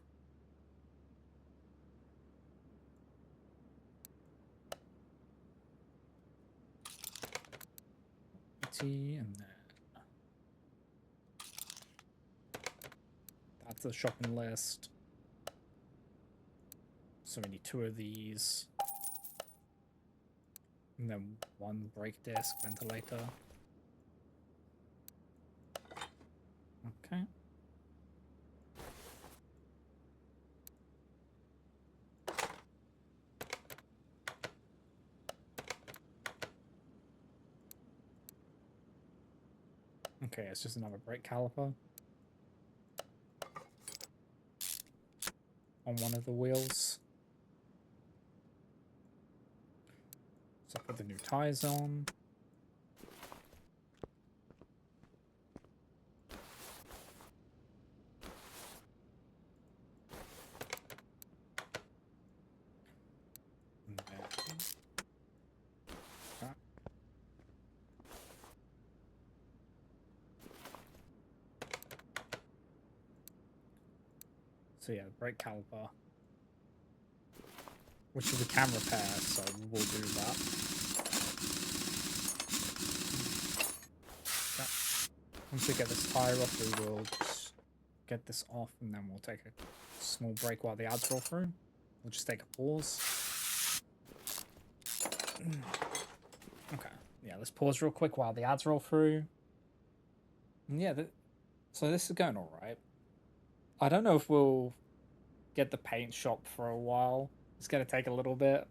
And then that's the shopping list. So we need 2 of these. And then 1 brake disc ventilator. Okay. Okay, it's just another brake caliper on one of the wheels. So I put the new tires on. So yeah, brake caliper, which we can repair, so we'll do that. Once we get this tire off, we will just get this off, and then we'll take a small break while the ads roll through. We'll just take a pause. Okay, yeah, let's pause real quick while the ads roll through. And yeah, so this is going all right. I don't know if we'll get the paint shop for a while. It's going to take a little bit.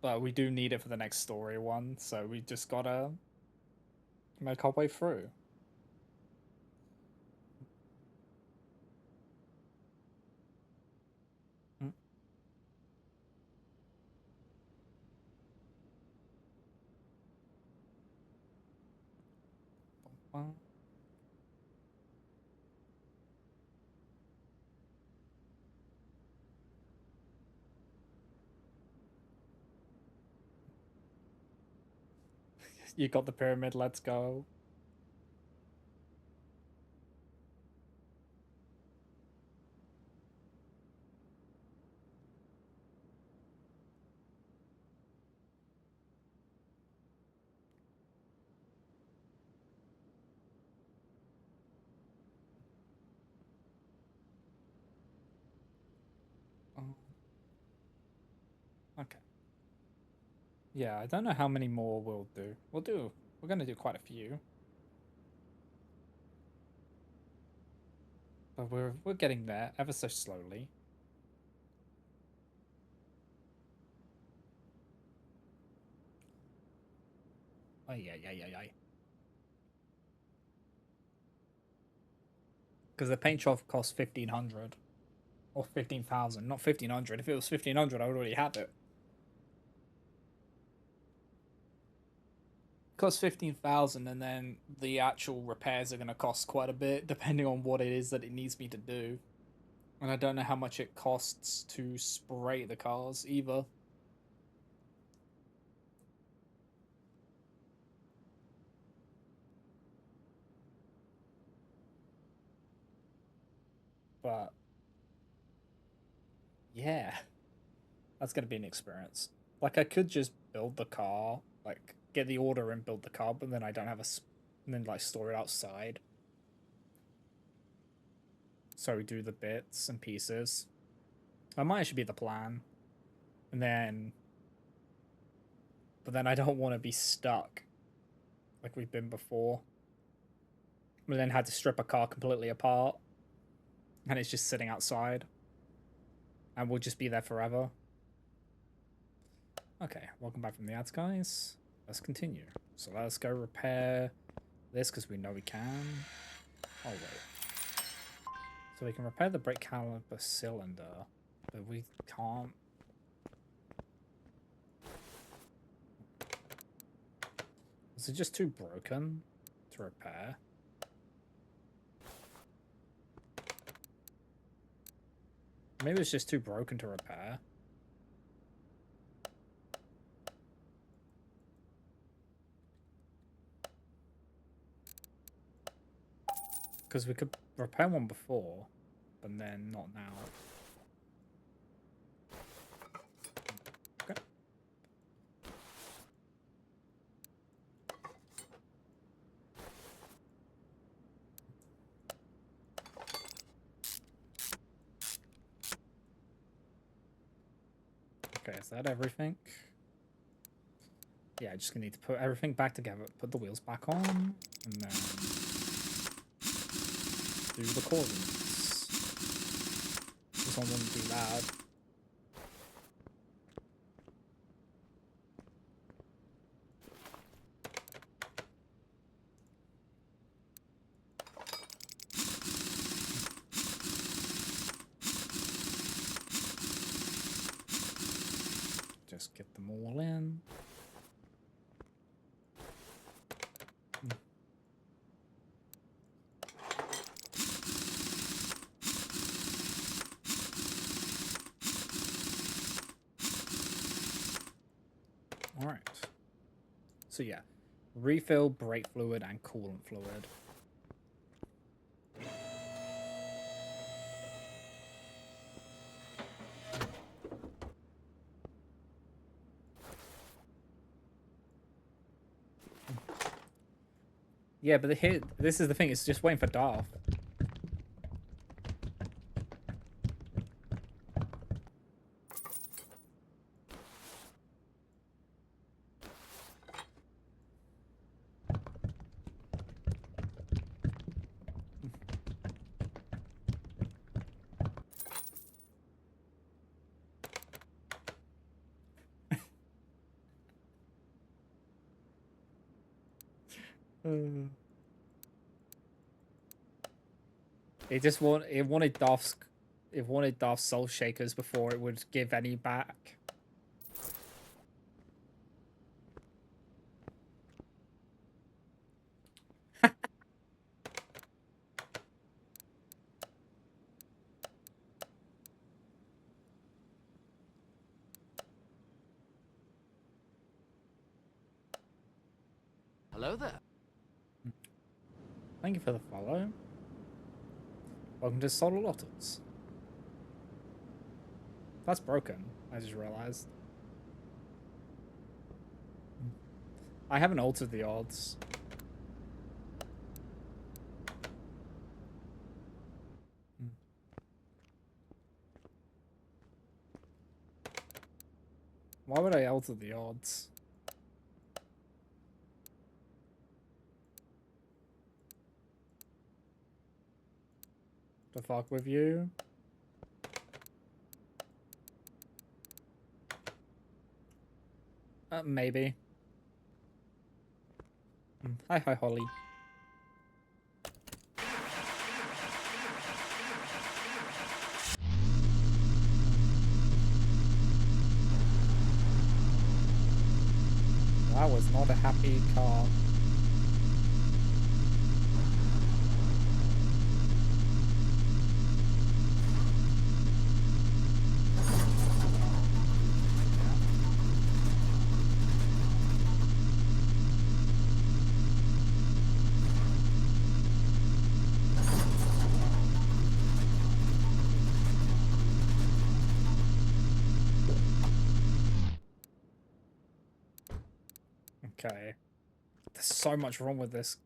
But we do need it for the next story one, so we just gotta make our way through. You got the pyramid, let's go. Oh, okay. Yeah, I don't know how many more we'll do. We're gonna do quite a few. But we're getting there ever so slowly. Ay, ay, ay, ay, ay. Because the paint shop costs 1,500. Or 15,000, not 1,500. If it was 1,500, I would already have it. Costs 15,000, and then the actual repairs are going to cost quite a bit, depending on what it is that it needs me to do. And I don't know how much it costs to spray the cars either. But yeah, that's going to be an experience. Like, I could just build the car, like, get the order and build the car, but then I don't have and then, like, store it outside. So we do the bits and pieces. That might actually be the plan. And then. But then I don't want to be stuck like we've been before. We then had to strip a car completely apart. And it's just sitting outside. And we'll just be there forever. Okay, welcome back from the ads, guys. Let's continue. So let's go repair this because we know we can. Oh, wait. So we can repair the brake caliper cylinder, but we can't. Is it just too broken to repair? Maybe it's just too broken to repair. Because we could repair one before, but then not now. Okay. Okay, is that everything? Yeah, just gonna need to put everything back together, put the wheels back on, and then do the coordinates. This one wouldn't be bad. Just get them all in. Alright. So yeah, refill brake fluid and coolant fluid. Yeah, but this is the thing. It's just waiting for Darth. It wanted Darth's soul shakers before it would give any back. Hello there. Thank you for the follow. Welcome to Solar Lotus. That's broken. I just realized. I haven't altered the odds. Why would I alter the odds? To fuck with you? Maybe. Hi, Holly. That was not a happy car. Okay. There's so much wrong with this.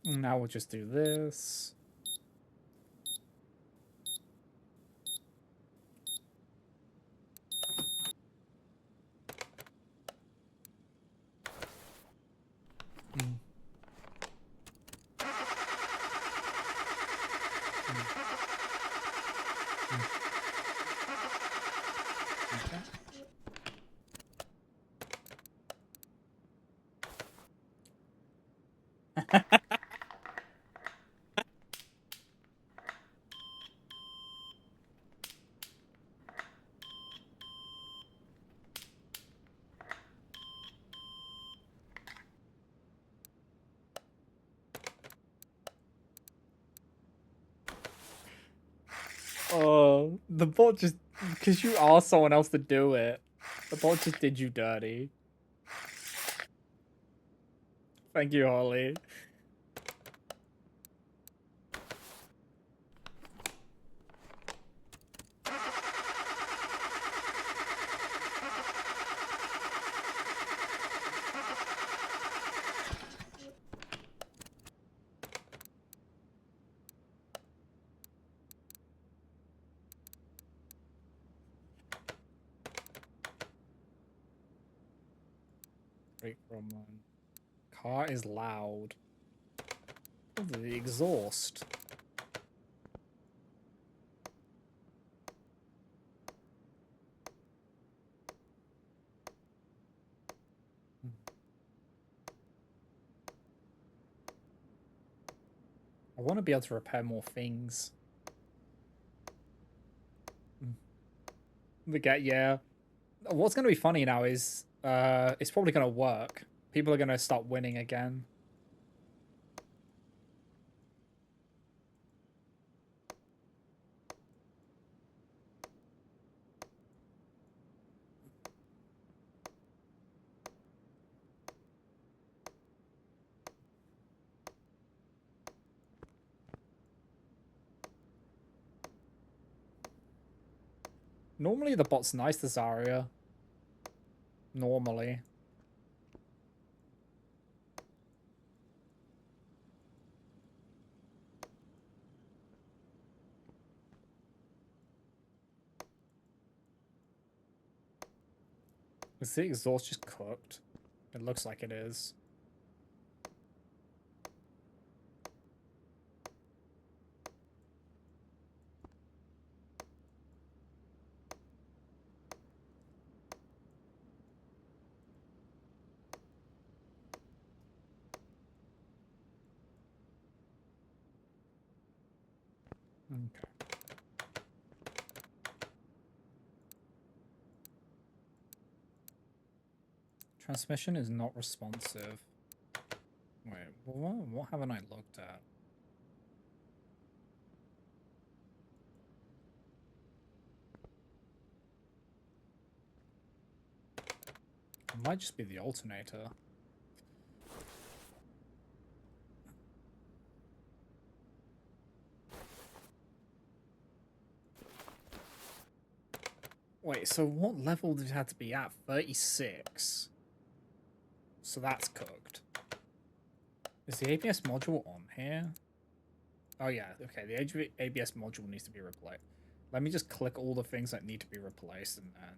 Now we'll just do this. Oh, the bot just... Because you asked someone else to do it. The bot just did you dirty. Thank you, Holly. Wait for a moment. Car is loud. Oh, the exhaust. I want to be able to repair more things. Yeah. What's going to be funny now is it's probably going to work. People are going to start winning again. Normally the bot's nice to Zarya. Normally. Is the exhaust just cooked? It looks like it is. Okay. Transmission is not responsive. Wait, what haven't I looked at? It might just be the alternator. Wait, so what level did it have to be at? 36. So that's cooked. Is the ABS module on here? Oh yeah, okay, the ABS module needs to be replaced. Let me just click all the things that need to be replaced and then...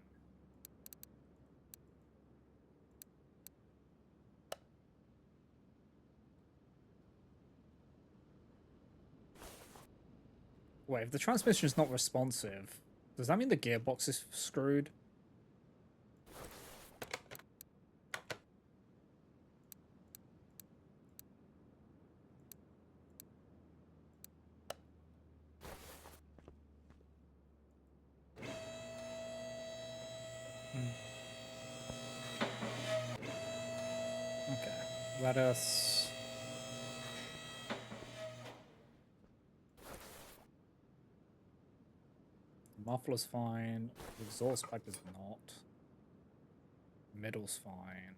Wait, if the transmission is not responsive, does that mean the gearbox is screwed? Okay, let us... Muffler's fine. The exhaust pipe is not. Middle's fine.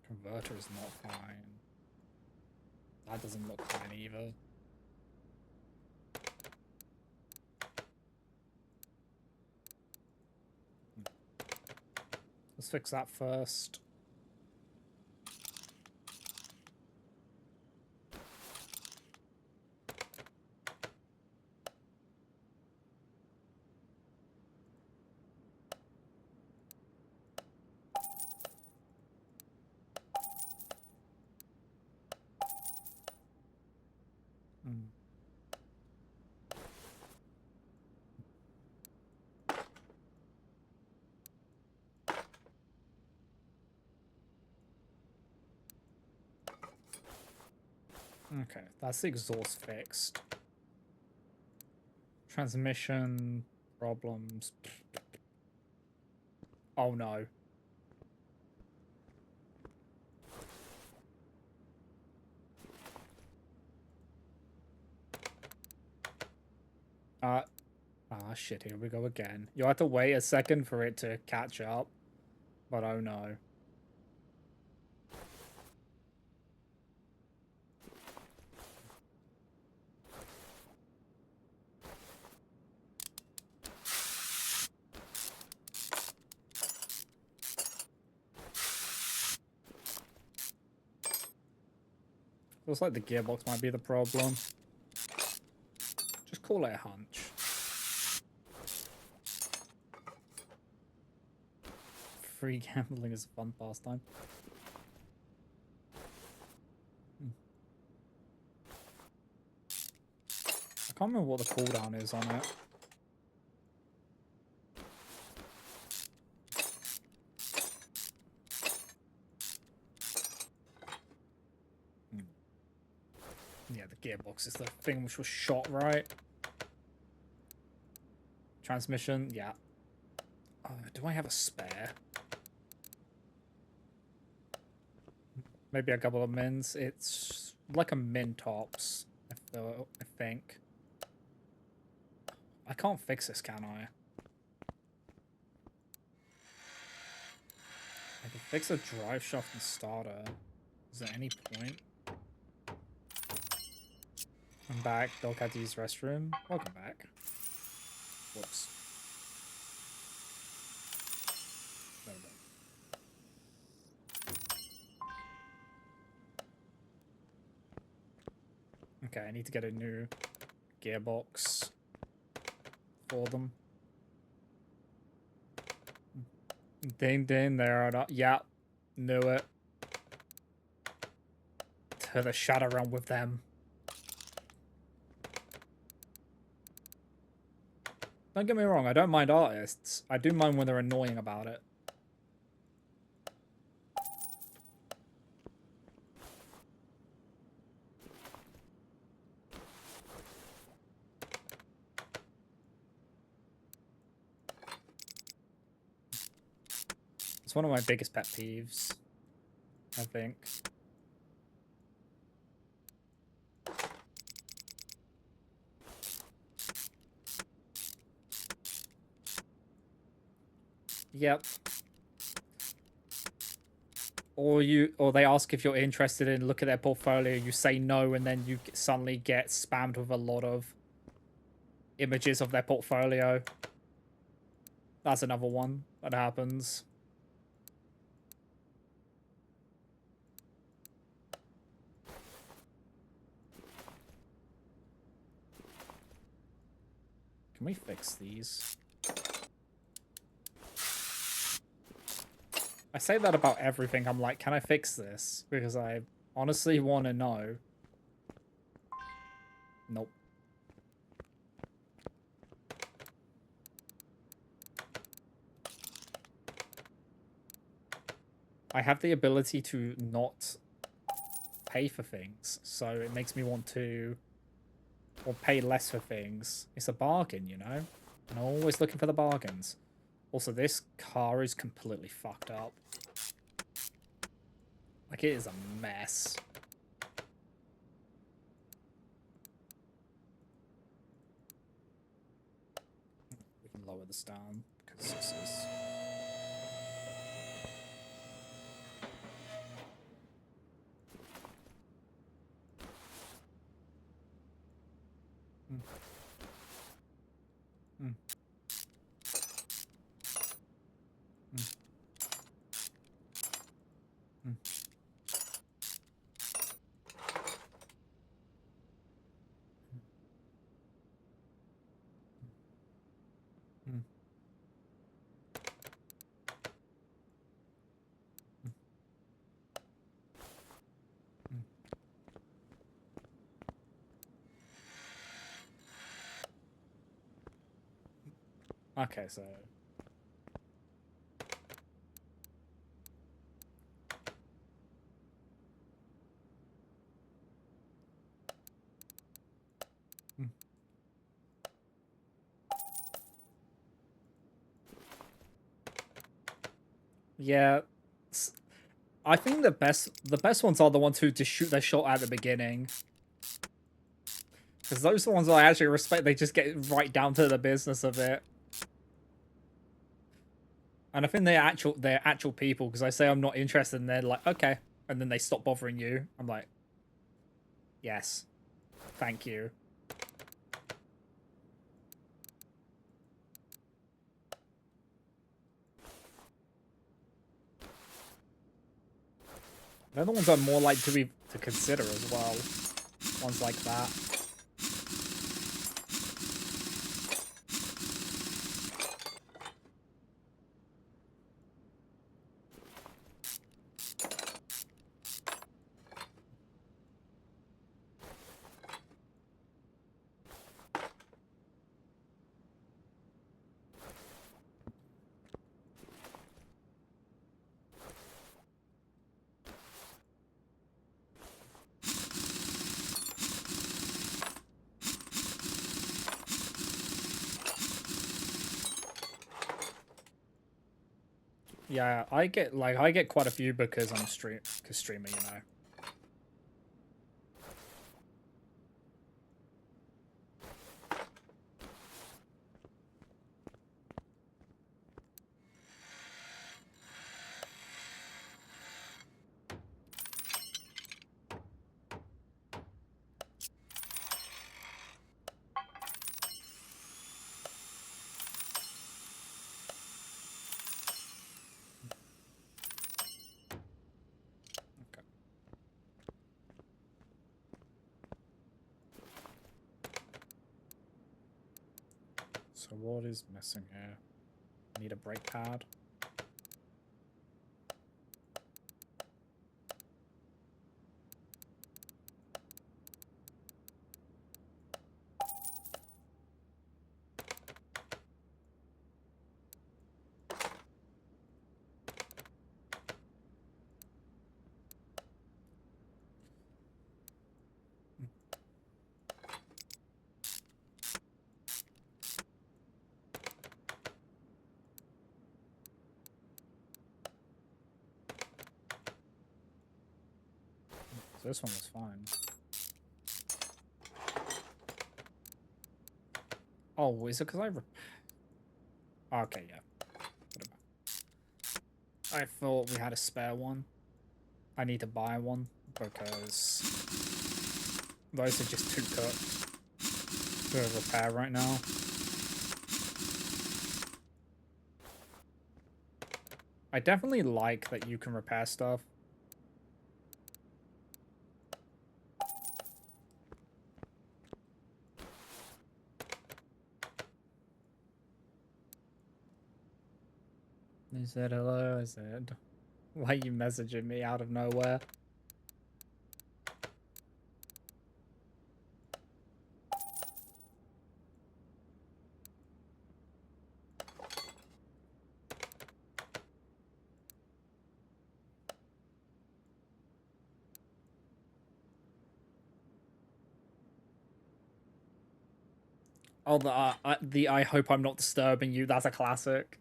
Converter is not fine. That doesn't look fine either. Let's fix that first. Okay, that's the exhaust fixed. Transmission problems. Oh no. Shit, here we go again. You'll have to wait a second for it to catch up. But oh no. Looks like the gearbox might be the problem. Just call it a hunch. Free gambling is a fun pastime. I can't remember what the cooldown is on it. Yeah, the gearbox is the thing which was shot, right? Transmission, yeah. Do I have a spare? Maybe a couple of mins. It's like a min tops, I think. I can't fix this, can I? I can fix a drive shaft and starter. Is there any point? I'm back. Dog had to use restroom. Welcome back. Whoops. No, no. Okay, I need to get a new gearbox for them. Ding ding, there are not. Yeah, knew it. To the shadow realm with them. Don't get me wrong, I don't mind artists. I do mind when they're annoying about it. It's one of my biggest pet peeves, I think. Yep. Or they ask if you're interested in look at their portfolio, you say no, and then you suddenly get spammed with a lot of images of their portfolio. That's another one that happens. Can we fix these? I say that about everything. I'm like, can I fix this? Because I honestly want to know. Nope. I have the ability to not pay for things, so it makes me want to, or pay less for things. It's a bargain, you know? And I'm always looking for the bargains. Also, this car is completely fucked up. Like, it is a mess. We can lower this down, because this is... Mm. Mm. Mm. Mm. Mm. Mm. Okay, so... Mm. Yeah, I think the best ones are the ones who just shoot their shot at the beginning. Because those are the ones I actually respect. They just get right down to the business of it. And I think they're actual people, because I say I'm not interested and they're like, okay. And then they stop bothering you. I'm like, yes. Thank you. They're the ones I'm more like to consider as well. Ones like that. Yeah, I get quite a few because I'm streamer, you know. So what is missing here? Need a brake pad. So this one was fine. Oh, is it because I... Okay, yeah. I thought we had a spare one. I need to buy one because those are just too cooked to repair right now. I definitely like that you can repair stuff. He said hello, I said, why are you messaging me out of nowhere? Oh, the I hope I'm not disturbing you, that's a classic.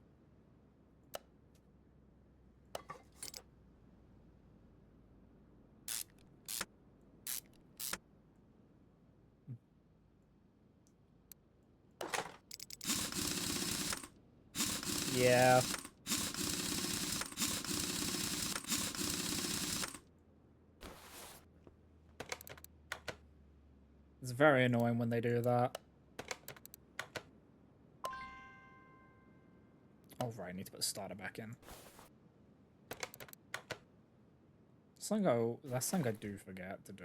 Yeah. It's very annoying when they do that. Oh, right, I need to put the starter back in. That's something I do forget to do.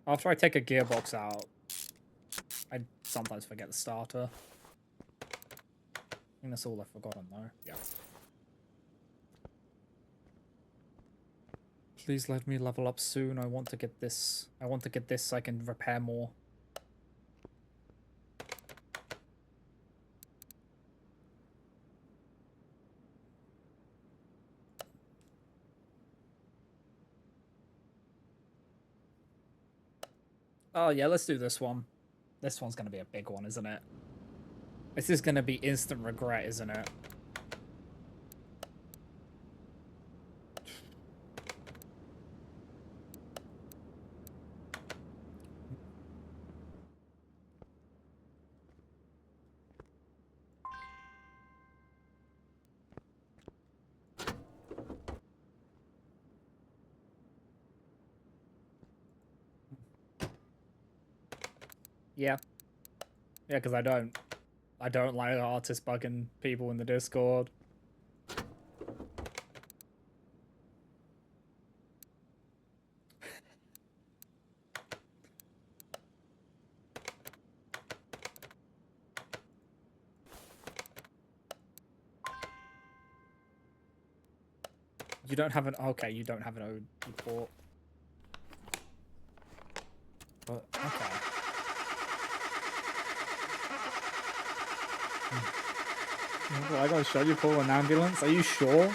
After I take a gearbox out, I sometimes forget the starter. I think that's all I've forgotten though. Yeah. Please let me level up soon. I want to get this. I want to get this so I can repair more. Oh yeah, let's do this one. This one's gonna be a big one, isn't it? This is gonna be instant regret, isn't it? Yeah. Yeah, because I don't like artists bugging people in the Discord. You don't have an... Okay, you don't have an OD port. But, okay. Well, I gotta show you call an ambulance? Are you sure?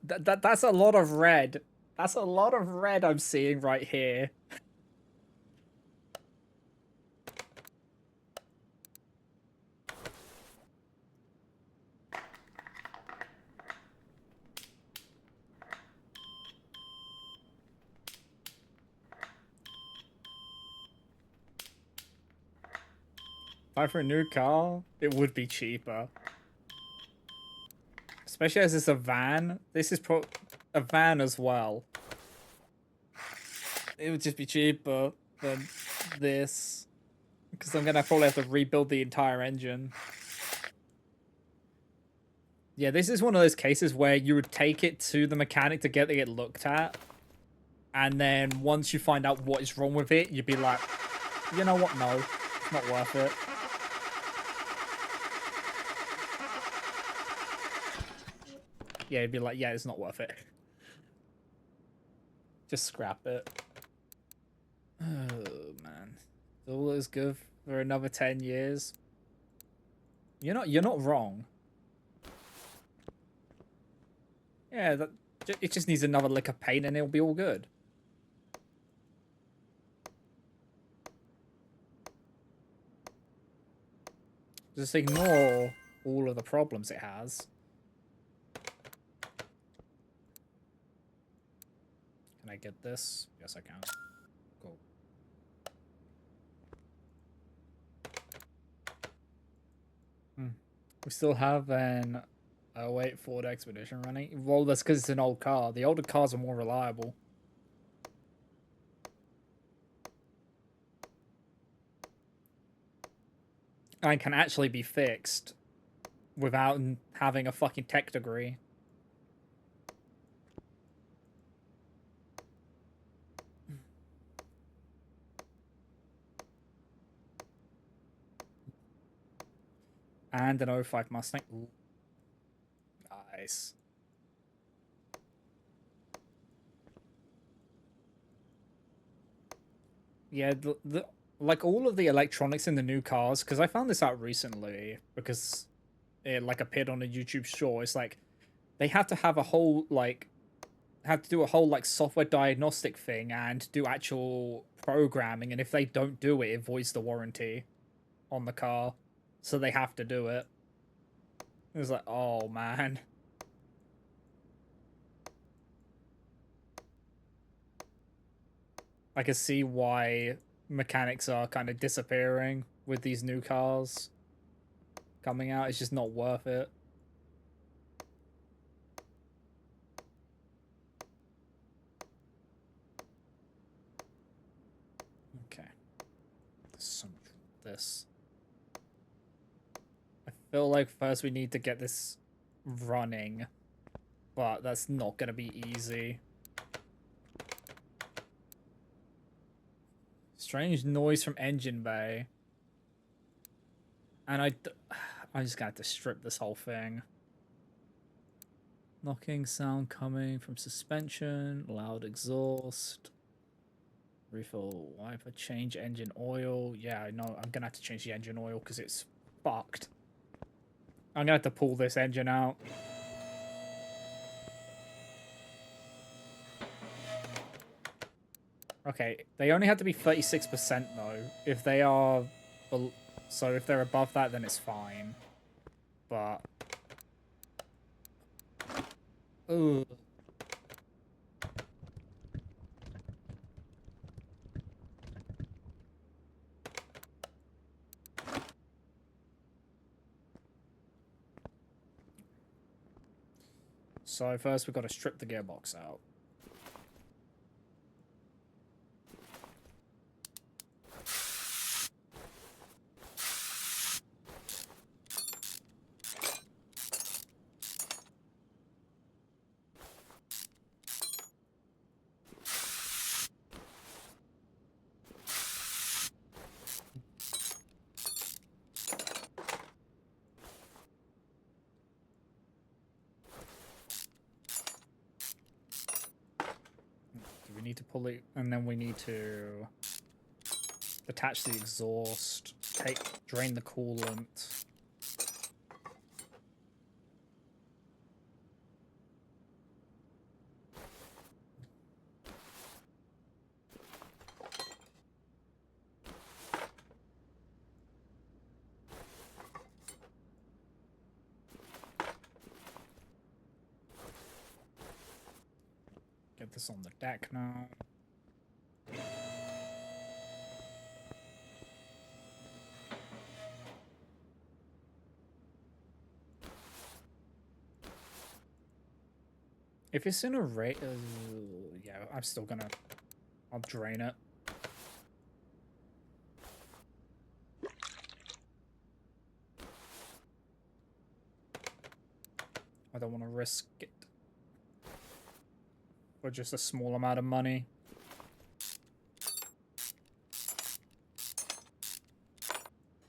That's a lot of red. That's a lot of red I'm seeing right here. Buy for a new car? It would be cheaper. Especially as it's a van. This is a van as well. It would just be cheaper than this. Because I'm gonna probably have to rebuild the entire engine. Yeah, this is one of those cases where you would take it to the mechanic to get it looked at, and then once you find out what is wrong with it, you'd be like, you know what, no, it's not worth it. Yeah, you'd be like, yeah, it's not worth it. Just scrap it. Oh, man. All is good for another 10 years. You're not wrong. Yeah, it just needs another lick of paint and it'll be all good. Just ignore all of the problems it has. Can I get this? Yes, I can. Cool. We still have an 08 Ford Expedition running. Well, that's because it's an old car. The older cars are more reliable. And can actually be fixed without having a fucking tech degree. And an 05 Mustang. Ooh. Nice. Yeah, like all of the electronics in the new cars, because I found this out recently because it like appeared on a YouTube short. It's like they have to have a whole like have to do a whole like software diagnostic thing and do actual programming, and if they don't do it, it voids the warranty on the car, so they have to do it. It's like, oh man. I can see why mechanics are kind of disappearing with these new cars coming out. It's just not worth it. Okay. There's so much this. I feel like first we need to get this running, but that's not going to be easy. Strange noise from engine bay. And I'm just going to have to strip this whole thing. Knocking sound coming from suspension, loud exhaust. Refill wiper, change engine oil. Yeah, I know. I'm going to have to change the engine oil because it's fucked. I'm going to have to pull this engine out. Okay, they only have to be 36% though. If they are... So if they're above that, then it's fine. But... Ugh. So first we've got to strip the gearbox out. We need to pull it, and then we need to attach the exhaust, drain the coolant. Get this on the deck now. If it's in a rate, yeah, I'm still gonna. I'll drain it. don't want to risk it for just a small amount of money.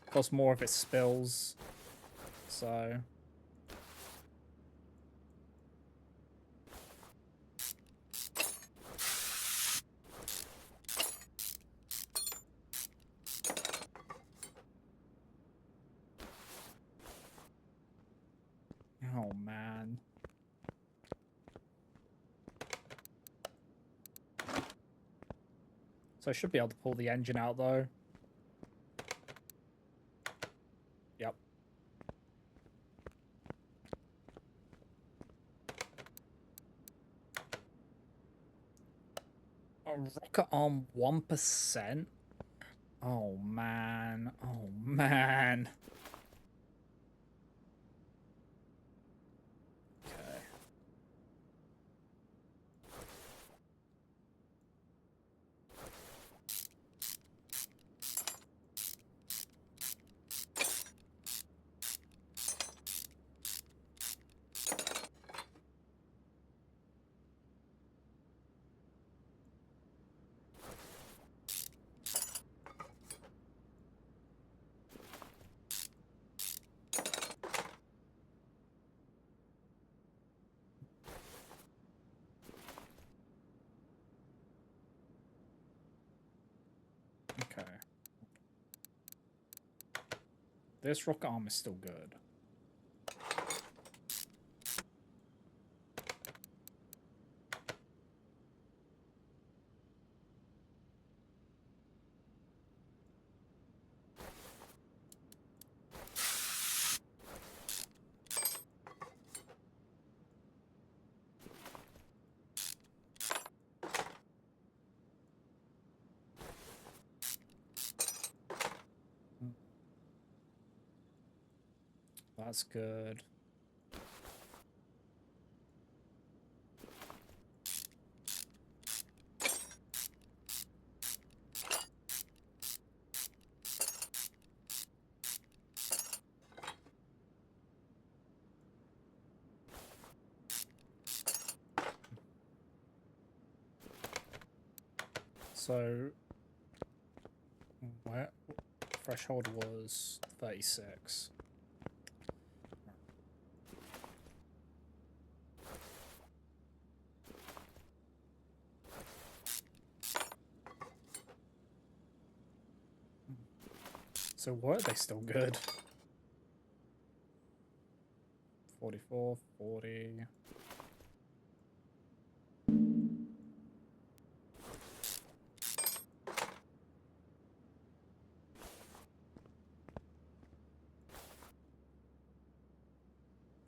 Costs more if it spills, so... Oh, man. So I should be able to pull the engine out, though. Yep. A rocket arm 1%? Oh, man. Oh, man. Okay. Okay. This rocket arm is still good. That's good. So, where threshold was 36. So were they still good? 44, 40.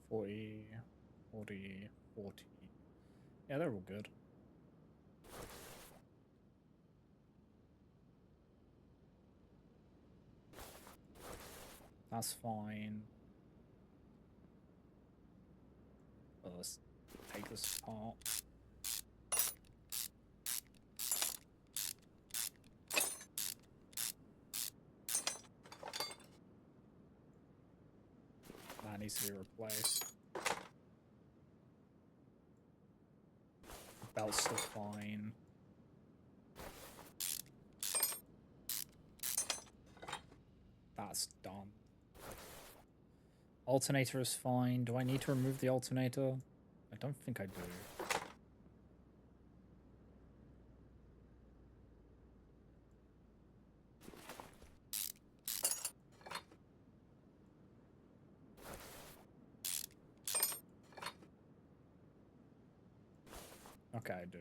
Forty, 40, 40. Yeah, they're all good. That's fine. Well, let's take this apart. That needs to be replaced. Belt's still fine. That's done. Alternator is fine. Do I need to remove the alternator? I don't think I do. Okay, I do.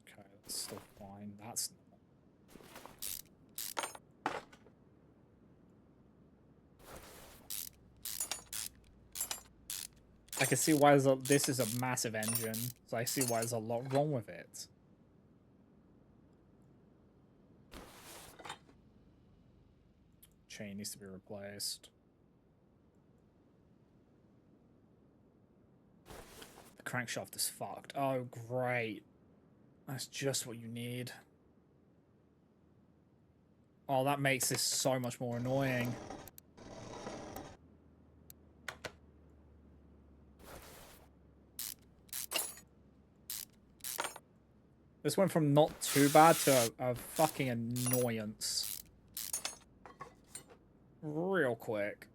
Okay, that's still fine. That's not. I can see why this is a massive engine, so I see why there's a lot wrong with it. chain needs to be replaced. The crankshaft is fucked. Oh, great. That's just what you need. Oh, that makes this so much more annoying. This went from not too bad to a fucking annoyance. Real quick.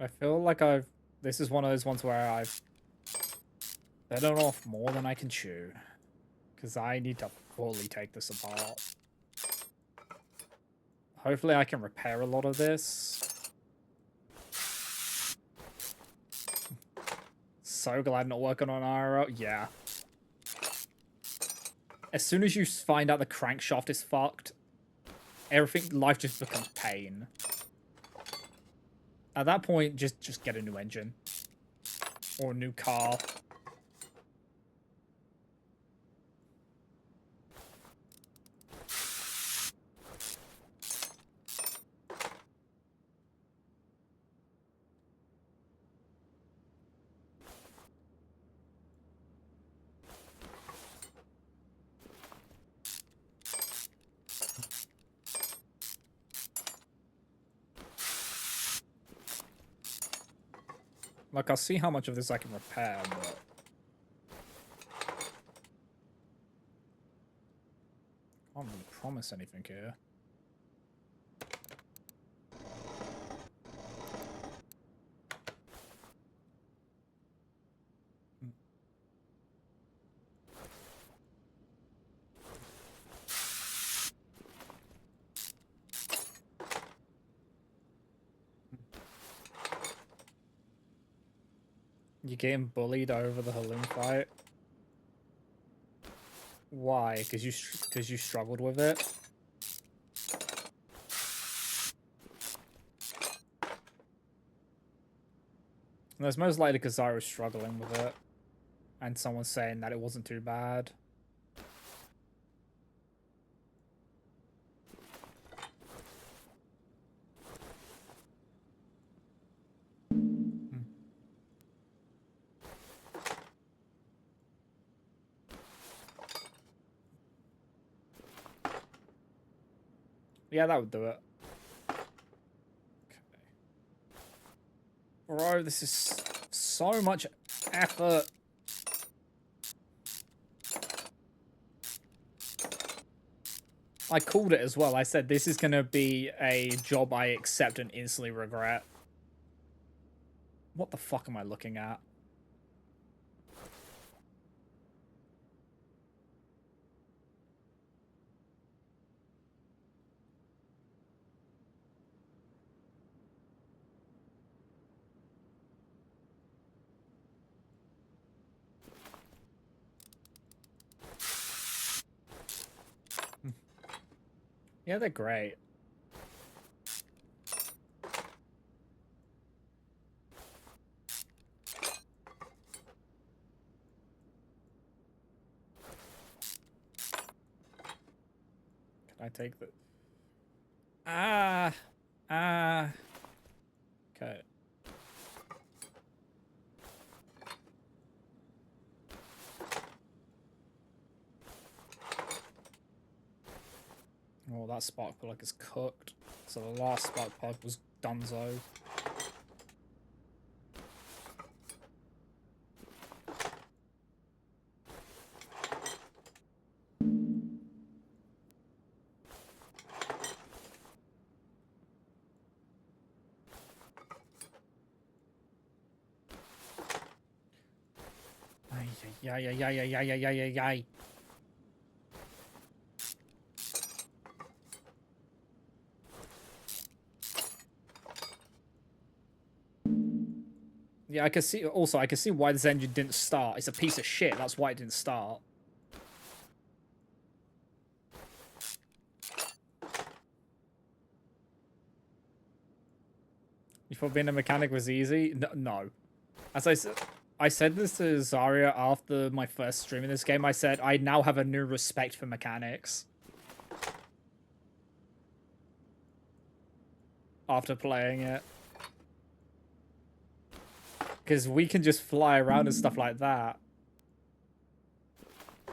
I feel like this is one of those ones where I've bitten off more than I can chew. Because I need to fully take this apart. Hopefully I can repair a lot of this. So glad not working on IRL. Yeah. As soon as you find out the crankshaft is fucked, life just becomes pain. At that point, just get a new engine. Or a new car. Like, I'll see how much of this I can repair, but... can't really promise anything here. You're getting bullied over the Haloon fight? Why? Because you struggled with it? That's most likely because I was struggling with it. And someone's saying that it wasn't too bad. Yeah, that would do it. Okay. Bro, this is so much effort. I called it as well. I said this is going to be a job I accept and instantly regret. What the fuck am I looking at? Yeah, they're great. Can I take the... Okay. Oh, that spark plug is cooked. So the last spark plug was Dunzo. Ay. Yeah, I can see. Also, I can see why this engine didn't start. It's a piece of shit. That's why it didn't start. You thought being a mechanic was easy? No. As I said this to Zarya after my first stream in this game. I said I now have a new respect for mechanics after playing it, because we can just fly around and stuff like that,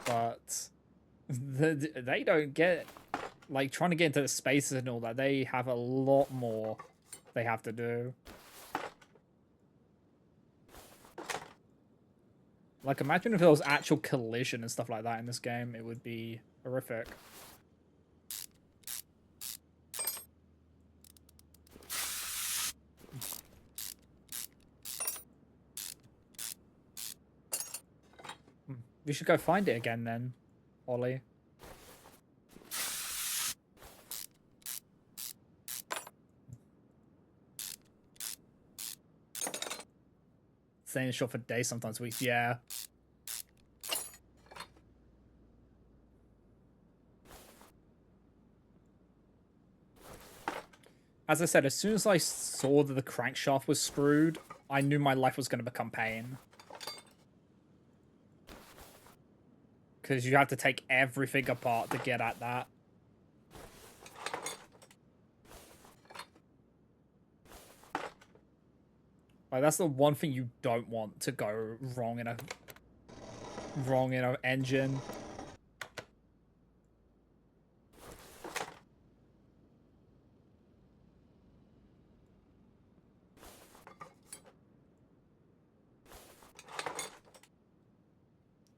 but they don't get, like, trying to get into the spaces and all that. They have a lot more they have to do. Like, imagine if there was actual collision and stuff like that in this game. It would be horrific. We should go find it again then, Ollie. Staying short for days, sometimes weeks. Yeah. As I said, as soon as I saw that the crankshaft was screwed, I knew my life was going to become pain. Because you have to take everything apart to get at that. Like, that's the one thing you don't want to go wrong in an engine.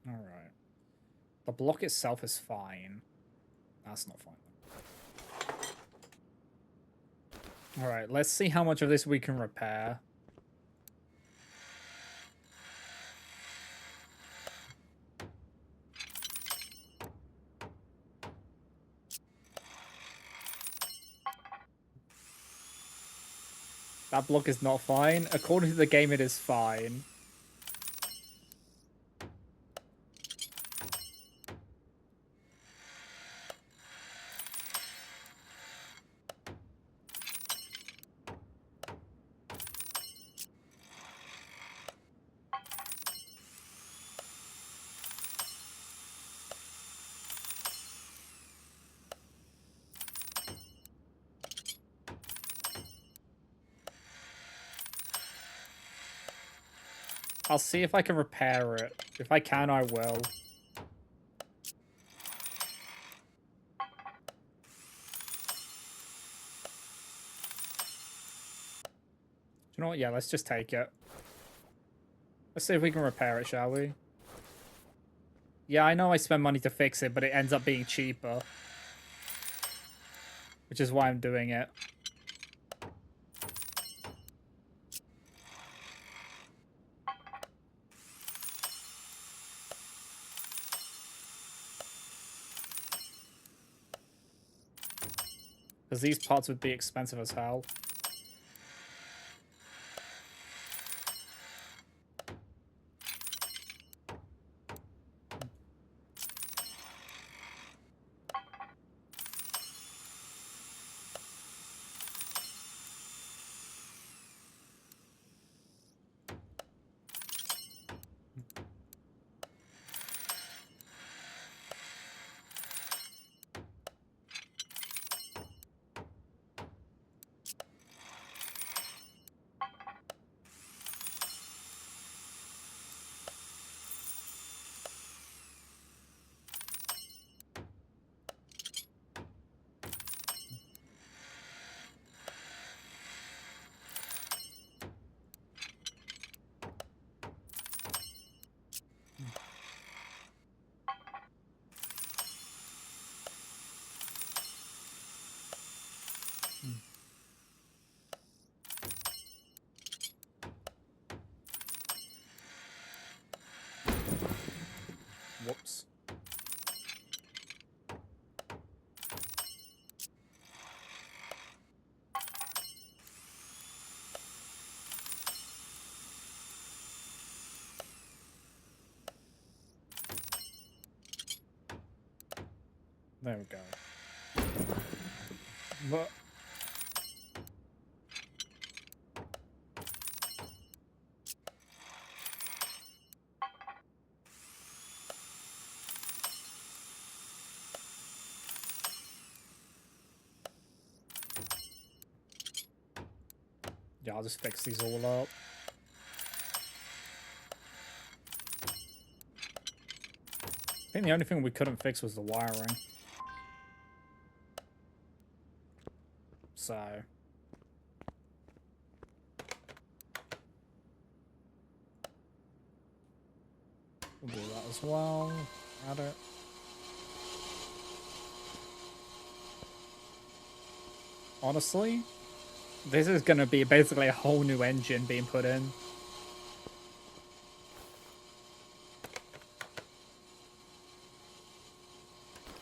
All right. The block itself is fine. That's not fine. All right, let's see how much of this we can repair. That block is not fine. According to the game, it is fine. I'll see if I can repair it. If I can, I will. Do you know what? Yeah, let's just take it. Let's see if we can repair it, shall we? Yeah, I know I spend money to fix it, but it ends up being cheaper. Which is why I'm doing it. Because these parts would be expensive as hell. There we go. But yeah, I'll just fix these all up. I think the only thing we couldn't fix was the wiring. So we'll do that as well. Add it. Honestly, this is going to be basically a whole new engine being put in.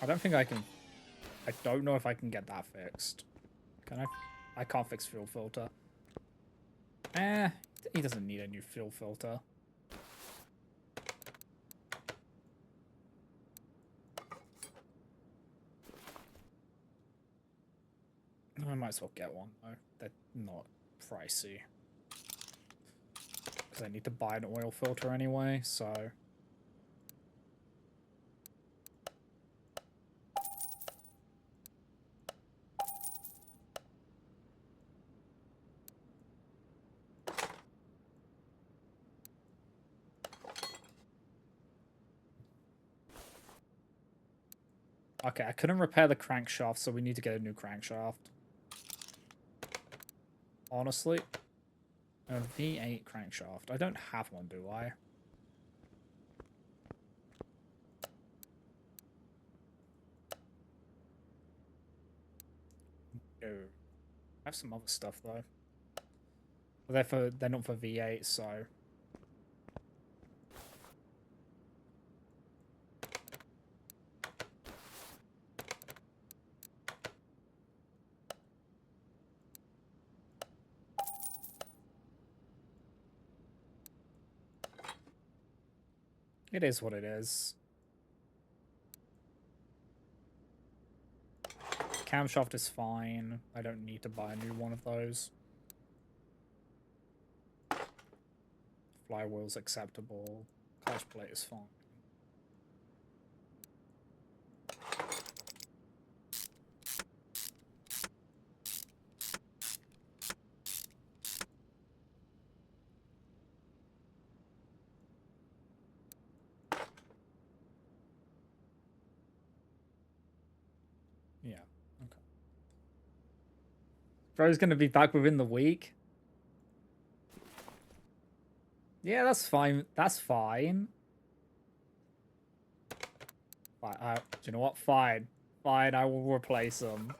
I don't think I can... I don't know if I can get that fixed. Can I? I can't fix fuel filter. He doesn't need a new fuel filter. I might as well get one, though. They're not pricey. Because I need to buy an oil filter anyway, so... Okay, I couldn't repair the crankshaft, so we need to get a new crankshaft. Honestly, a V8 crankshaft. I don't have one, do I? No. I have some other stuff, though. But they're not for V8, so... It is what it is. Camshaft is fine. I don't need to buy a new one of those. Flywheel's acceptable. Clutch plate is fine. Yeah, okay. Bro's gonna be back within the week. Yeah, that's fine. That's fine. Fine. Do you know what? Fine. Fine, I will replace them.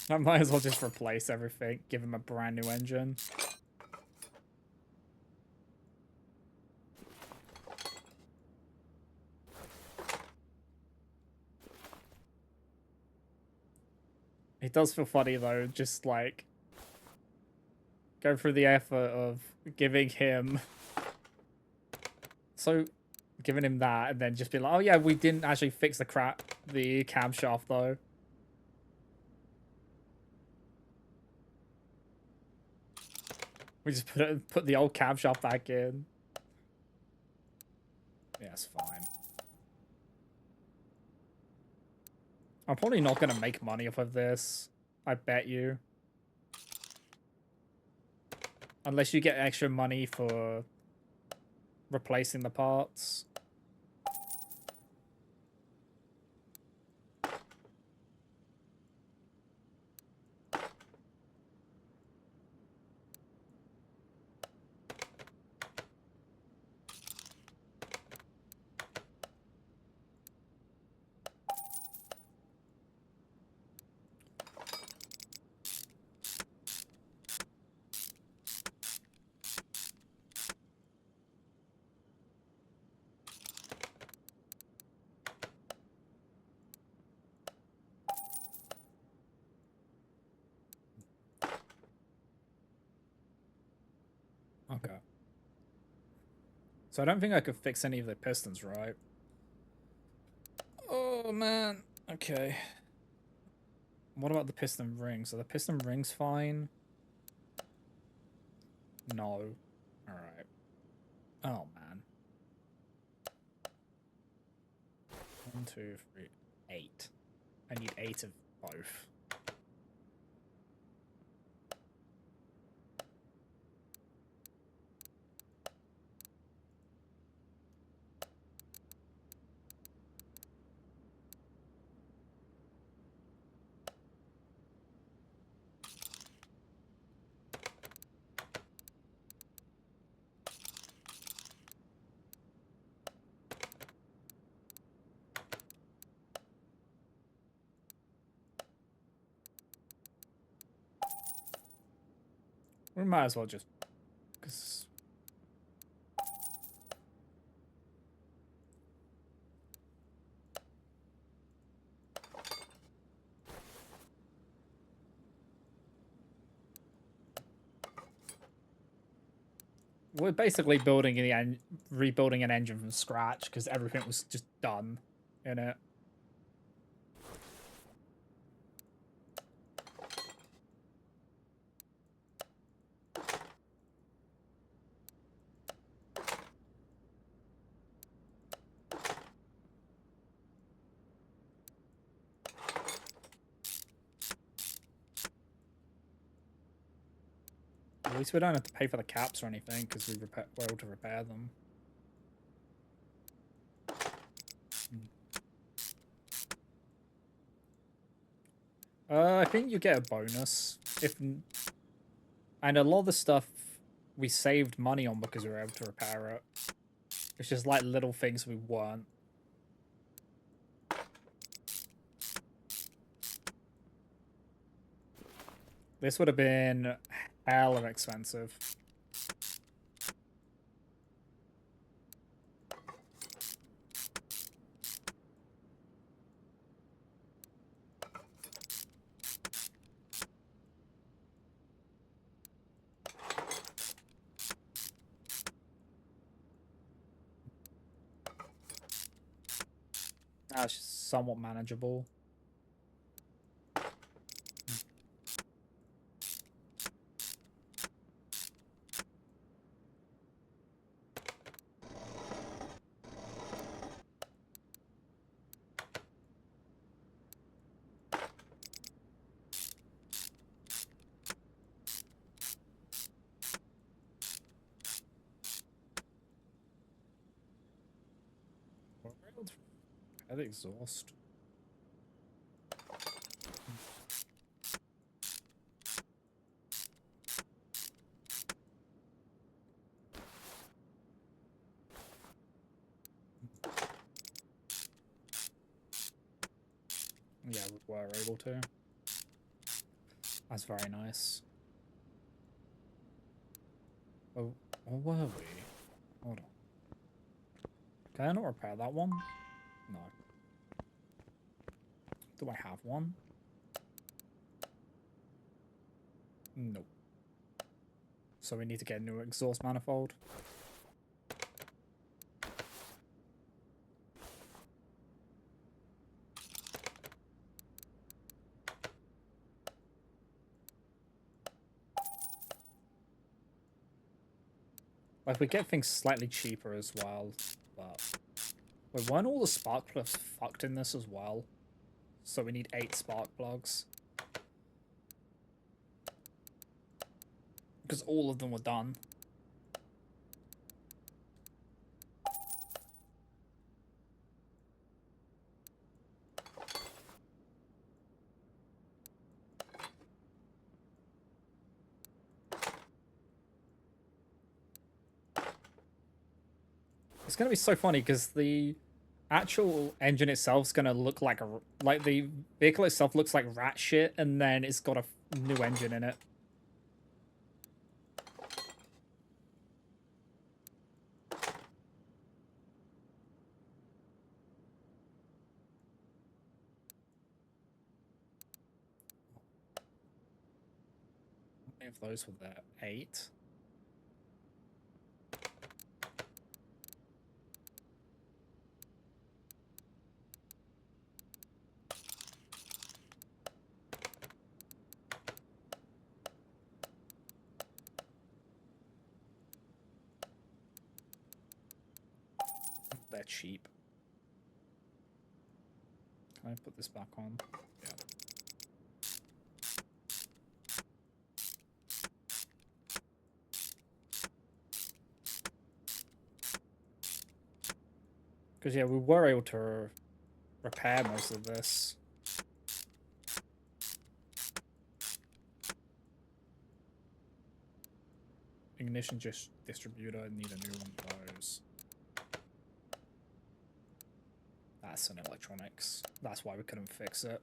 I might as well just replace everything. Give him a brand new engine. It does feel funny though, just like go through the effort of giving him giving him that and then just be like, oh yeah, we didn't actually fix the camshaft though. We just put the old camshaft back in. Yeah, it's fine. I'm probably not gonna make money off of this. I bet you. Unless you get extra money for replacing the parts. So I don't think I could fix any of the pistons, right? Oh, man. Okay. What about the piston rings? Are the piston rings fine? No. Alright. Oh, man. 1, 2, 3, 8. I need 8 of both. We might as well just... Because... We're basically rebuilding an engine from scratch because everything was just done in it. At least we don't have to pay for the caps or anything because we're able to repair them. I think you get a bonus if, and a lot of the stuff we saved money on because we were able to repair it. It's just like little things we weren't. This would have been hell of expensive. That's just somewhat manageable. We're able to repair the exhaust. Yeah, we were able to. That's very nice. Oh, where were we? Hold on. Can I not repair that one? No. Do I have one? Nope. So we need to get a new exhaust manifold. Like, we get things slightly cheaper as well, but... Wait, weren't all the spark plugs fucked in this as well? So we need 8 spark plugs. Because all of them were done. It's going to be so funny because the actual engine itself is going to look like like the vehicle itself looks like rat shit, and then it's got a new engine in it. How many of those were there? 8. they're cheap. Can I put this back on? Yeah. Because, yeah, we were able to repair most of this. Ignition just distributor, need a new one of those. That's an electronics. That's why we couldn't fix it.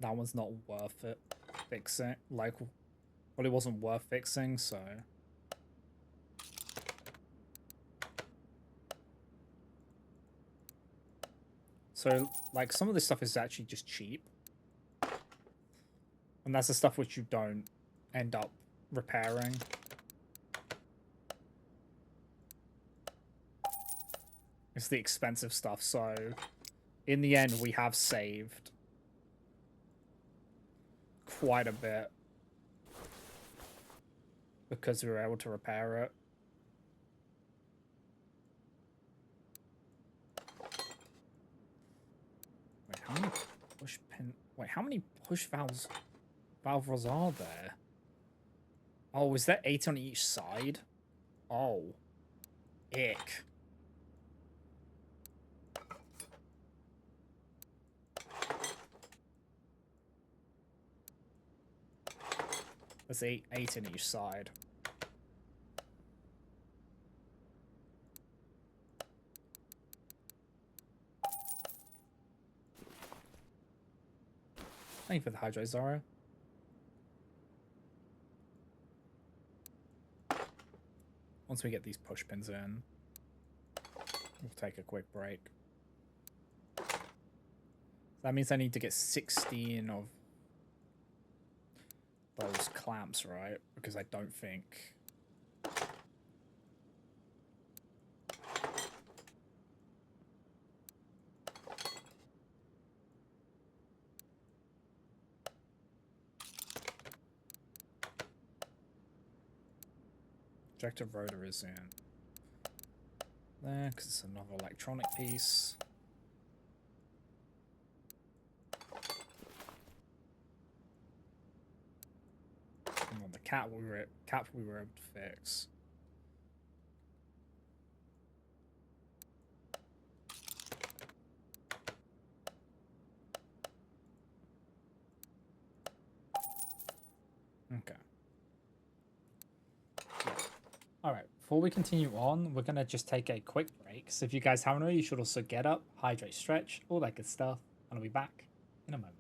That one's not worth it fixing. Like, well, it wasn't worth fixing, so... So, like, some of this stuff is actually just cheap. And that's the stuff which you don't end up repairing. It's the expensive stuff, so... In the end, we have saved quite a bit. Because we were able to repair it. Wait, how many push pin... Wait, how many push valves are there? Oh, is there 8 on each side? Oh. Ick. There's eight in each side. Thank you for the hydro, Zara. Once we get these push pins in, we'll take a quick break. That means I need to get 16 of those clamps, right? Because I don't think... Objective rotor is in there, because it's another electronic piece. And on the cap we were able to fix. Okay. Alright, before we continue on, we're going to just take a quick break. So if you guys haven't already, you should also get up, hydrate, stretch, all that good stuff. And I'll be back in a moment.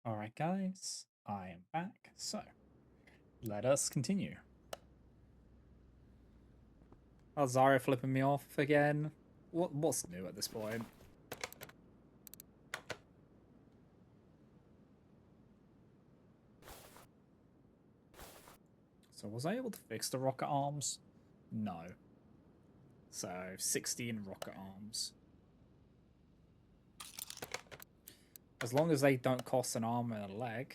Alright, guys, I am back. So, let us continue. Oh, Zarya flipping me off again. What's new at this point? So was I able to fix the rocket arms? No. So 16 rocket arms. As long as they don't cost an arm and a leg.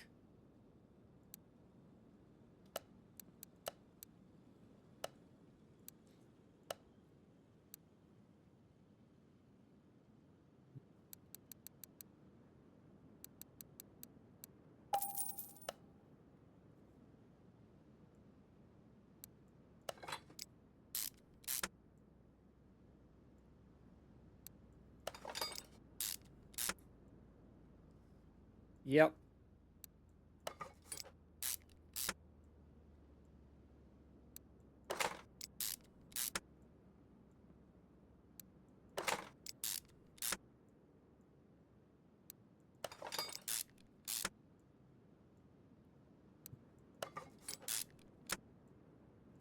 Yep.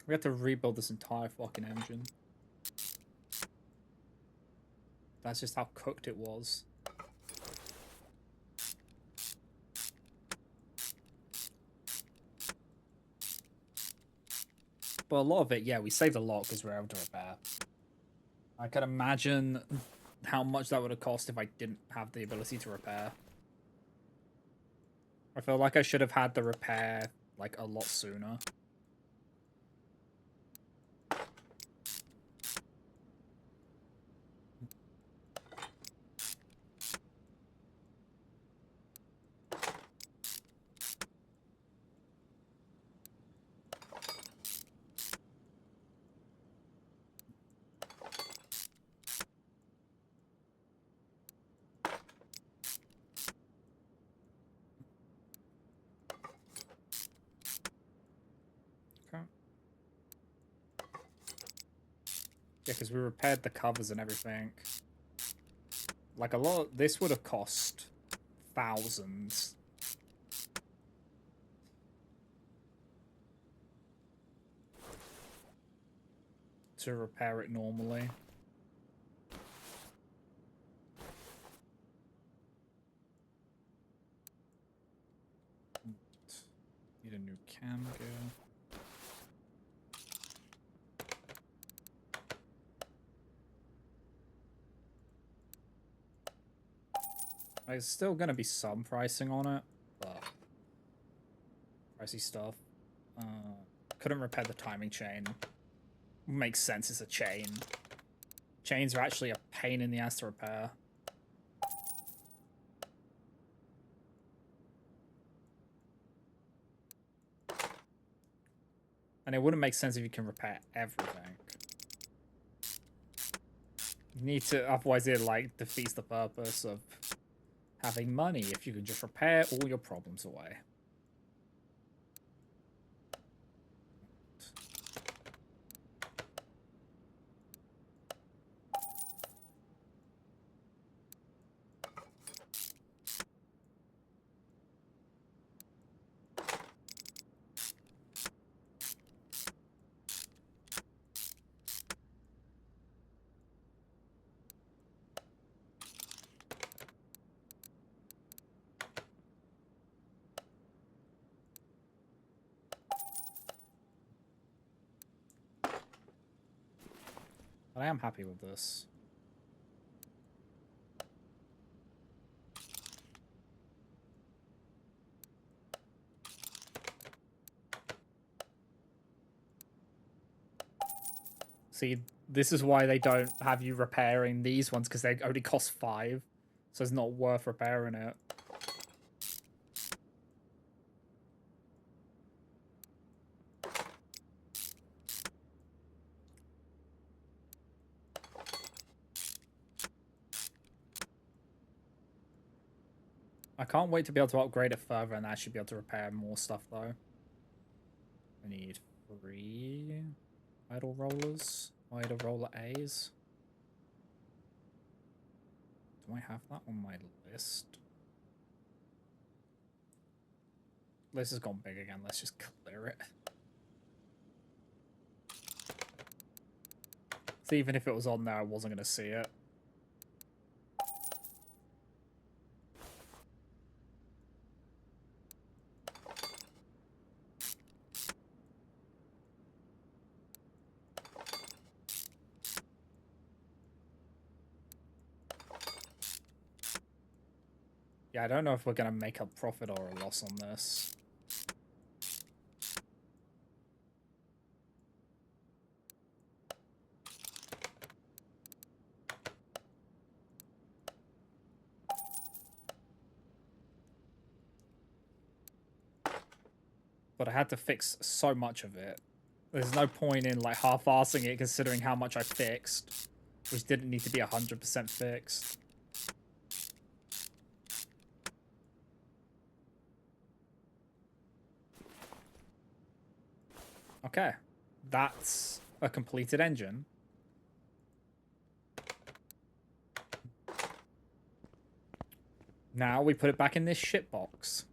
We have to rebuild this entire fucking engine. That's just how cooked it was. But a lot of it, yeah, we saved a lot because we were able to repair. I can imagine how much that would have cost if I didn't have the ability to repair. I feel like I should have had the repair, like, a lot sooner. Okay. Yeah, because we repaired the covers and everything. Like, a lot... This would have cost thousands. To repair it normally. Need a new cam gear. There's still going to be some pricing on it, but pricey stuff. Couldn't repair the timing chain. Makes sense, it's a chain. Chains are actually a pain in the ass to repair. And it wouldn't make sense if you can repair everything. You need to, otherwise it like defeats the purpose of having money if you can just repair all your problems away. But I am happy with this. See, this is why they don't have you repairing these ones, because they only cost 5. So it's not worth repairing it. I can't wait to be able to upgrade it further and actually be able to repair more stuff, though. I need 3 idle rollers. Idle roller A's. Do I have that on my list? This has gone big again. Let's just clear it. So even if it was on there, I wasn't going to see it. Yeah, I don't know if we're going to make a profit or a loss on this. But I had to fix so much of it. There's no point in like half-assing it considering how much I fixed, which didn't need to be 100% fixed. Okay, that's a completed engine. Now we put it back in this shit box.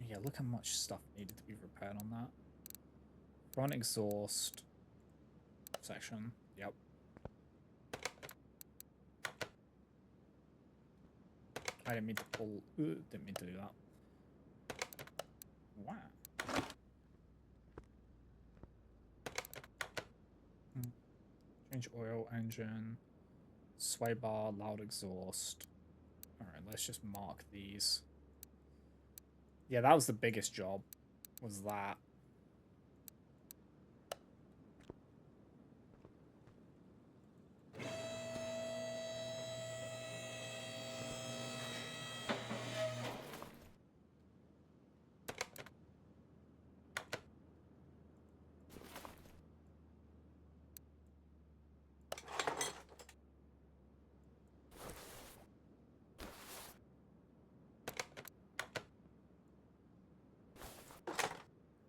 Yeah, look how much stuff needed to be repaired on that. Front exhaust section. Yep. I didn't mean to pull. Didn't mean to do that. Wow. Change oil, engine, sway bar, loud exhaust. Alright, let's just mark these. Yeah, that was the biggest job, was that.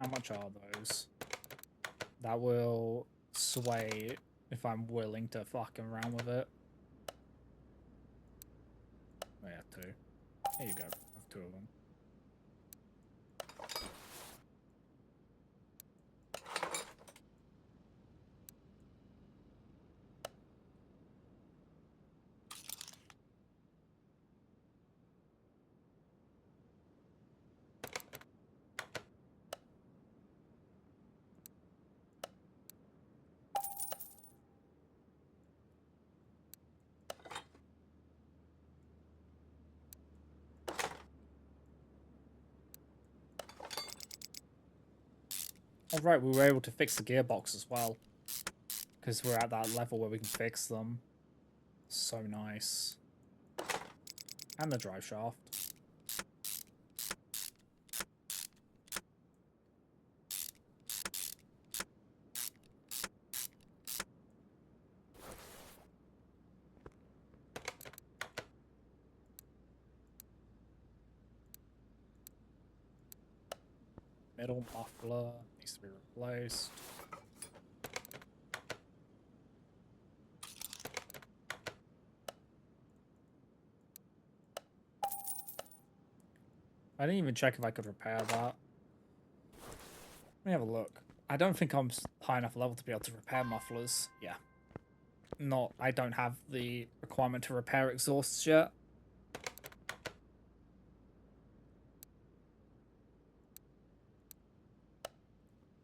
How much are those? That will sway if I'm willing to fuck around with it. Oh, yeah, 2. There you go. I have 2 of them. Oh, right, we were able to fix the gearbox as well. Because we're at that level where we can fix them. So nice. And the drive shaft. Middle muffler needs to be replaced. I didn't even check if I could repair that. Let me have a look. I don't think I'm high enough level to be able to repair mufflers. Yeah. I don't have the requirement to repair exhausts yet.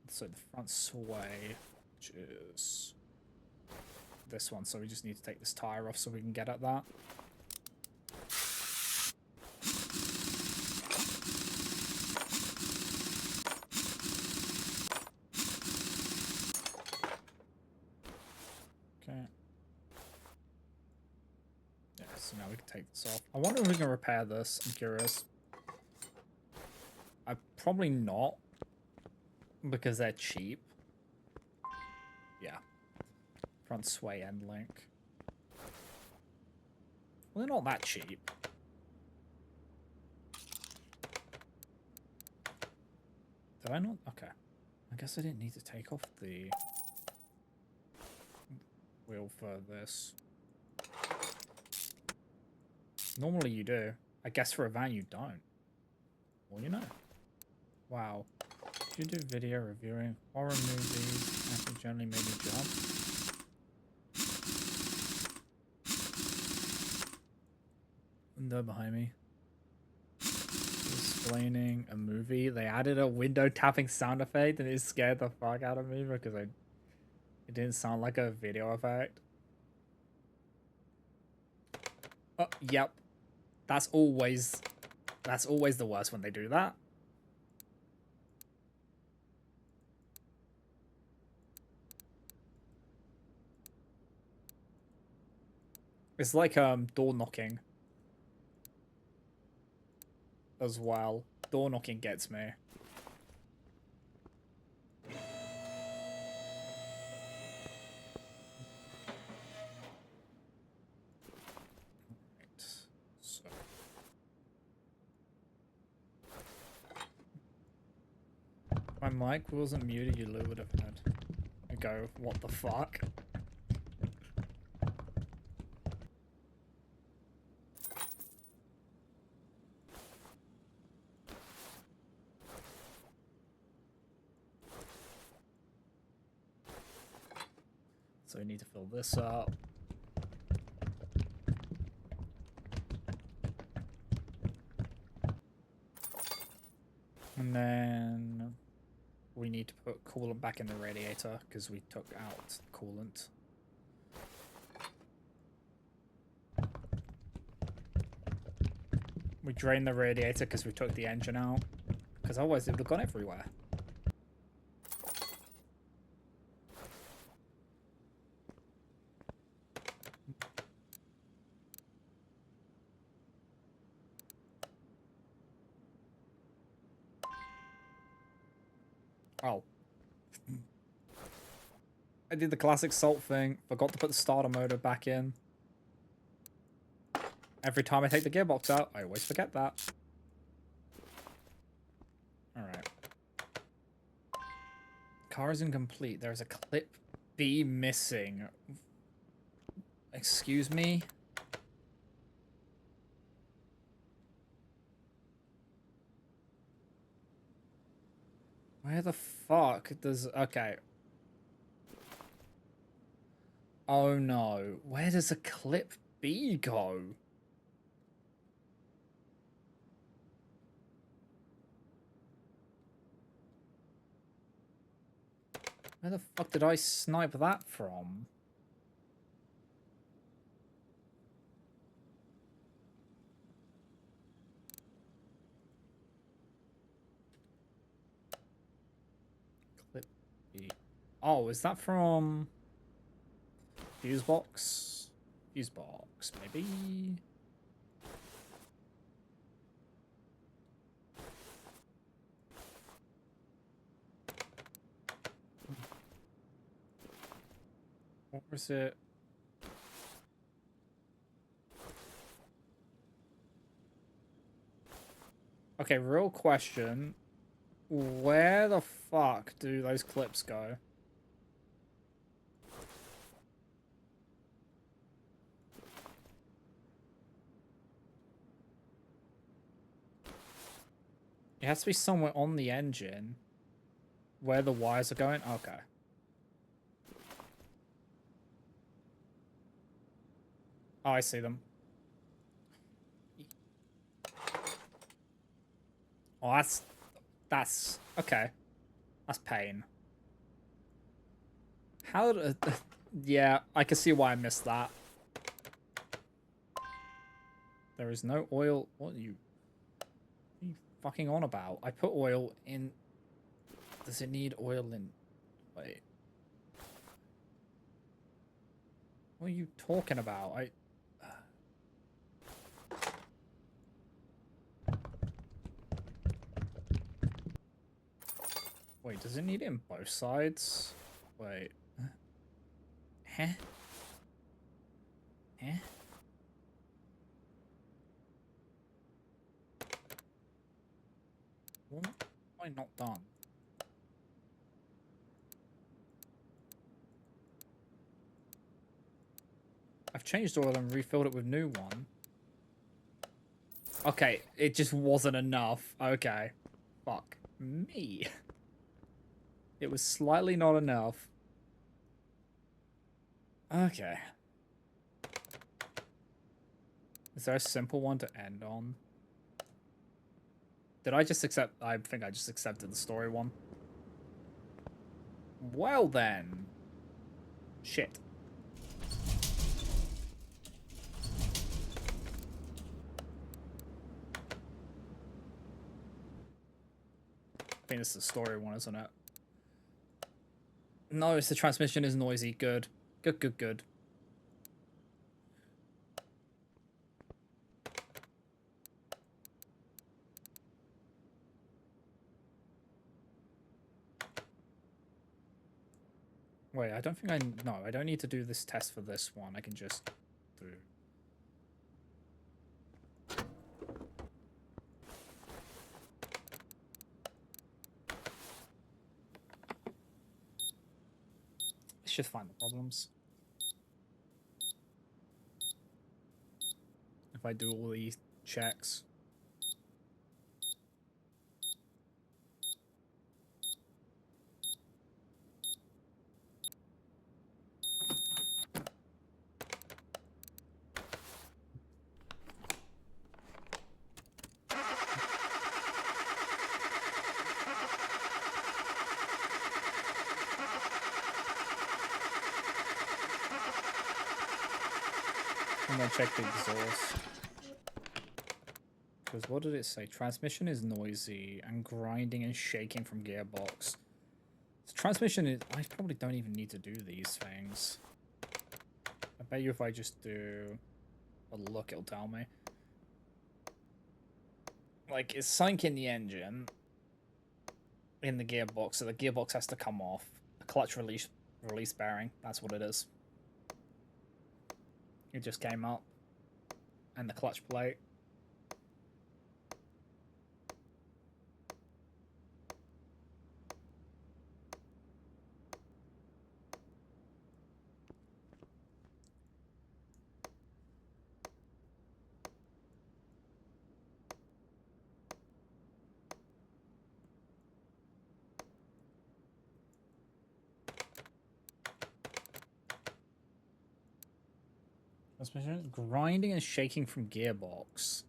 So the front sway, which is this one. So we just need to take this tire off so we can get at that. Okay. Yeah, so now we can take this off. I wonder if we can repair this. I'm curious. Probably not, because they're cheap. Yeah. Front sway end link. Well, they're not that cheap. Did I not? Okay. I guess I didn't need to take off the... wheel for this. Normally you do. I guess for a van you don't. Well, you know. Wow. Did you do video reviewing horror movies actually generally made me jump? Window behind me. Explaining a movie. They added a window tapping sound effect and it scared the fuck out of me because it didn't sound like a video effect. Oh, yep. That's always the worst when they do that. It's like door knocking as well. Door knocking gets me. Right. So my mic wasn't muted, you would have had to go, what the fuck? So we need to fill this up. And then we need to put coolant back in the radiator because we took out coolant. We drained the radiator because we took the engine out. Because otherwise it would have gone everywhere. Oh. I did the classic salt thing. Forgot to put the starter motor back in. Every time I take the gearbox out, I always forget that. Alright. Car is incomplete. There is a clip B missing. Excuse me? Where the fuck does... Okay. Oh no. Where does a clip B go? Where the fuck did I snipe that from? Clip B. Oh, is that from... Fuse box? Fuse box, maybe? What was it? Okay, real question. Where the fuck do those clips go? It has to be somewhere on the engine. Where the wires are going? Okay. Oh, I see them. Oh, that's okay. That's pain. How did yeah, I can see why I missed that. There is no oil. What are you fucking on about? I put oil in. Does it need oil in? Wait. What are you talking about? Wait, does it need it in both sides? Wait. Huh? Huh? What have I not done? changed oil and refilled it with new one. Okay, it just wasn't enough. Okay. Fuck me. It was slightly not enough. Okay. Is there a simple one to end on? Did I just accept? I think I just accepted the story one. Well then. Shit. I think it's the story one, isn't it? No, it's the transmission is noisy. Good. Good, good, good. Wait, I don't think I... No, I don't need to do this test for this one. I can just do... Let's just find the problems. If I do all these checks. I'm gonna check the exhaust. Because what did it say? Transmission is noisy and grinding and shaking from gearbox. So transmission is... I probably don't even need to do these things. I bet you if I just do a look, it'll tell me. Like, it's sunk in the engine, in the gearbox, so the gearbox has to come off. The clutch release bearing, that's what it is. It just came up. And the clutch plate. Transmission grinding and shaking from gearbox.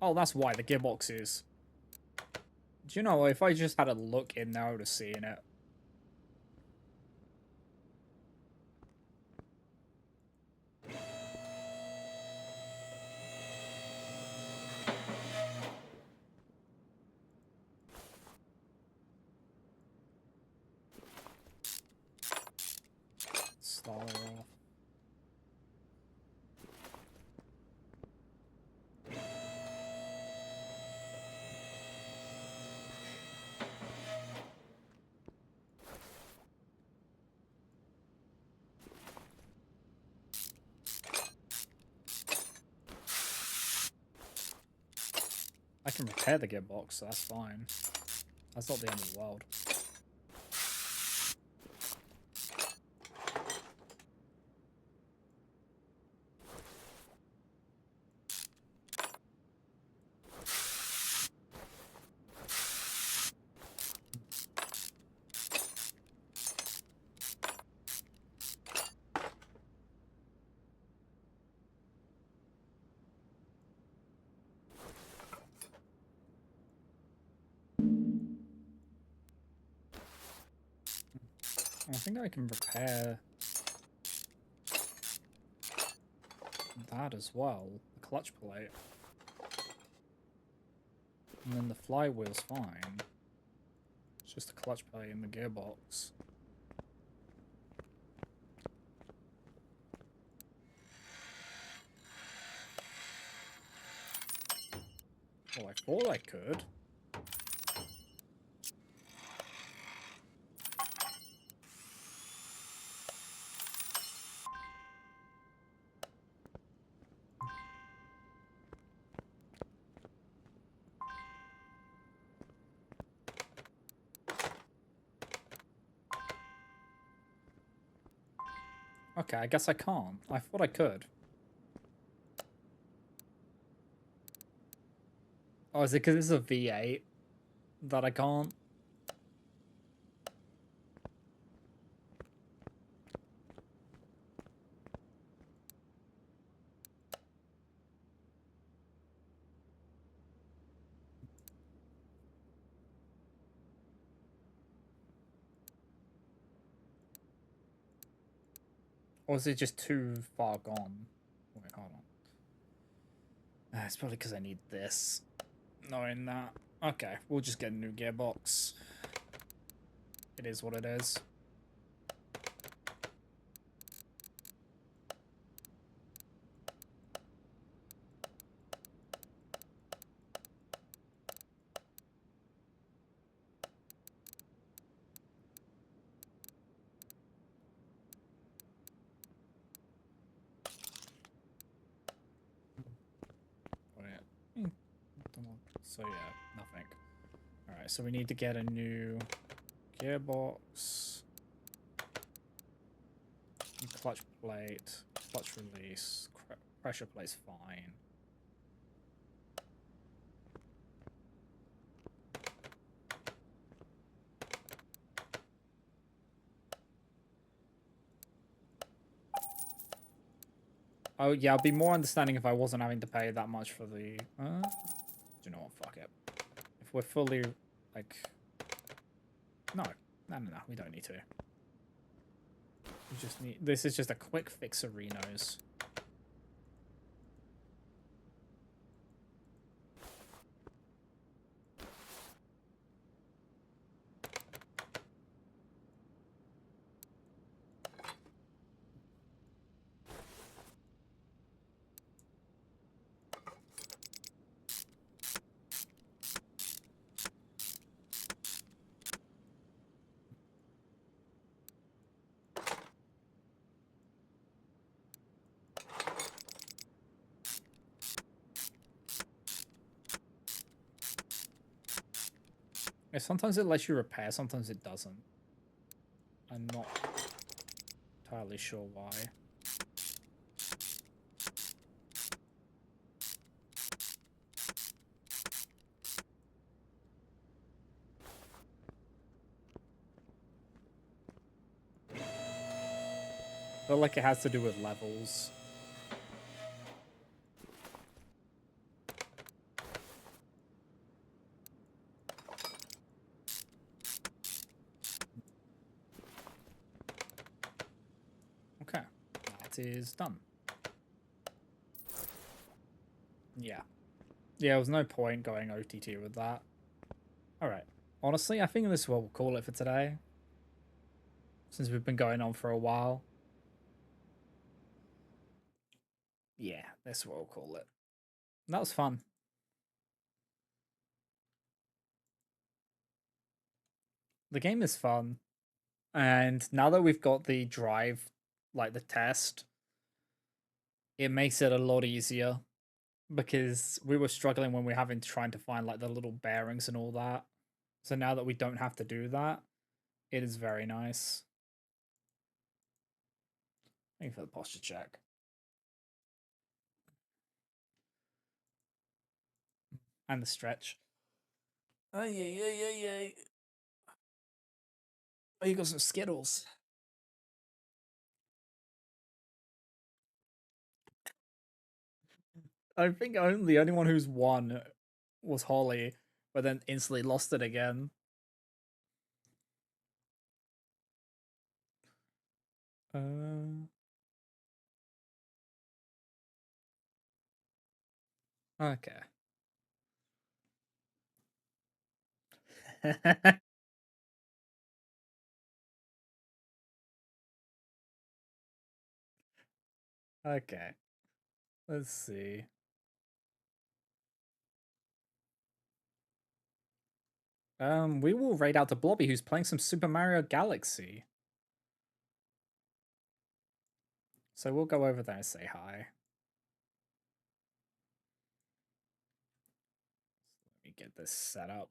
Oh, that's why the gearbox is. Do you know, if I just had a look in there, I would have seen it. Start her off. I can repair the gearbox, so that's fine. That's not the end of the world. I think I can repair that as well. The clutch plate. And then the flywheel's fine. It's just the clutch plate in the gearbox. Oh, I thought I could. Okay, I guess I can't. I thought I could. Oh, is it because it's a V8 that I can't? Or is it just too far gone? Wait, hold on. It's probably because I need this. Knowing that. Okay, we'll just get a new gearbox. It is what it is. Oh, yeah. So yeah, nothing. Alright, so we need to get a new gearbox. Clutch plate. Clutch release. Pressure plate's fine. Oh, yeah, I'd be more understanding if I wasn't having to pay that much for the... do you know what? Fuck it. If we're fully, like... No. No, we don't need to. We just need... This is just a quick fix of Reno's. Yeah, sometimes it lets you repair, sometimes it doesn't. I'm not entirely sure why. I feel like it has to do with levels. Okay, that is done. Yeah. Yeah, there was no point going OTT with that. Alright. Honestly, I think this is what we'll call it for today. Since we've been going on for a while. Yeah, that's what we'll call it. That was fun. The game is fun. And now that we've got the drive, like the test, it makes it a lot easier. Because we were struggling when we were having trying to find like the little bearings and all that. So now that we don't have to do that, it is very nice. Thank you for the posture check. And the stretch. Oh, yeah. Oh, you got some Skittles. I think the only one who's won was Holly, but then instantly lost it again. Uh, okay. Okay. Let's see. We will raid out to Blobby, who's playing some Super Mario Galaxy. So we'll go over there and say hi. Let me get this set up.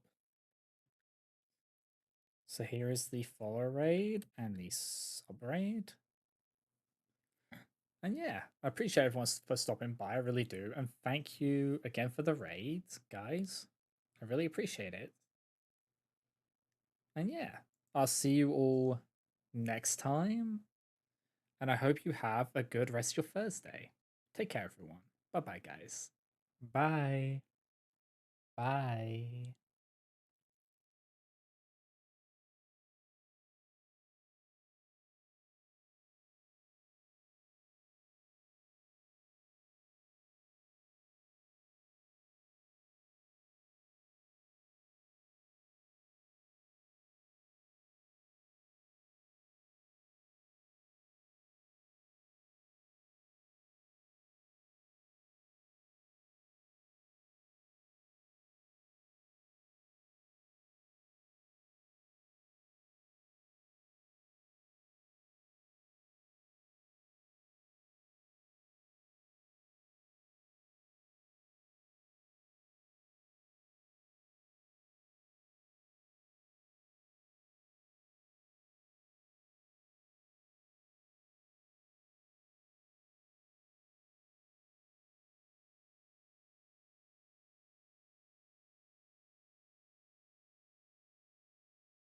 So here is the follow raid and the sub raid. And yeah, I appreciate everyone for stopping by. I really do. And thank you again for the raid, guys. I really appreciate it. And yeah, I'll see you all next time. And I hope you have a good rest of your Thursday. Take care, everyone. Bye bye, guys. Bye. Bye.